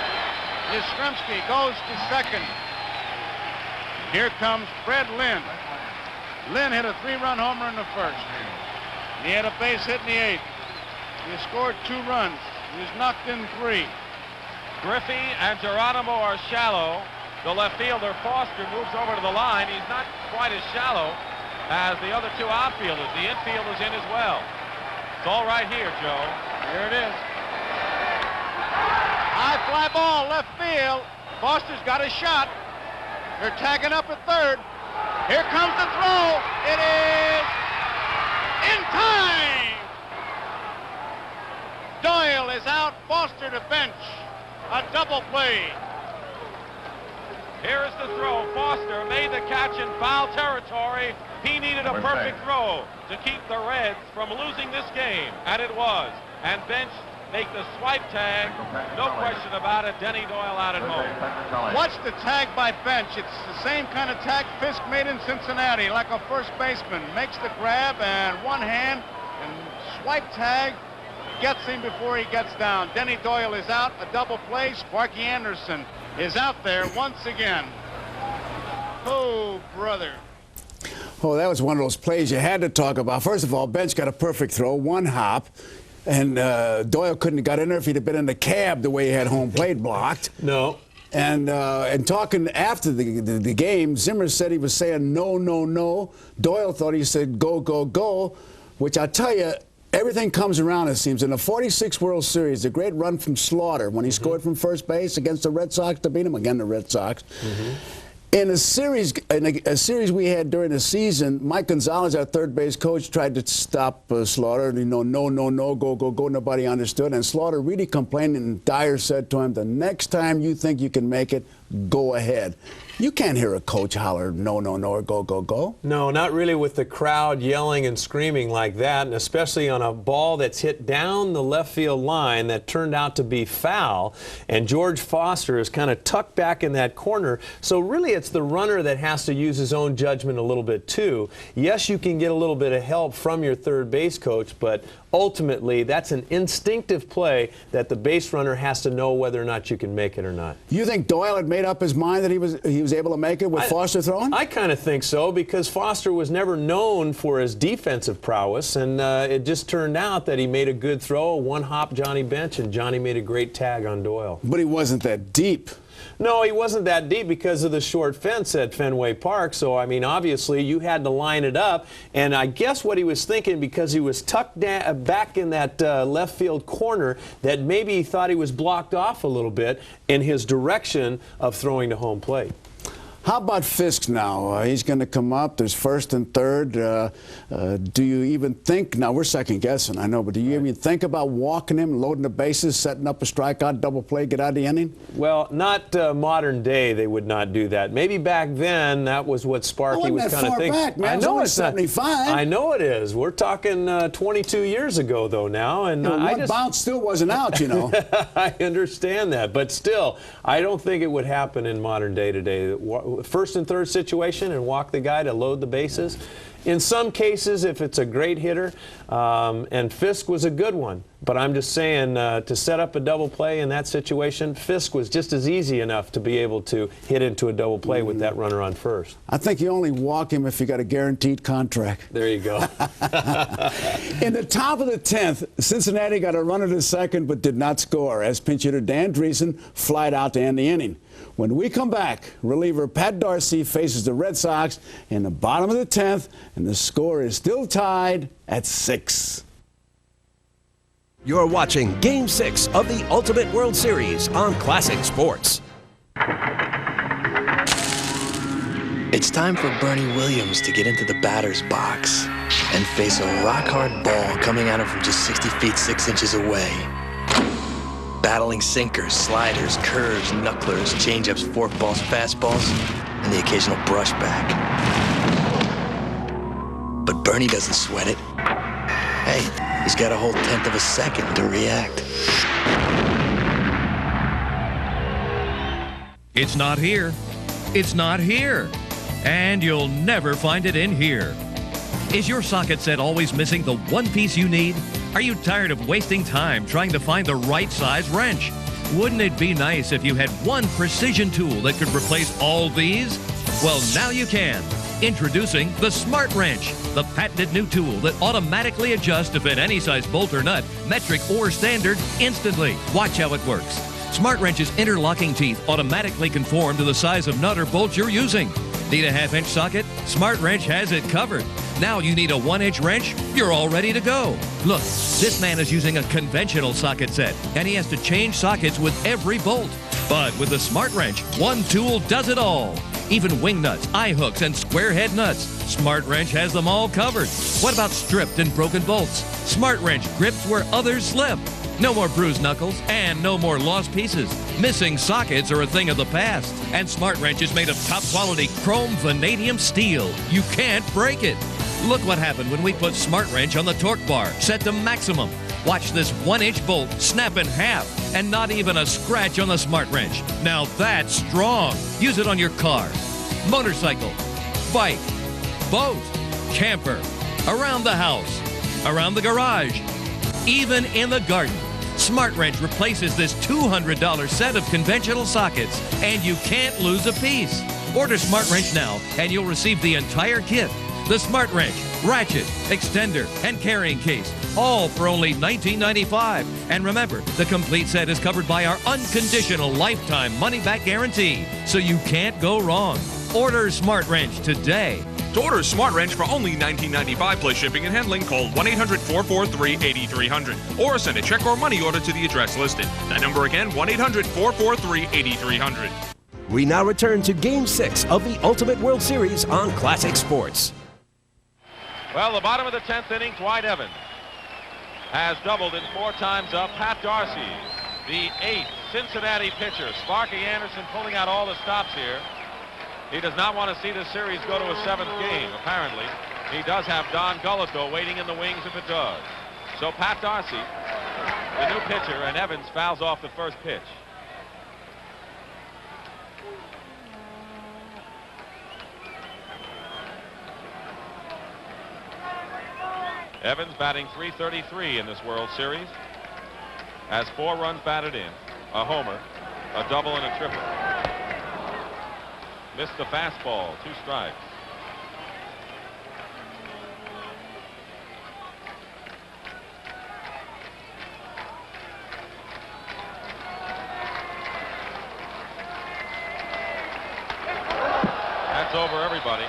S5: Yastrzemski goes to second. Here comes Fred Lynn. Lynn hit a 3-run homer in the first. He had a base hit in the 8th. He scored 2 runs. He was knocked in 3.
S3: Griffey and Geronimo are shallow. The left fielder, Foster, moves over to the line. He's not quite as shallow as the other 2 outfielders. The infield is in as well. It's all right here, Joe.
S5: Here it is. High fly ball, left field. Foster's got a shot. They're tagging up at third. Here comes the throw. It is in time. Doyle is out. Foster to bench. A double play.
S3: Here is the throw. Foster made the catch in foul territory. He needed a perfect throw to keep the Reds from losing this game, and it was. And Bench make the swipe tag. No question about it. Denny Doyle out at home.
S5: Watch the tag by Bench. It's the same kind of tag Fisk made in Cincinnati, like a first baseman. Makes the grab and one hand and swipe tag. Gets him before he gets down. Denny Doyle is out. A double play. Sparky Anderson is out there once again. Oh, brother.
S1: Oh, that was one of those plays you had to talk about. First of all, Bench got a perfect throw, 1 hop, and Doyle couldn't have got in there if he'd have been in the cab the way he had home plate blocked.
S13: No.
S1: And talking after the game, Zimmer said he was saying no, no, no. Doyle thought he said go, go, go, which I tell you, everything comes around, it seems. In the 46 World Series, the great run from Slaughter when he scored from first base against the Red Sox to beat him again, the Red Sox. In a series we had during the season, Mike Gonzalez, our third base coach, tried to stop Slaughter. No, go. Nobody understood. And Slaughter really complained, and Dyer said to him, the next time you think you can make it, go ahead. You can't hear a coach holler, no, or go.
S13: No, not really with the crowd yelling and screaming like that, and especially on a ball that's hit down the left field line that turned out to be foul, and George Foster is kind of tucked back in that corner. So really it's the runner that has to use his own judgment a little bit too. Yes, you can get a little bit of help from your third base coach, but ultimately that's an instinctive play that the base runner has to know whether or not you can make it or not.
S1: You think Doyle had made up his mind that he was able to make it with Foster throwing?
S13: I kind of think so, because Foster was never known for his defensive prowess, and it just turned out that he made a good throw, one-hop Johnny Bench, and Johnny made a great tag on Doyle.
S1: But he wasn't that deep.
S13: No, he wasn't that deep because of the short fence at Fenway Park. So, I mean, obviously you had to line it up. And I guess what he was thinking, because he was tucked back in that left field corner, that maybe he thought he was blocked off a little bit in his direction of throwing to home plate.
S1: How about Fisk now? He's going to come up. There's first and third. Do you even think, now we're second guessing, I know, but do you even think about walking him, loading the bases, setting up a strikeout, double play, get out of the inning?
S13: Well, not modern day, they would not do that. Maybe back then, that was what Sparky was kind of thinking.
S1: Back, man.
S13: I know it's
S1: 75.
S13: I know it is. We're talking 22 years ago, though, now. And
S1: one bounce still wasn't out, you know.
S13: I understand that. But still, I don't think it would happen in modern day today. First and third situation and walk the guy to load the bases. In some cases, if it's a great hitter, and Fisk was a good one, but I'm just saying to set up a double play in that situation, Fisk was just as easy enough to be able to hit into a double play with that runner on first.
S1: I think you only walk him if you got a guaranteed contract.
S13: There you go.
S1: In the top of the 10th, Cincinnati got a runner to second but did not score as pinch hitter Dan Dreesen flied out to end the inning. When we come back, reliever Pat Darcy faces the Red Sox in the bottom of the 10th, and the score is still tied at 6.
S6: You're watching Game 6 of the Ultimate World Series on Classic Sports.
S17: It's time for Bernie Williams to get into the batter's box and face a rock-hard ball coming at him from just 60 feet 6 inches away. Battling sinkers, sliders, curves, knucklers, changeups, forkballs, fastballs, and the occasional brushback. But Bernie doesn't sweat it. Hey, he's got a whole 1/10 of a second to react.
S2: It's not here. It's not here. And you'll never find it in here. Is your socket set always missing the one piece you need? Are you tired of wasting time trying to find the right size wrench? Wouldn't it be nice if you had one precision tool that could replace all these? Well, now you can. Introducing the Smart Wrench, the patented new tool that automatically adjusts to fit any size bolt or nut, metric or standard, instantly. Watch how it works. Smart Wrench's interlocking teeth automatically conform to the size of nut or bolt you're using. Need a 1/2-inch socket? Smart Wrench has it covered. Now you need a 1-inch wrench? You're all ready to go. Look, this man is using a conventional socket set, and he has to change sockets with every bolt. But with the Smart Wrench, one tool does it all. Even wing nuts, eye hooks, and square head nuts. Smart Wrench has them all covered. What about stripped and broken bolts? Smart Wrench grips where others slip. No more bruised knuckles and no more lost pieces. Missing sockets are a thing of the past. And Smart Wrench is made of top quality chrome vanadium steel. You can't break it. Look what happened when we put Smart Wrench on the torque bar, set to maximum. Watch this 1-inch bolt snap in half and not even a scratch on the Smart Wrench. Now that's strong. Use it on your car, motorcycle, bike, boat, camper, around the house, around the garage, even in the garden. Smart Wrench replaces this $200 set of conventional sockets, and you can't lose a piece. Order Smart Wrench now, and you'll receive the entire kit. The Smart Wrench, ratchet, extender, and carrying case, all for only $19.95. And remember, the complete set is covered by our unconditional lifetime money-back guarantee, so you can't go wrong. Order Smart Wrench today.
S10: To order a Smart Wrench for only $19.95 plus shipping and handling, call 1-800-443-8300 or send a check or money order to the address listed. That number again, 1-800-443-8300.
S6: We now return to Game 6 of the Ultimate World Series on Classic Sports.
S3: Well, the bottom of the 10th inning, Dwight Evans has doubled in 4 times up. Pat Darcy, the 8th Cincinnati pitcher. Sparky Anderson pulling out all the stops here. He does not want to see the series go to a 7th game, apparently. He does have Don Gullett, though, waiting in the wings if it does. So Pat Darcy, the new pitcher, and Evans fouls off the first pitch. Evans batting .333 in this World Series. Has 4 runs batted in, a homer, a double, and a triple. Missed the fastball, 2 strikes. That's over everybody.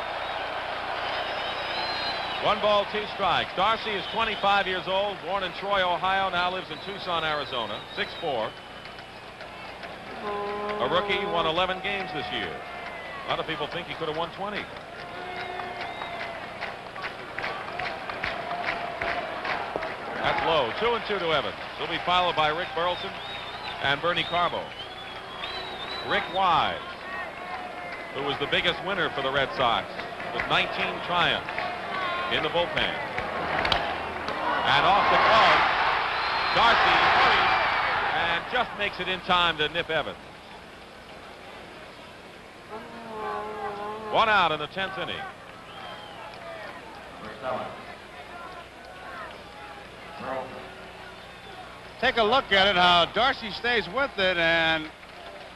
S3: 1 ball, 2 strikes. Darcy is 25 years old, born in Troy, Ohio, now lives in Tucson, Arizona, 6'4". A rookie, won 11 games this year. A lot of people think he could have won 20. That's low. 2-2 to Evans. He'll be followed by Rick Burleson and Bernie Carbo. Rick Wise, who was the biggest winner for the Red Sox with 19 triumphs in the bullpen. And off the glove, Darcy hurries and just makes it in time to nip Evans. 1 out in the 10th inning.
S5: Take a look at it, how Darcy stays with it, and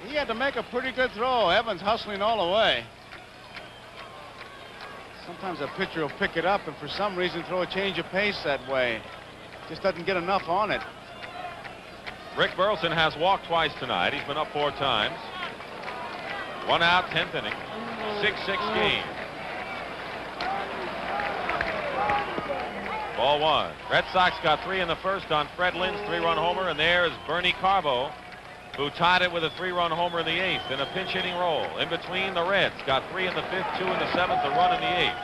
S5: he had to make a pretty good throw. Evans hustling all the way. Sometimes a pitcher will pick it up and for some reason throw a change of pace that way. Just doesn't get enough on it.
S3: Rick Burleson has walked twice tonight. He's been up 4 times. 1 out, 10th inning. 6-6 game. Ball 1. Red Sox got 3 in the first on Fred Lynn's 3-run homer, and there's Bernie Carbo, who tied it with a 3-run homer in the 8th in a pinch hitting role. In between, the Reds got 3 in the 5th, 2 in the 7th, a run in the 8th.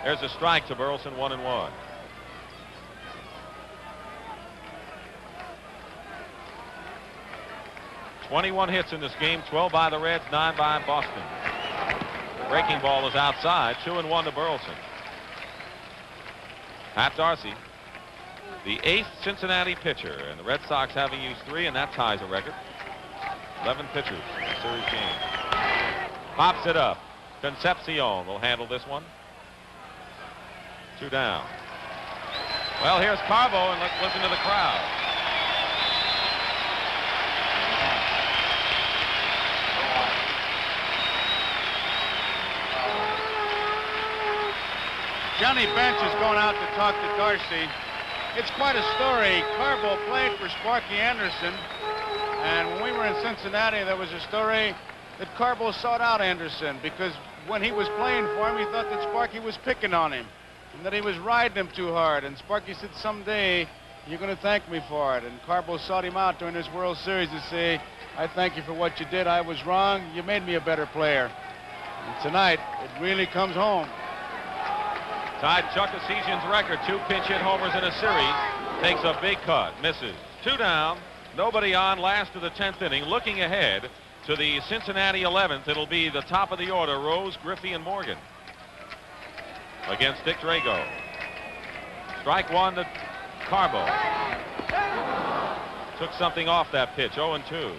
S3: There's a strike to Burleson, 1-1. "21 hits in this game, 12 by the Reds, 9 by Boston. Breaking ball is outside, 2-1 to Burleson. Pat Darcy, the 8th Cincinnati pitcher, and the Red Sox having used 3, and that ties a record. 11 pitchers in the series game. Pops it up. Concepcion will handle this one. 2 down. Well, here's Carbo, and let's listen to the crowd.
S5: Johnny Bench is going out to talk to Darcy. It's quite a story. Carbo played for Sparky Anderson, and when we were in Cincinnati, there was a story that Carbo sought out Anderson because when he was playing for him, he thought that Sparky was picking on him and that he was riding him too hard. And Sparky said, someday you're going to thank me for it. And Carbo sought him out during this World Series to say, I thank you for what you did. I was wrong. You made me a better player. And tonight, it really comes home.
S3: Tied Chuck Esesian's record, 2 pinch hit homers in a series. Takes a big cut, misses. 2 down, nobody on, last of the 10th inning. Looking ahead to the Cincinnati 11th, it'll be the top of the order, Rose, Griffey, and Morgan against Dick Drago. Strike 1 to Carbo. Took something off that pitch, 0-2.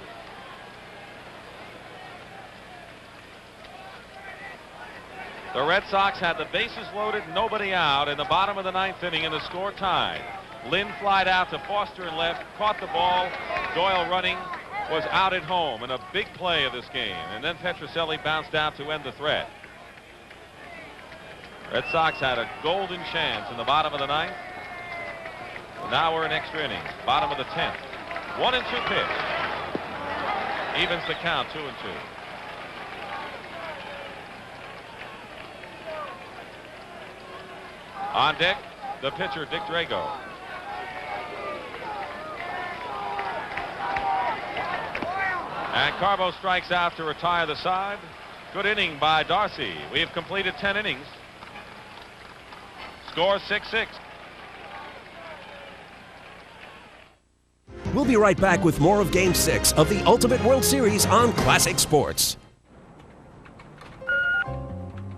S3: The Red Sox had the bases loaded, nobody out in the bottom of the 9th inning, and the score tied. Lynn flied out to Foster and left, caught the ball. Doyle running, was out at home in a big play of this game. And then Petrocelli bounced out to end the threat. Red Sox had a golden chance in the bottom of the 9th. Now we're in extra innings, bottom of the 10th. 1-2 pitch. Evens the count, 2-2. On deck, the pitcher, Dick Drago. And Carbo strikes out to retire the side. Good inning by Darcy. We have completed 10 innings. Score 6-6.
S6: We'll be right back with more of Game 6 of the Ultimate World Series on Classic Sports.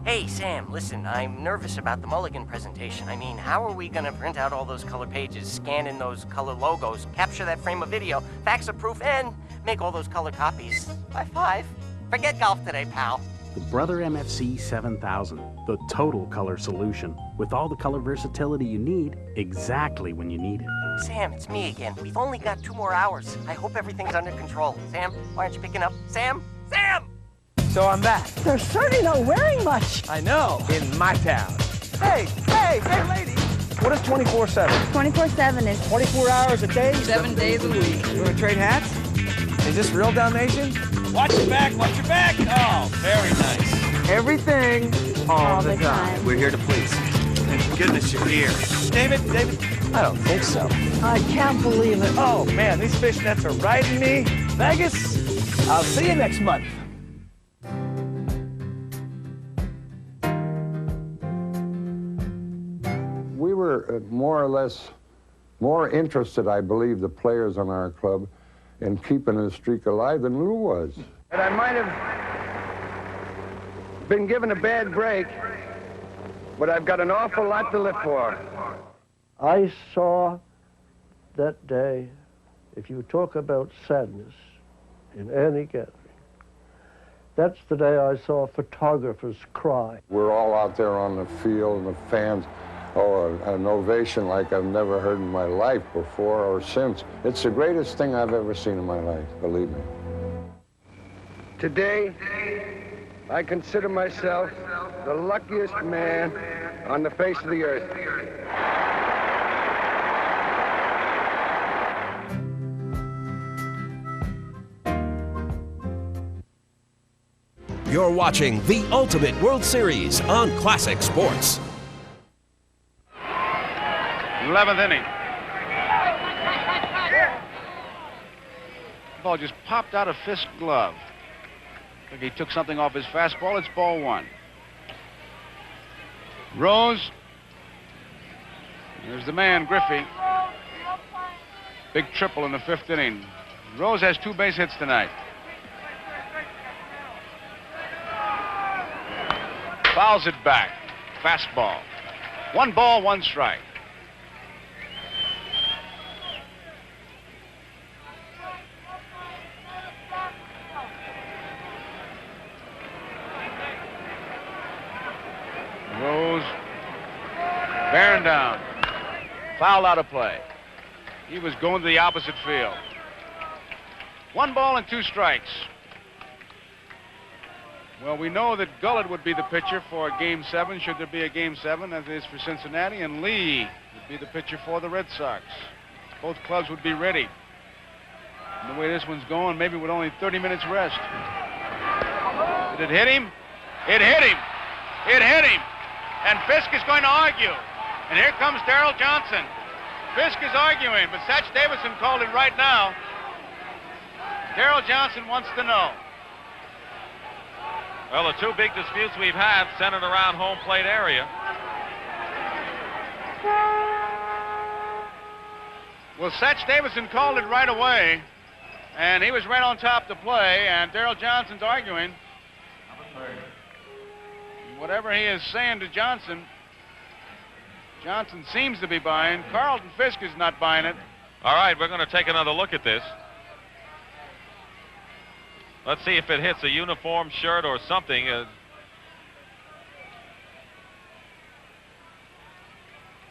S7: Hey, Sam, listen, I'm nervous about the Mulligan presentation. I mean, how are we going to print out all those color pages, scan in those color logos, capture that frame of video, fax a proof, and make all those color copies by 5? Forget golf today, pal.
S18: The Brother MFC 7000, the total color solution, with all the color versatility you need exactly when you need it.
S7: Sam, it's me again. We've only got 2 more hours. I hope everything's under control. Sam, why aren't you picking up? Sam? Sam!
S23: So I'm back.
S24: They're certainly not wearing much.
S23: I know, in my town. Hey, lady. What is 24/7?
S24: 24/7 is
S23: 24 hours a day?
S24: 7 days a week.
S23: You want to trade hats? Is this real Dalmatian? Watch your back, watch your back. Oh, very nice. Everything, all the time. We're here to please. Thank goodness you're here. David? I don't think so.
S24: I can't believe it.
S23: Oh, man, these fishnets are riding me. Vegas, I'll see you next month.
S25: We were more or less more interested, I believe, the players on our club in keeping the streak alive than Lou was.
S26: And I might have been given a bad break, but I've got an awful lot to live for.
S27: I saw that day, if you talk about sadness in any gathering, that's the day I saw photographers cry.
S25: We're all out there on the field, and the fans, an ovation like I've never heard in my life before or since. It's the greatest thing I've ever seen in my life, believe me.
S26: Today, I consider myself the luckiest man on the face of the earth.
S6: You're watching the Ultimate World Series on Classic Sports.
S5: 11th inning. Ball just popped out of Fisk's glove. I think he took something off his fastball. It's ball 1. Rose. There's the man, Griffey. Big triple in the 5th inning. Rose has 2 base hits tonight. Fouls it back. Fastball. 1 ball, 1 strike. Rose. Bearing down. Foul out of play. He was going to the opposite field. 1 ball and 2 strikes. Well, we know that Gullett would be the pitcher for Game 7, should there be a Game 7, as it is for Cincinnati, and Lee would be the pitcher for the Red Sox. Both clubs would be ready. And the way this one's going, maybe with only 30 minutes rest. Did it hit him? It hit him. It hit him. And Fisk is going to argue. And here comes Darrell Johnson. Fisk is arguing, but Satch Davidson called it right now. Darrell Johnson wants to know.
S3: Well, the 2 big disputes we've had centered around home plate area.
S5: Well, Satch Davidson called it right away, and he was right on top to play, and Darrell Johnson's arguing. Whatever he is saying to Johnson, Johnson seems to be buying. Carlton Fisk is not buying it.
S3: All right, we're going to take another look at this. Let's see if it hits a uniform shirt or something.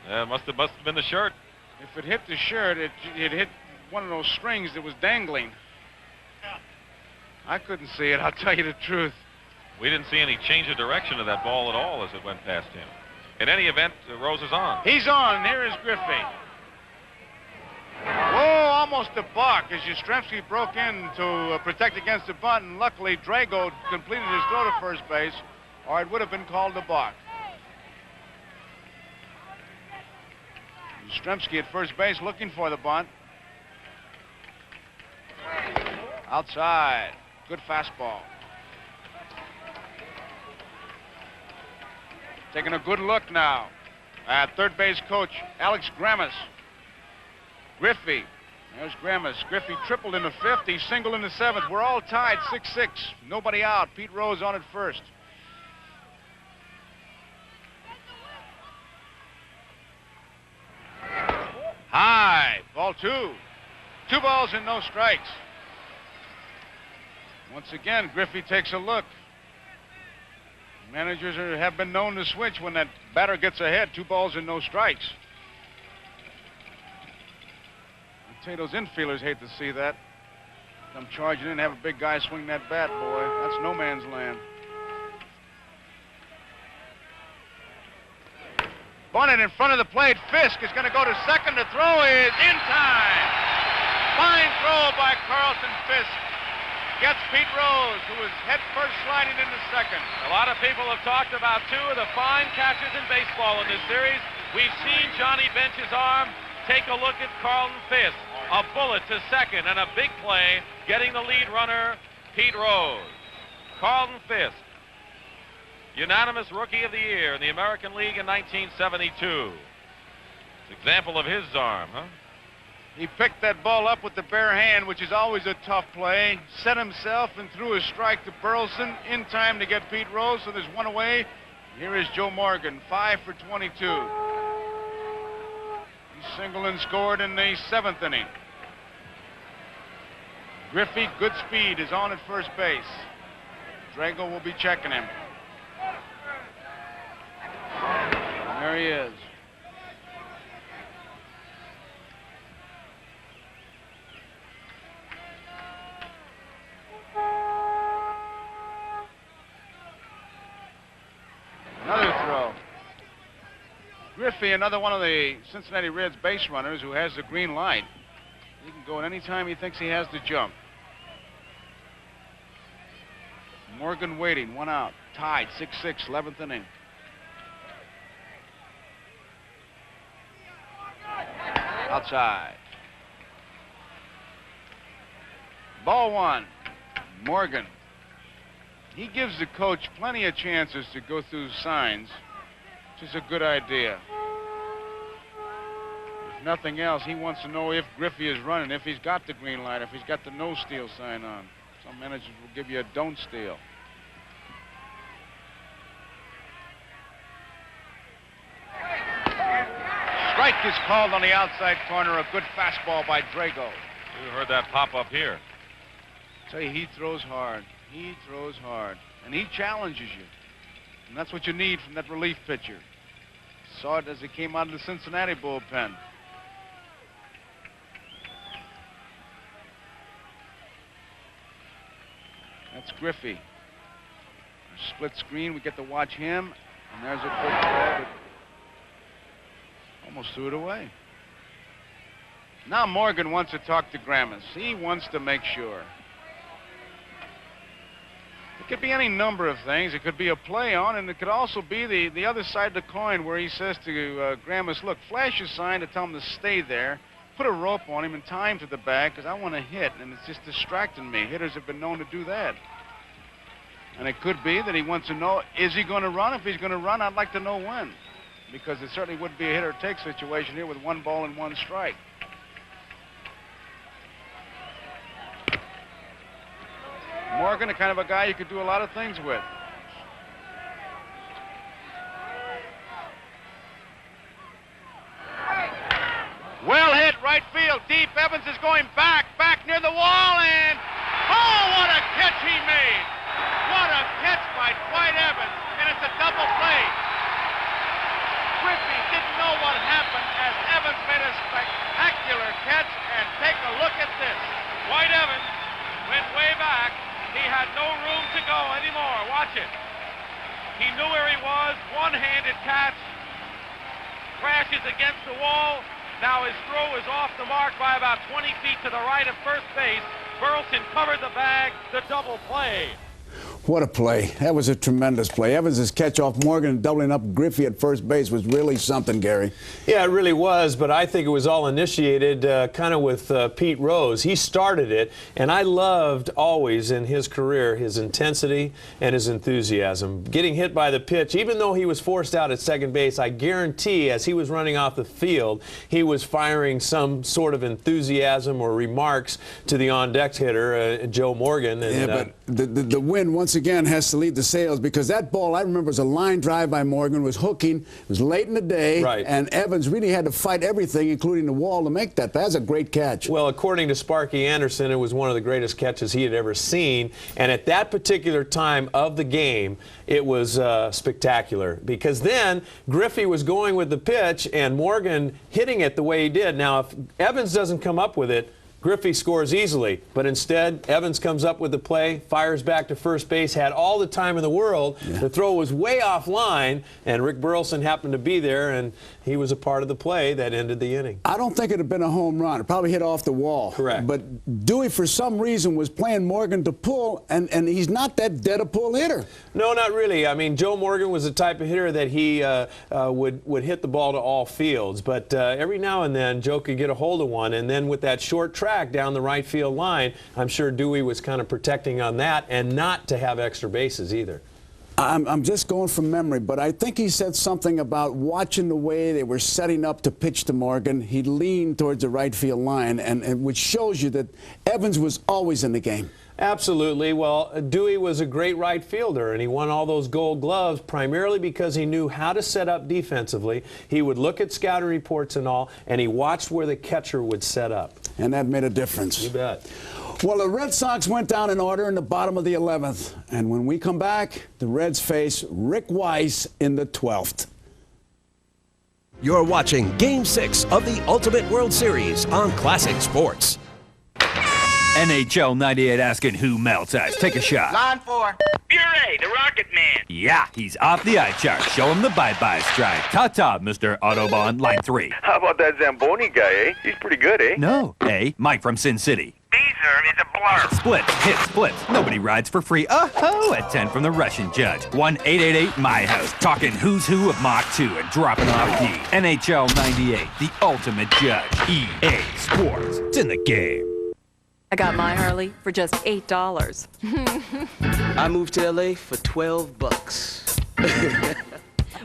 S3: Must have been the shirt.
S5: If it hit the shirt, it hit one of those strings that was dangling. I couldn't see it, I'll tell you the truth.
S3: We didn't see any change of direction of that ball at all as it went past him. In any event, Rose is on.
S5: He's on. Here is Griffey. Whoa, almost a balk as Yastrzemski broke in to protect against the bunt, and luckily Drago completed his throw to first base, or it would have been called a balk. Yastrzemski at first base looking for the bunt. Outside. Good fastball. Taking a good look now at third base coach Alex Grammas. Griffey. There's Grammas. Griffey tripled in the fifth. He singled in the seventh. We're all tied 6-6. Nobody out. Pete Rose on at first. High. Ball two. 2 balls and no strikes. Once again, Griffey takes a look. Managers have been known to switch when that batter gets ahead. 2 balls and no strikes. I tell you, those infielders hate to see that. Come charging in, have a big guy swing that bat, boy. That's no man's land. Bunted in front of the plate. Fisk is going to go to second. The throw is in time. Fine throw by Carlton Fisk. Gets Pete Rose, who was head first sliding into second.
S3: A lot of people have talked about 2 of the fine catches in baseball in this series. We've seen Johnny Bench's arm. Take a look at Carlton Fisk. A bullet to second and a big play, getting the lead runner, Pete Rose. Carlton Fisk, unanimous Rookie of the Year in the American League in 1972. Example of his arm, huh?
S5: He picked that ball up with the bare hand, which is always a tough play. Set himself and threw a strike to Burleson in time to get Pete Rose, so there's 1 away. Here is Joe Morgan, 5 for 22. He singled and scored in the 7th inning. Griffey, good speed, is on at first base. Drago will be checking him. And there he is. Another throw. Griffey, another one of the Cincinnati Reds base runners who has the green light. He can go at any time he thinks he has to jump. Morgan waiting, 1 out. Tied, 6-6, 11th inning. Outside. Ball 1. Morgan. He gives the coach plenty of chances to go through signs, which is a good idea. If nothing else, he wants to know if Griffey is running, if he's got the green light, if he's got the no steal sign on. Some managers will give you a don't steal. Strike is called on the outside corner. A good fastball by Drago.
S3: You heard that pop up here.
S5: Tell you, he throws hard. He throws hard. And he challenges you. And that's what you need from that relief pitcher. Saw it as he came out of the Cincinnati bullpen. That's Griffey. Split screen, we get to watch him. And there's a quick throw, but almost threw it away. Now Morgan wants to talk to Grammas. He wants to make sure. It could be any number of things. It could be a play on, and it could also be the other side of the coin where he says to Grammas, look, flash a sign to tell him to stay there, put a rope on him and tie him to the bag because I want to hit, and it's just distracting me. Hitters have been known to do that. And it could be that he wants to know, is he going to run? If he's going to run, I'd like to know when, because it certainly would be a hit-or-take situation here with 1 ball and 1 strike. Morgan, the kind of a guy you could do a lot of things with. Well hit, right field, deep. Evans is going back near the wall, and oh, what a catch he made! What a catch by Dwight Evans, and it's a double play. Griffey didn't know what happened as Evans made a spectacular catch, and take a look at this. Dwight Evans went way back. He had no room to go anymore. Watch it. He knew where he was. One-handed catch. Crashes against the wall. Now his throw is off the mark by about 20 feet to the right of first base. Burleson covered the bag. The double play.
S1: What a play. That was a tremendous play. Evans' catch off Morgan and doubling up Griffey at first base was really something, Gary.
S13: Yeah, it really was, but I think it was all initiated kind of with Pete Rose. He started it, and I loved always in his career his intensity and his enthusiasm. Getting hit by the pitch, even though he was forced out at second base, I guarantee as he was running off the field, he was firing some sort of enthusiasm or remarks to the on-deck hitter, Joe Morgan. And,
S1: yeah, but the win once again has to lead the sales, because that ball, I remember, was a line drive by Morgan, was hooking, it was late in the day,
S13: right,
S1: and Evans really had to fight everything, including the wall, to make that. That's a great catch.
S13: Well, according to Sparky Anderson, it was one of the greatest catches he had ever seen, and at that particular time of the game, it was spectacular, because then Griffey was going with the pitch and Morgan hitting it the way he did. Now, if Evans doesn't come up with it, Griffey scores easily, but instead Evans comes up with the play, fires back to first base, had all the time in the world. Yeah. The throw was way offline, and Rick Burleson happened to be there, and he was a part of the play that ended the inning.
S1: I don't think it would have been a home run. It probably hit off the wall.
S13: Correct.
S1: But Dewey, for some reason, was playing Morgan to pull, and he's not that dead a pull hitter.
S13: No, not really. I mean, Joe Morgan was the type of hitter that he would hit the ball to all fields, but every now and then Joe could get a hold of one, and then with that short track down the right field line, I'm sure Dewey was kind of protecting on that, and not to have extra bases either.
S1: I'm just going from memory, but I think he said something about watching the way they were setting up to pitch to Morgan. He leaned towards the right field line, and which shows you that Evans was always in the game.
S13: Absolutely. Well, Dewey was a great right fielder, and he won all those Gold Gloves primarily because he knew how to set up defensively. He would look at scouting reports and all, and he watched where the catcher would set up.
S1: And that made a difference.
S13: You bet.
S1: Well, the Red Sox went down in order in the bottom of the 11th. And when we come back, the Reds face Rick Weiss in the 12th.
S6: You're watching Game 6 of the Ultimate World Series on Classic Sports.
S8: NHL 98 asking who melts ice. Take a shot.
S14: Line 4. Buret, the Rocket Man.
S8: Yeah, he's off the eye chart. Show him the bye-bye stride. Ta-ta, Mr. Autobahn. Line 3.
S14: How about that Zamboni guy, eh? He's pretty good, eh?
S8: No. A. Mike from Sin City.
S14: B, sir, is a blur.
S8: Splits, hits, flips. Nobody rides for free. Oh, at 10 from the Russian judge. 1-888-MY-HOUSE. Talking who's who of Mach 2 and dropping off D. NHL 98, the ultimate judge. EA Sports. It's in the game.
S9: I got my Harley for just $8.
S11: I moved to LA for $12.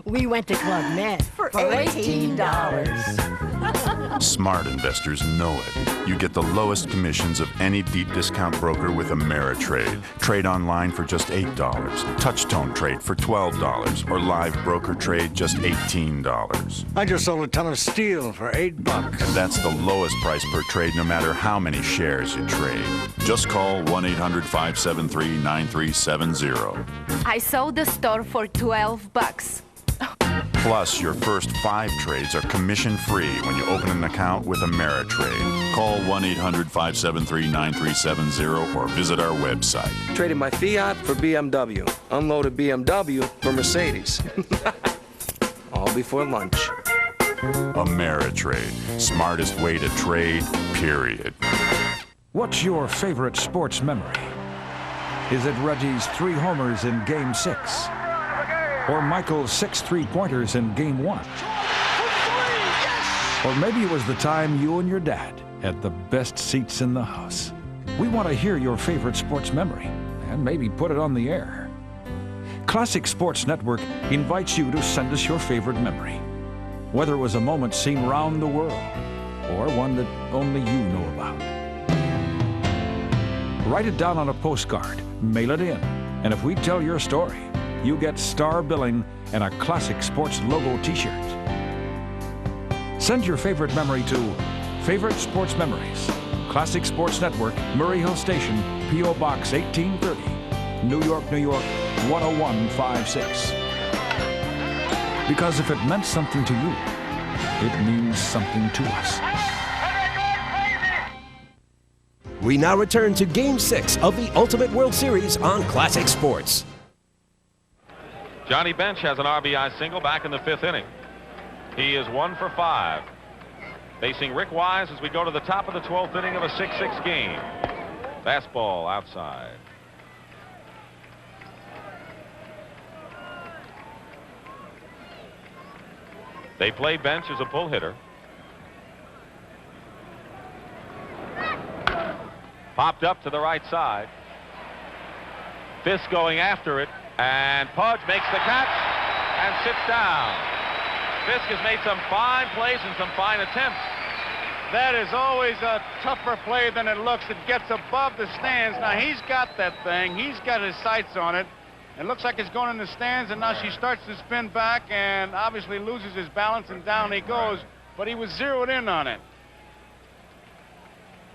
S24: We went to Club Med for $18.
S12: Smart investors know it. You get the lowest commissions of any deep discount broker with Ameritrade. Trade online for just $8. Touchtone trade for $12. Or live broker trade just $18.
S15: I just sold a ton of steel for $8.
S12: And that's the lowest price per trade no matter how many shares you trade. Just call 1-800-573-9370.
S24: I sold the store for $12.
S12: Plus, your first 5 trades are commission-free when you open an account with Ameritrade. Call 1-800-573-9370 or visit our website.
S11: Traded my Fiat for BMW. Unloaded BMW for Mercedes. All before lunch.
S12: Ameritrade. Smartest way to trade, period.
S16: What's your favorite sports memory? Is it Reggie's 3 homers in Game 6? Or Michael's 6 3-pointers in Game 1? Or maybe it was the time you and your dad had the best seats in the house. We want to hear your favorite sports memory and maybe put it on the air. Classic Sports Network invites you to send us your favorite memory, whether it was a moment seen round the world or one that only you know about. Write it down on a postcard, mail it in, and if we tell your story, you get star billing and a Classic Sports logo t-shirt. Send your favorite memory to Favorite Sports Memories, Classic Sports Network, Murray Hill Station, P.O. Box 1830, New York, New York, 10156. Because if it meant something to you, it means something to us.
S6: We now return to Game 6 of the Ultimate World Series on Classic Sports.
S3: Johnny Bench has an RBI single back in the 5th inning. He is 1 for 5. Facing Rick Weiss as we go to the top of the 12th inning of a 6-6 game. Fastball outside. They play Bench as a pull hitter. Popped up to the right side. Fisk going after it, and Pudge makes the catch and sits down. Fisk has made some fine plays and some fine attempts.
S5: That is always a tougher play than it looks. It gets above the stands. Now, he's got that thing. He's got his sights on it. It looks like it's going in the stands, and now she starts to spin back and obviously loses his balance, and down he goes. But he was zeroed in on it.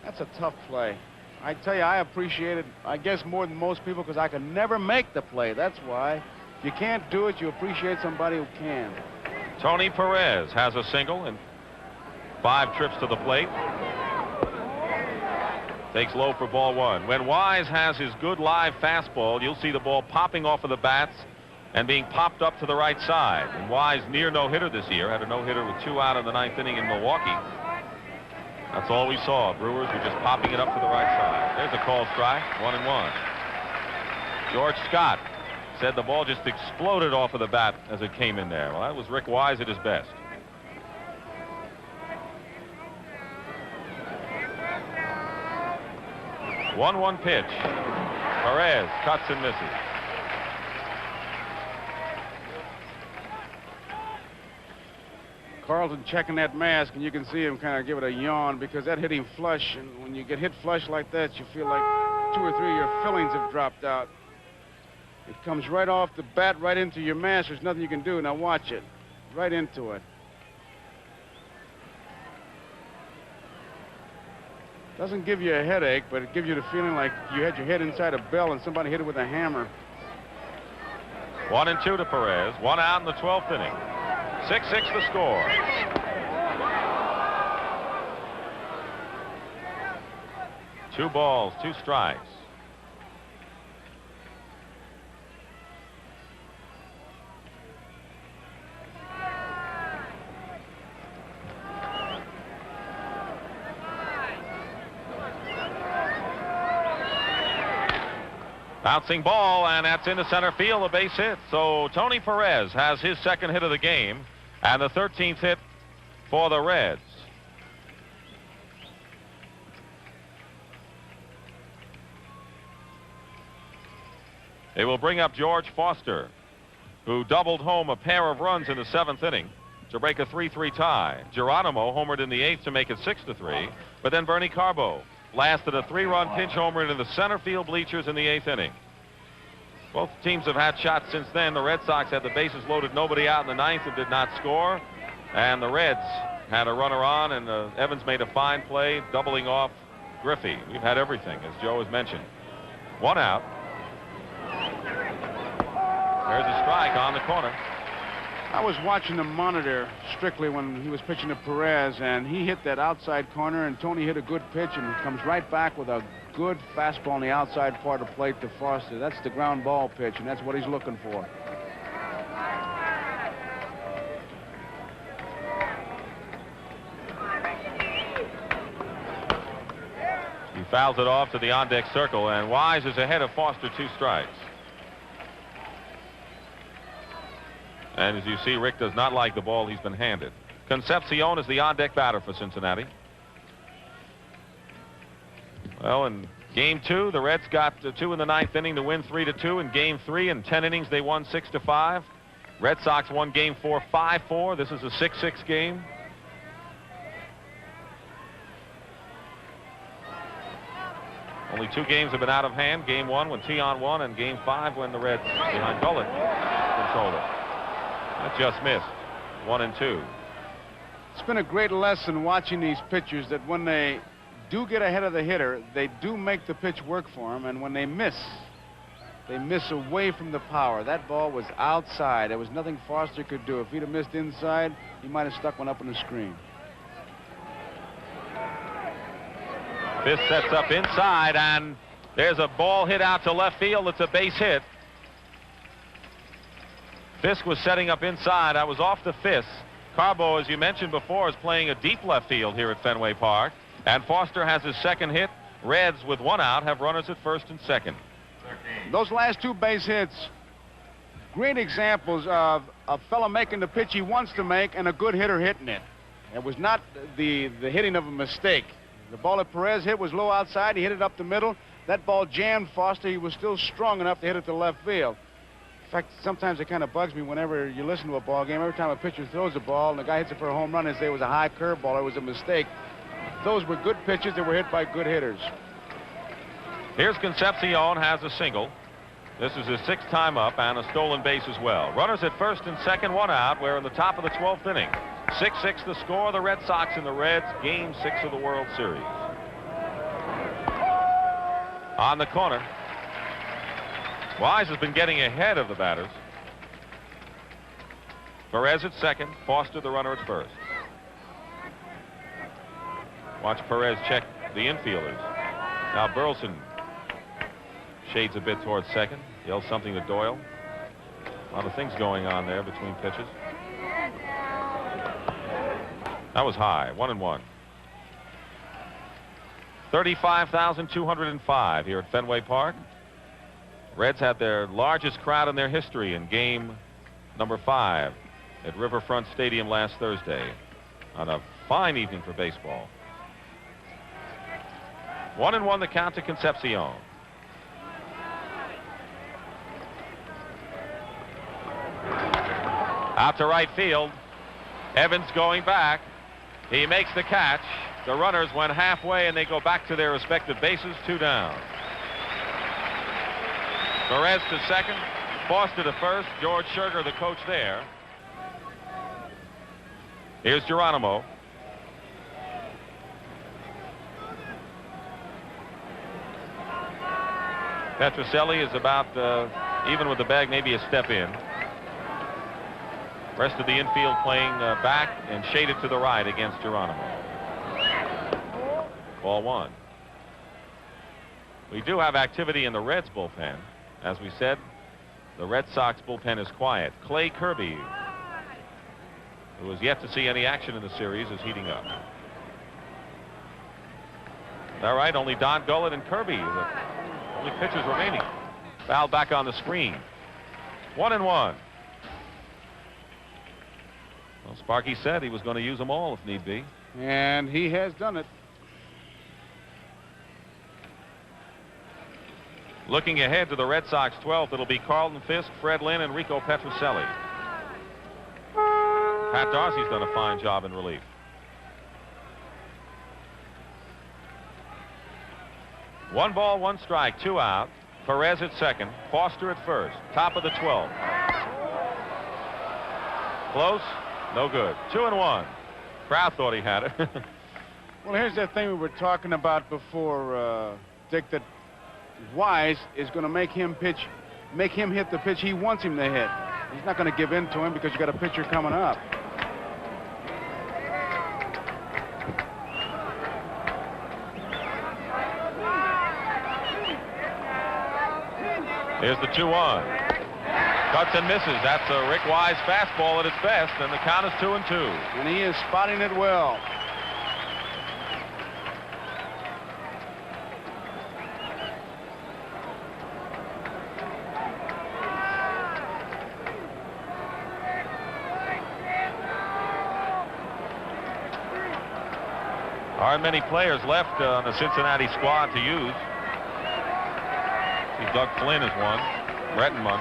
S5: That's a tough play. I tell you, I appreciate it, I guess, more than most people, because I could never make the play. That's why. If you can't do it, you appreciate somebody who can.
S3: Tony Perez has a single and 5 trips to the plate. Takes low for ball 1. When Wise has his good live fastball, you'll see the ball popping off of the bats and being popped up to the right side. And Wise, near no-hitter this year, had a no-hitter with 2 out in the 9th inning in Milwaukee. That's all we saw. Brewers were just popping it up to the right side. There's a called strike, 1-1. George Scott said the ball just exploded off of the bat as it came in there. Well, that was Rick Wise at his best. One pitch. Perez cuts and misses.
S5: Carlton checking that mask, and you can see him kind of give it a yawn, because that hit him flush, and when you get hit flush like that, you feel like 2 or 3 of your fillings have dropped out. It comes right off the bat, right into your mask. There's nothing you can do. Now watch it. Right into it. Doesn't give you a headache, but it gives you the feeling like you had your head inside a bell and somebody hit it with a hammer.
S3: 1-2 to Perez. 1 out in the 12th inning. 6-6 the score. Two balls, 2 strikes. Bouncing ball, and that's into center field, a base hit. So Tony Perez has his 2nd hit of the game and the 13th hit for the Reds. They will bring up George Foster, who doubled home a pair of runs in the 7th inning to break a 3-3 tie. Geronimo homered in the 8th to make it 6-3, but then Bernie Carbo lasted a 3-run pinch homer into the center field bleachers in the 8th inning. Both teams have had shots since then. The Red Sox had the bases loaded, nobody out in the 9th, and did not score. And the Reds had a runner on, and Evans made a fine play, doubling off Griffey. We've had everything, as Joe has mentioned. 1 out. There's a strike on the corner.
S5: I was watching the monitor strictly when he was pitching to Perez, and he hit that outside corner, and Tony hit a good pitch and comes right back with a good fastball on the outside part of the plate to Foster. That's the ground ball pitch, and that's what he's looking for.
S3: He fouls it off to the on-deck circle, and Wise is ahead of Foster, 2 strikes. And as you see, Rick does not like the ball he's been handed. Concepcion is the on-deck batter for Cincinnati. Well, in Game 2, the Reds got 2 in the 9th inning to win 3-2. In Game 3, in 10 innings, they won 6-5. Red Sox won Game 4 5-4. This is a 6-6 game. Only 2 games have been out of hand. Game 1 when Tion won, and Game 5 when the Reds, behind Gullit, controlled it. That just missed. 1-2.
S5: It's been a great lesson watching these pitchers that when they do get ahead of the hitter, they do make the pitch work for them, and when they miss away from the power. That ball was outside. There was nothing Foster could do. If he'd have missed inside, he might have stuck one up on the screen.
S3: Fisk sets up inside, and there's a ball hit out to left field. It's a base hit. Fisk was setting up inside. I was off the Fisk. Carbo, as you mentioned before, is playing a deep left field here at Fenway Park. And Foster has his 2nd hit. Reds, with 1 out, have runners at 1st and 2nd.
S5: Those last 2 base hits great examples of a fella making the pitch he wants to make and a good hitter hitting it. It was not the hitting of a mistake. The ball that Perez hit was low outside. He hit it up the middle. That ball jammed Foster. He was still strong enough to hit it to left field. In fact, sometimes it kind of bugs me whenever you listen to a ball game. Every time a pitcher throws a ball and the guy hits it for a home run, they say it was a high curve ball or it was a mistake. Those were good pitches that were hit by good hitters.
S3: Here's Concepcion, has a single. This is his 6th time up and a stolen base as well. Runners at first and second, 1 out. We're in the top of the 12th inning. 6-6 the score. The Red Sox and the Reds, Game 6 of the World Series. On the corner, Wise has been getting ahead of the batters. Perez at second, Foster the runner at first. Watch Perez check the infielders. Now Burleson shades a bit towards second, yells something to Doyle. A lot of things going on there between pitches. That was high, 1-1. 35,205 here at Fenway Park. Reds had their largest crowd in their history in game number 5 at Riverfront Stadium last Thursday on a fine evening for baseball. 1-1 the count to Concepcion. Out to right field. Evans going back. He makes the catch. The runners went halfway and they go back to their respective bases, 2 down. Perez to second, Foster to first. George Scherger, the coach there. Here's Geronimo. Petrocelli is about even with the bag, maybe a step in. Rest of the infield playing back and shaded to the right against Geronimo. Ball 1. We do have activity in the Reds bullpen. As we said, the Red Sox bullpen is quiet. Clay Kirby, who has yet to see any action in the series, is heating up. All right, only Don Gullett and Kirby, the only pitchers remaining. Foul back on the screen. 1-1. Well, Sparky said he was going to use them all if need be.
S5: And he has done it.
S3: Looking ahead to the Red Sox 12th, it'll be Carlton Fisk, Fred Lynn, and Rico Petrocelli. Pat Darcy's done a fine job in relief. One ball, 1 strike, 2 out. Perez at second, Foster at first. Top of the 12th. Close, no good. 2-1. Crowd thought he had it.
S5: Well, here's that thing we were talking about before, Dick, that Wise is going to make him hit the pitch he wants him to hit. He's not going to give in to him because you got a pitcher coming up.
S3: Here's the 2-1. Cuts and misses. That's a Rick Wise fastball at its best, and the count is 2-2.
S5: And he is spotting it well.
S3: Aren't many players left on the Cincinnati squad to use. See, Doug Flynn is one. Rettenmund.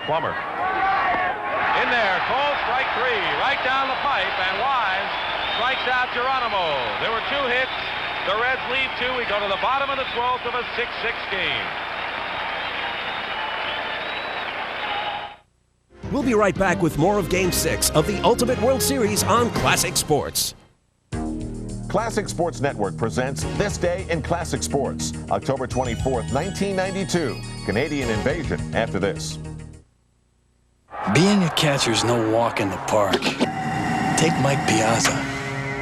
S3: Plummer. In there, called strike 3, right down the pipe, and Wise strikes out Geronimo. There were 2 hits. The Reds lead 2. We go to the bottom of the 12th of a 6-6 game.
S6: We'll be right back with more of Game 6 of the Ultimate World Series on Classic Sports.
S2: Classic Sports Network presents This Day in Classic Sports, October 24th, 1992. Canadian invasion after this.
S4: Being a catcher's no walk in the park. Take Mike Piazza.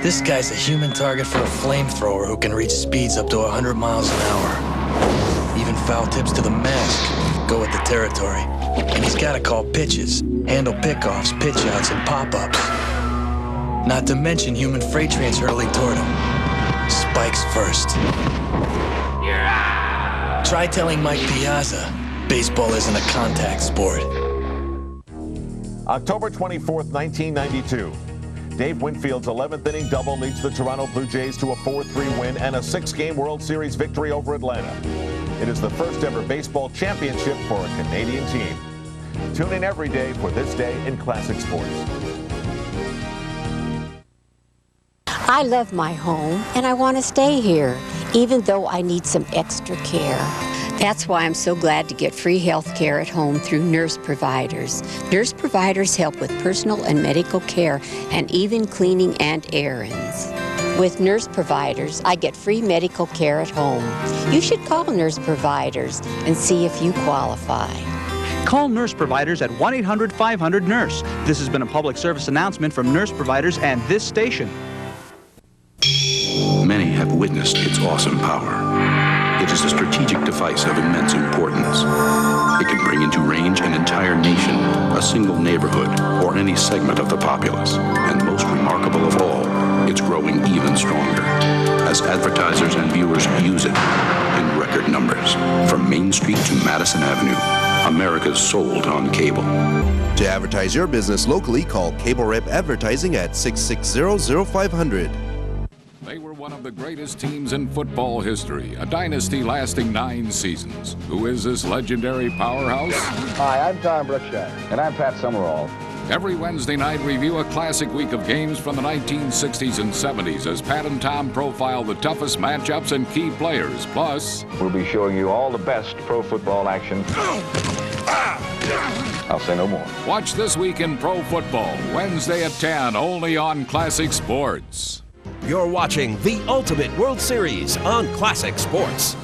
S4: This guy's a human target for a flamethrower who can reach speeds up to 100 miles an hour. Even foul tips to the mask go with the territory. And he's got to call pitches, handle pickoffs, pitch-outs, and pop-ups. Not to mention human freight trains hurtling toward him. Spikes first. Try telling Mike Piazza Baseball isn't a contact sport.
S2: October 24th, 1992. Dave Winfield's 11th inning double leads the Toronto Blue Jays to a 4-3 win and a 6-game World Series victory over Atlanta. It is the first ever baseball championship for a Canadian team. Tune in every day for This Day in Classic Sports.
S10: I love my home and I want to stay here, even though I need some extra care. That's why I'm so glad to get free health care at home through Nurse Providers. Nurse Providers help with personal and medical care and even cleaning and errands. With Nurse Providers, I get free medical care at home. You should call Nurse Providers and see if you qualify.
S17: Call Nurse Providers at 1-800-500-NURSE. This has been a public service announcement from Nurse Providers and this station.
S18: Many have witnessed its awesome power. It is a strategic device of immense importance. It can bring into range an entire nation, a single neighborhood, or any segment of the populace. And most remarkable of all, it's growing even stronger as advertisers and viewers use it in record numbers. From Main Street to Madison Avenue, America's sold on cable.
S19: To advertise your business locally, call Cable Rep Advertising at 660-0500.
S20: They were one of the greatest teams in football history, a dynasty lasting 9 seasons. Who is this legendary powerhouse?
S21: Hi, I'm Tom Brookshire. And I'm Pat Summerall.
S20: Every Wednesday night, review a classic week of games from the 1960s and 70s as Pat and Tom profile the toughest matchups and key players. Plus,
S21: we'll be showing you all the best pro football action. I'll say no more.
S20: Watch This Week in Pro Football, Wednesday at 10, only on Classic Sports.
S6: You're watching the Ultimate World Series on Classic Sports.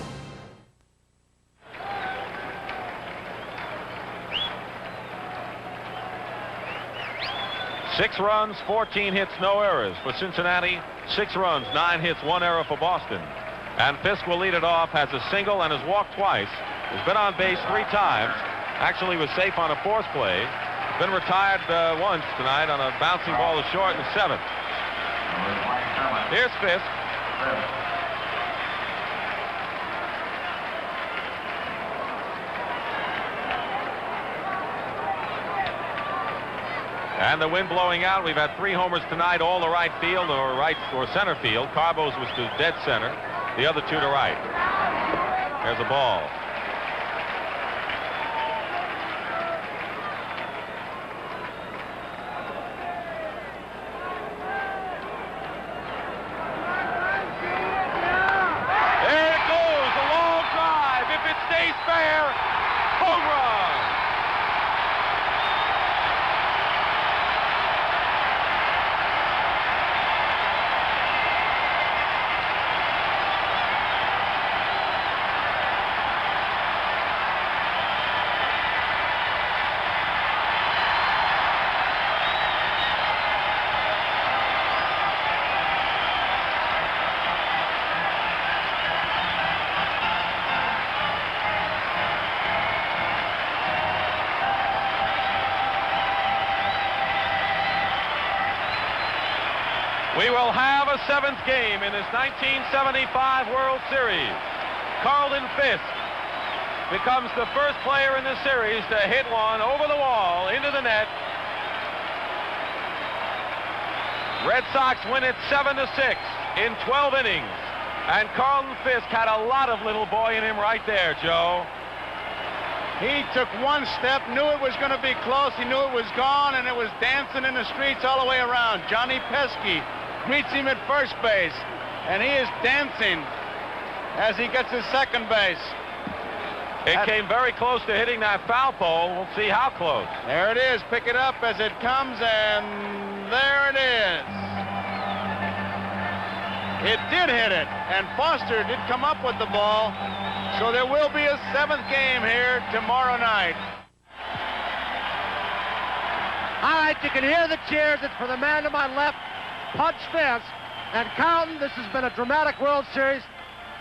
S3: Six runs, 14 hits, no errors for Cincinnati. 6 runs, 9 hits, 1 error for Boston. And Fisk will lead it off, has a single and has walked twice. Has been on base 3 times. Actually was safe on a 4th play. Has been retired once tonight on a bouncing ball to short in the 7th. Here's Fisk. And the wind blowing out. We've had 3 homers tonight, all to right field or center field. Carbo's was to dead center. The other 2 to right. There's a ball. We will have a 7th game in this 1975 World Series. Carlton Fisk becomes the first player in the series to hit one over the wall into the net. Red Sox win it 7-6 in 12 innings. And Carlton Fisk had a lot of little boy in him right there, Joe.
S5: He took one step, knew it was going to be close, he knew it was gone, and it was dancing in the streets all the way around. Johnny Pesky meets him at first base, and he is dancing as he gets his second base.
S3: It came very close to hitting that foul pole. We'll see how close.
S5: There it is. Pick it up as it comes, and there it is. It did hit it, and Foster did come up with the ball, so there will be a 7th game here tomorrow night.
S24: All right, you can hear the cheers. It's for the man to my left, Pudge Fisk. And Carlton, this has been a dramatic World Series.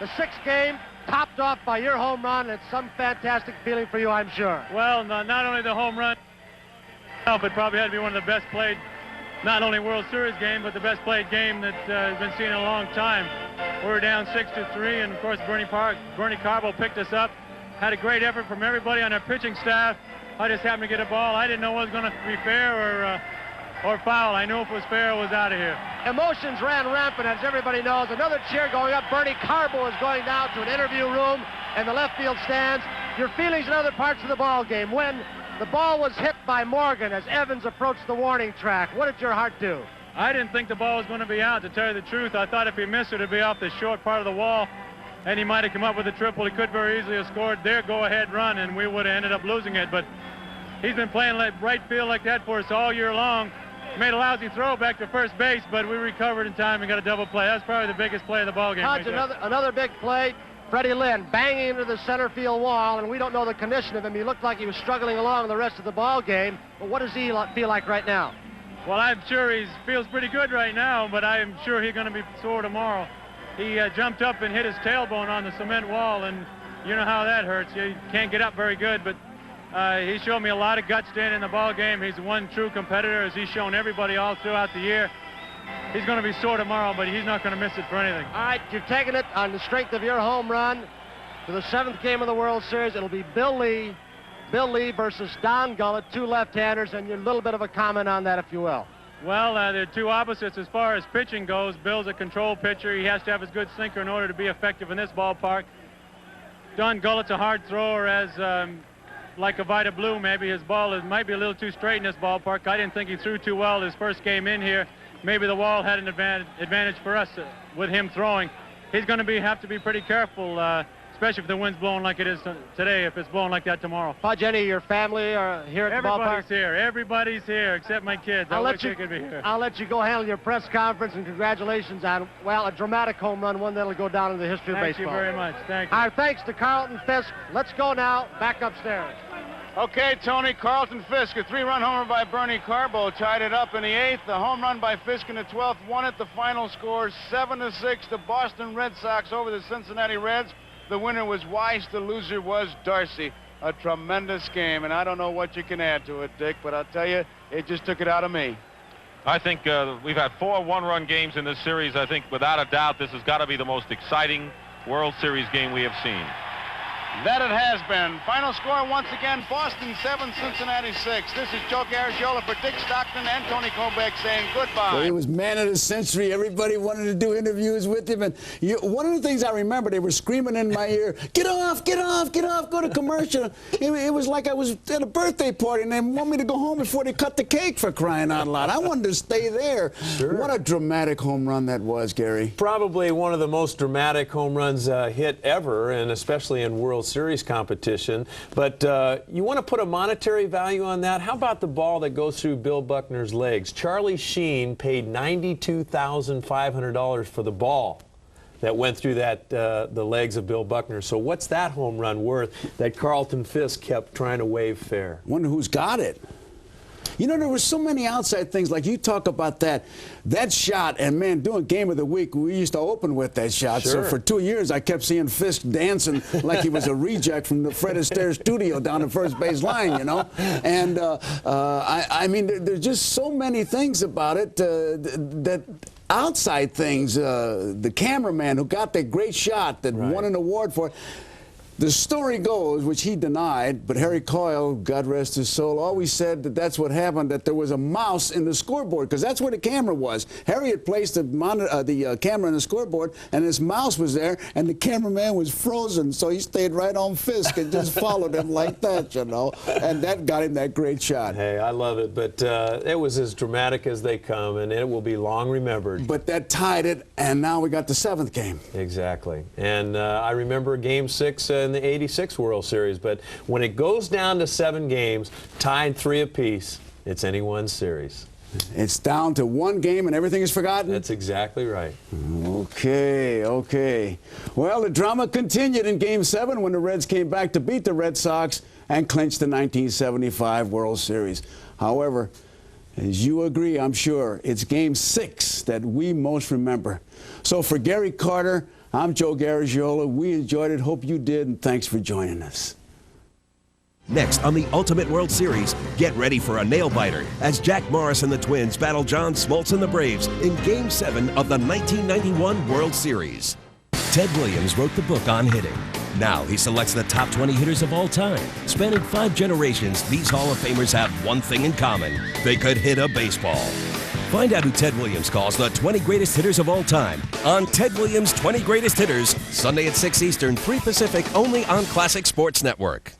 S24: The 6th game, topped off by your home run. It's some fantastic feeling for you, I'm sure.
S22: Well, not only the home run itself, it probably had to be one of the best played, not only World Series game, but the best played game that has been seen in a long time. We were down 6-3, and of course Bernie Carbo picked us up, had a great effort from everybody on our pitching staff. I just happened to get a ball. I didn't know what was going to be fair or foul. I knew if it was fair, it was out of here.
S24: Emotions ran rampant, as everybody knows. Another cheer going up. Bernie Carbo is going down to an interview room in the left field stands. Your feelings in other parts of the ball game. When the ball was hit by Morgan as Evans approached the warning track, what did your heart do?
S22: I didn't think the ball was going to be out, to tell you the truth. I thought if he missed it, it'd be off the short part of the wall, and he might have come up with a triple. He could very easily have scored their go-ahead run, and we would have ended up losing it. But he's been playing right field like that for us all year long. Made a lousy throw back to first base, but we recovered in time and got a double play. That's probably the biggest play of the ball game.
S24: Hodge, another big play. Freddie Lynn banging into the center field wall, and we don't know the condition of him. He looked like he was struggling along the rest of the ball game. But what does he feel like right now?
S22: Well, I'm sure he feels pretty good right now, but I'm sure he's going to be sore tomorrow. He jumped up and hit his tailbone on the cement wall, and you know how that hurts. You can't get up very good, but he showed me a lot of guts staying in the ball game. He's one true competitor, as he's shown everybody all throughout the year. He's going to be sore tomorrow, but he's not going to miss it for anything.
S24: All right, you're taking it on the strength of your home run to the 7th game of the World Series. It'll be Bill Lee versus Don Gullett, two left-handers, and a little bit of a comment on that, if you will.
S22: Well, they're two opposites as far as pitching goes. Bill's a control pitcher. He has to have his good sinker in order to be effective in this ballpark. Don Gullett's a hard thrower, as like a Vita Blue, maybe. His ball might be a little too straight in this ballpark. I didn't think he threw too well his first game in here. Maybe the wall had an advantage for us with him throwing. He's going to have to be pretty careful, especially if the wind's blowing like it is today, if it's blowing like that tomorrow.
S24: Hodge, any of your family are here at the ballpark?
S22: Everybody's here, except my kids. I wish they could be here.
S24: I'll let you go handle your press conference, and congratulations on, well, a dramatic home run, one that'll go down in the history of baseball.
S22: Thank you very much. Thank you.
S24: Our thanks to Carlton Fisk. Let's go now back upstairs.
S5: Okay, Tony, Carlton Fisk, a 3-run homer by Bernie Carbo, tied it up in the 8th. The home run by Fisk in the 12th won it. The final score 7-6. The Boston Red Sox over the Cincinnati Reds. The winner was Weiss. The loser was Darcy. A tremendous game, and I don't know what you can add to it, Dick, but I'll tell you, it just took it out of me.
S3: I think we've had 4 one-run games in this series. I think, without a doubt, this has got to be the most exciting World Series game we have seen.
S5: That it has been. Final score once again, Boston 7, Cincinnati 6. This is Joe Garagiola for Dick Stockton and Tony Kobeck saying goodbye.
S1: Well, he was man of the century. Everybody wanted to do interviews with him. And one of the things I remember, they were screaming in my ear, get off, get off, get off, go to commercial. It was like I was at a birthday party and they want me to go home before they cut the cake, for crying out loud. I wanted to stay there. Sure. What a dramatic home run that was, Gary.
S7: Probably one of the most dramatic home runs hit ever, and especially in World Series competition. But you want to put a monetary value on that? How about the ball that goes through Bill Buckner's legs? Charlie Sheen paid $92,500 for the ball that went through the legs of Bill Buckner. So what's that home run worth that Carlton Fisk kept trying to waive fair?
S1: Wonder who's got it. You know, there were so many outside things, like you talk about that shot, and man, doing Game of the Week, we used to open with that shot. Sure. So for 2 years, I kept seeing Fisk dancing like he was a reject from the Fred Astaire studio down the first base line, you know. And I mean, there's just so many things about it that outside things. The cameraman who got that great shot that won an award for it. The story goes, which he denied, but Harry Coyle, God rest his soul, always said that that's what happened, that there was a mouse in the scoreboard, because that's where the camera was. Harry had placed the camera in the scoreboard, and this mouse was there, and the cameraman was frozen, so he stayed right on Fisk and just followed him like that, you know, and that got him that great shot.
S7: Hey, I love it, but it was as dramatic as they come, and it will be long remembered.
S1: But that tied it, and now we got the 7th game.
S7: Exactly, and I remember Game 6 in the '86 World Series, but when it goes down to 7 games, tied 3 apiece, it's anyone's series.
S1: It's down to 1 game and everything is forgotten?
S7: That's exactly right.
S1: Okay, okay. Well, the drama continued in Game 7 when the Reds came back to beat the Red Sox and clinched the 1975 World Series. However, as you agree, I'm sure, it's Game 6 that we most remember. So for Gary Carter, I'm Joe Garagiola. We enjoyed it. Hope you did, and thanks for joining us.
S6: Next on the Ultimate World Series, get ready for a nail-biter as Jack Morris and the Twins battle John Smoltz and the Braves in Game 7 of the 1991 World Series. Ted Williams wrote the book on hitting. Now he selects the top 20 hitters of all time. Spanning 5 generations, these Hall of Famers have one thing in common. They could hit a baseball. Find out who Ted Williams calls the 20 greatest hitters of all time on Ted Williams' 20 Greatest Hitters, Sunday at 6 Eastern, 3 Pacific, only on Classic Sports Network.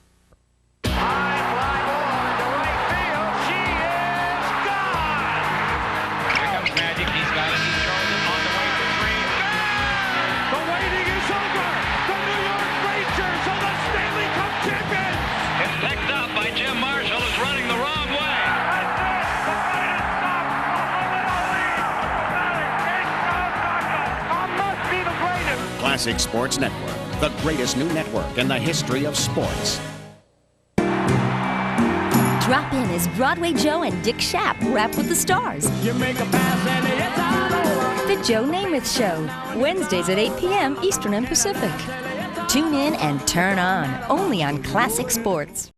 S8: Classic Sports Network, the greatest new network in the history of sports.
S13: Drop in as Broadway Joe and Dick Schapp rap with the stars.
S14: You make a pass and it's all over.
S13: The Joe Namath Show, Wednesdays at 8 p.m. Eastern and Pacific. Tune in and turn on, only on Classic Sports.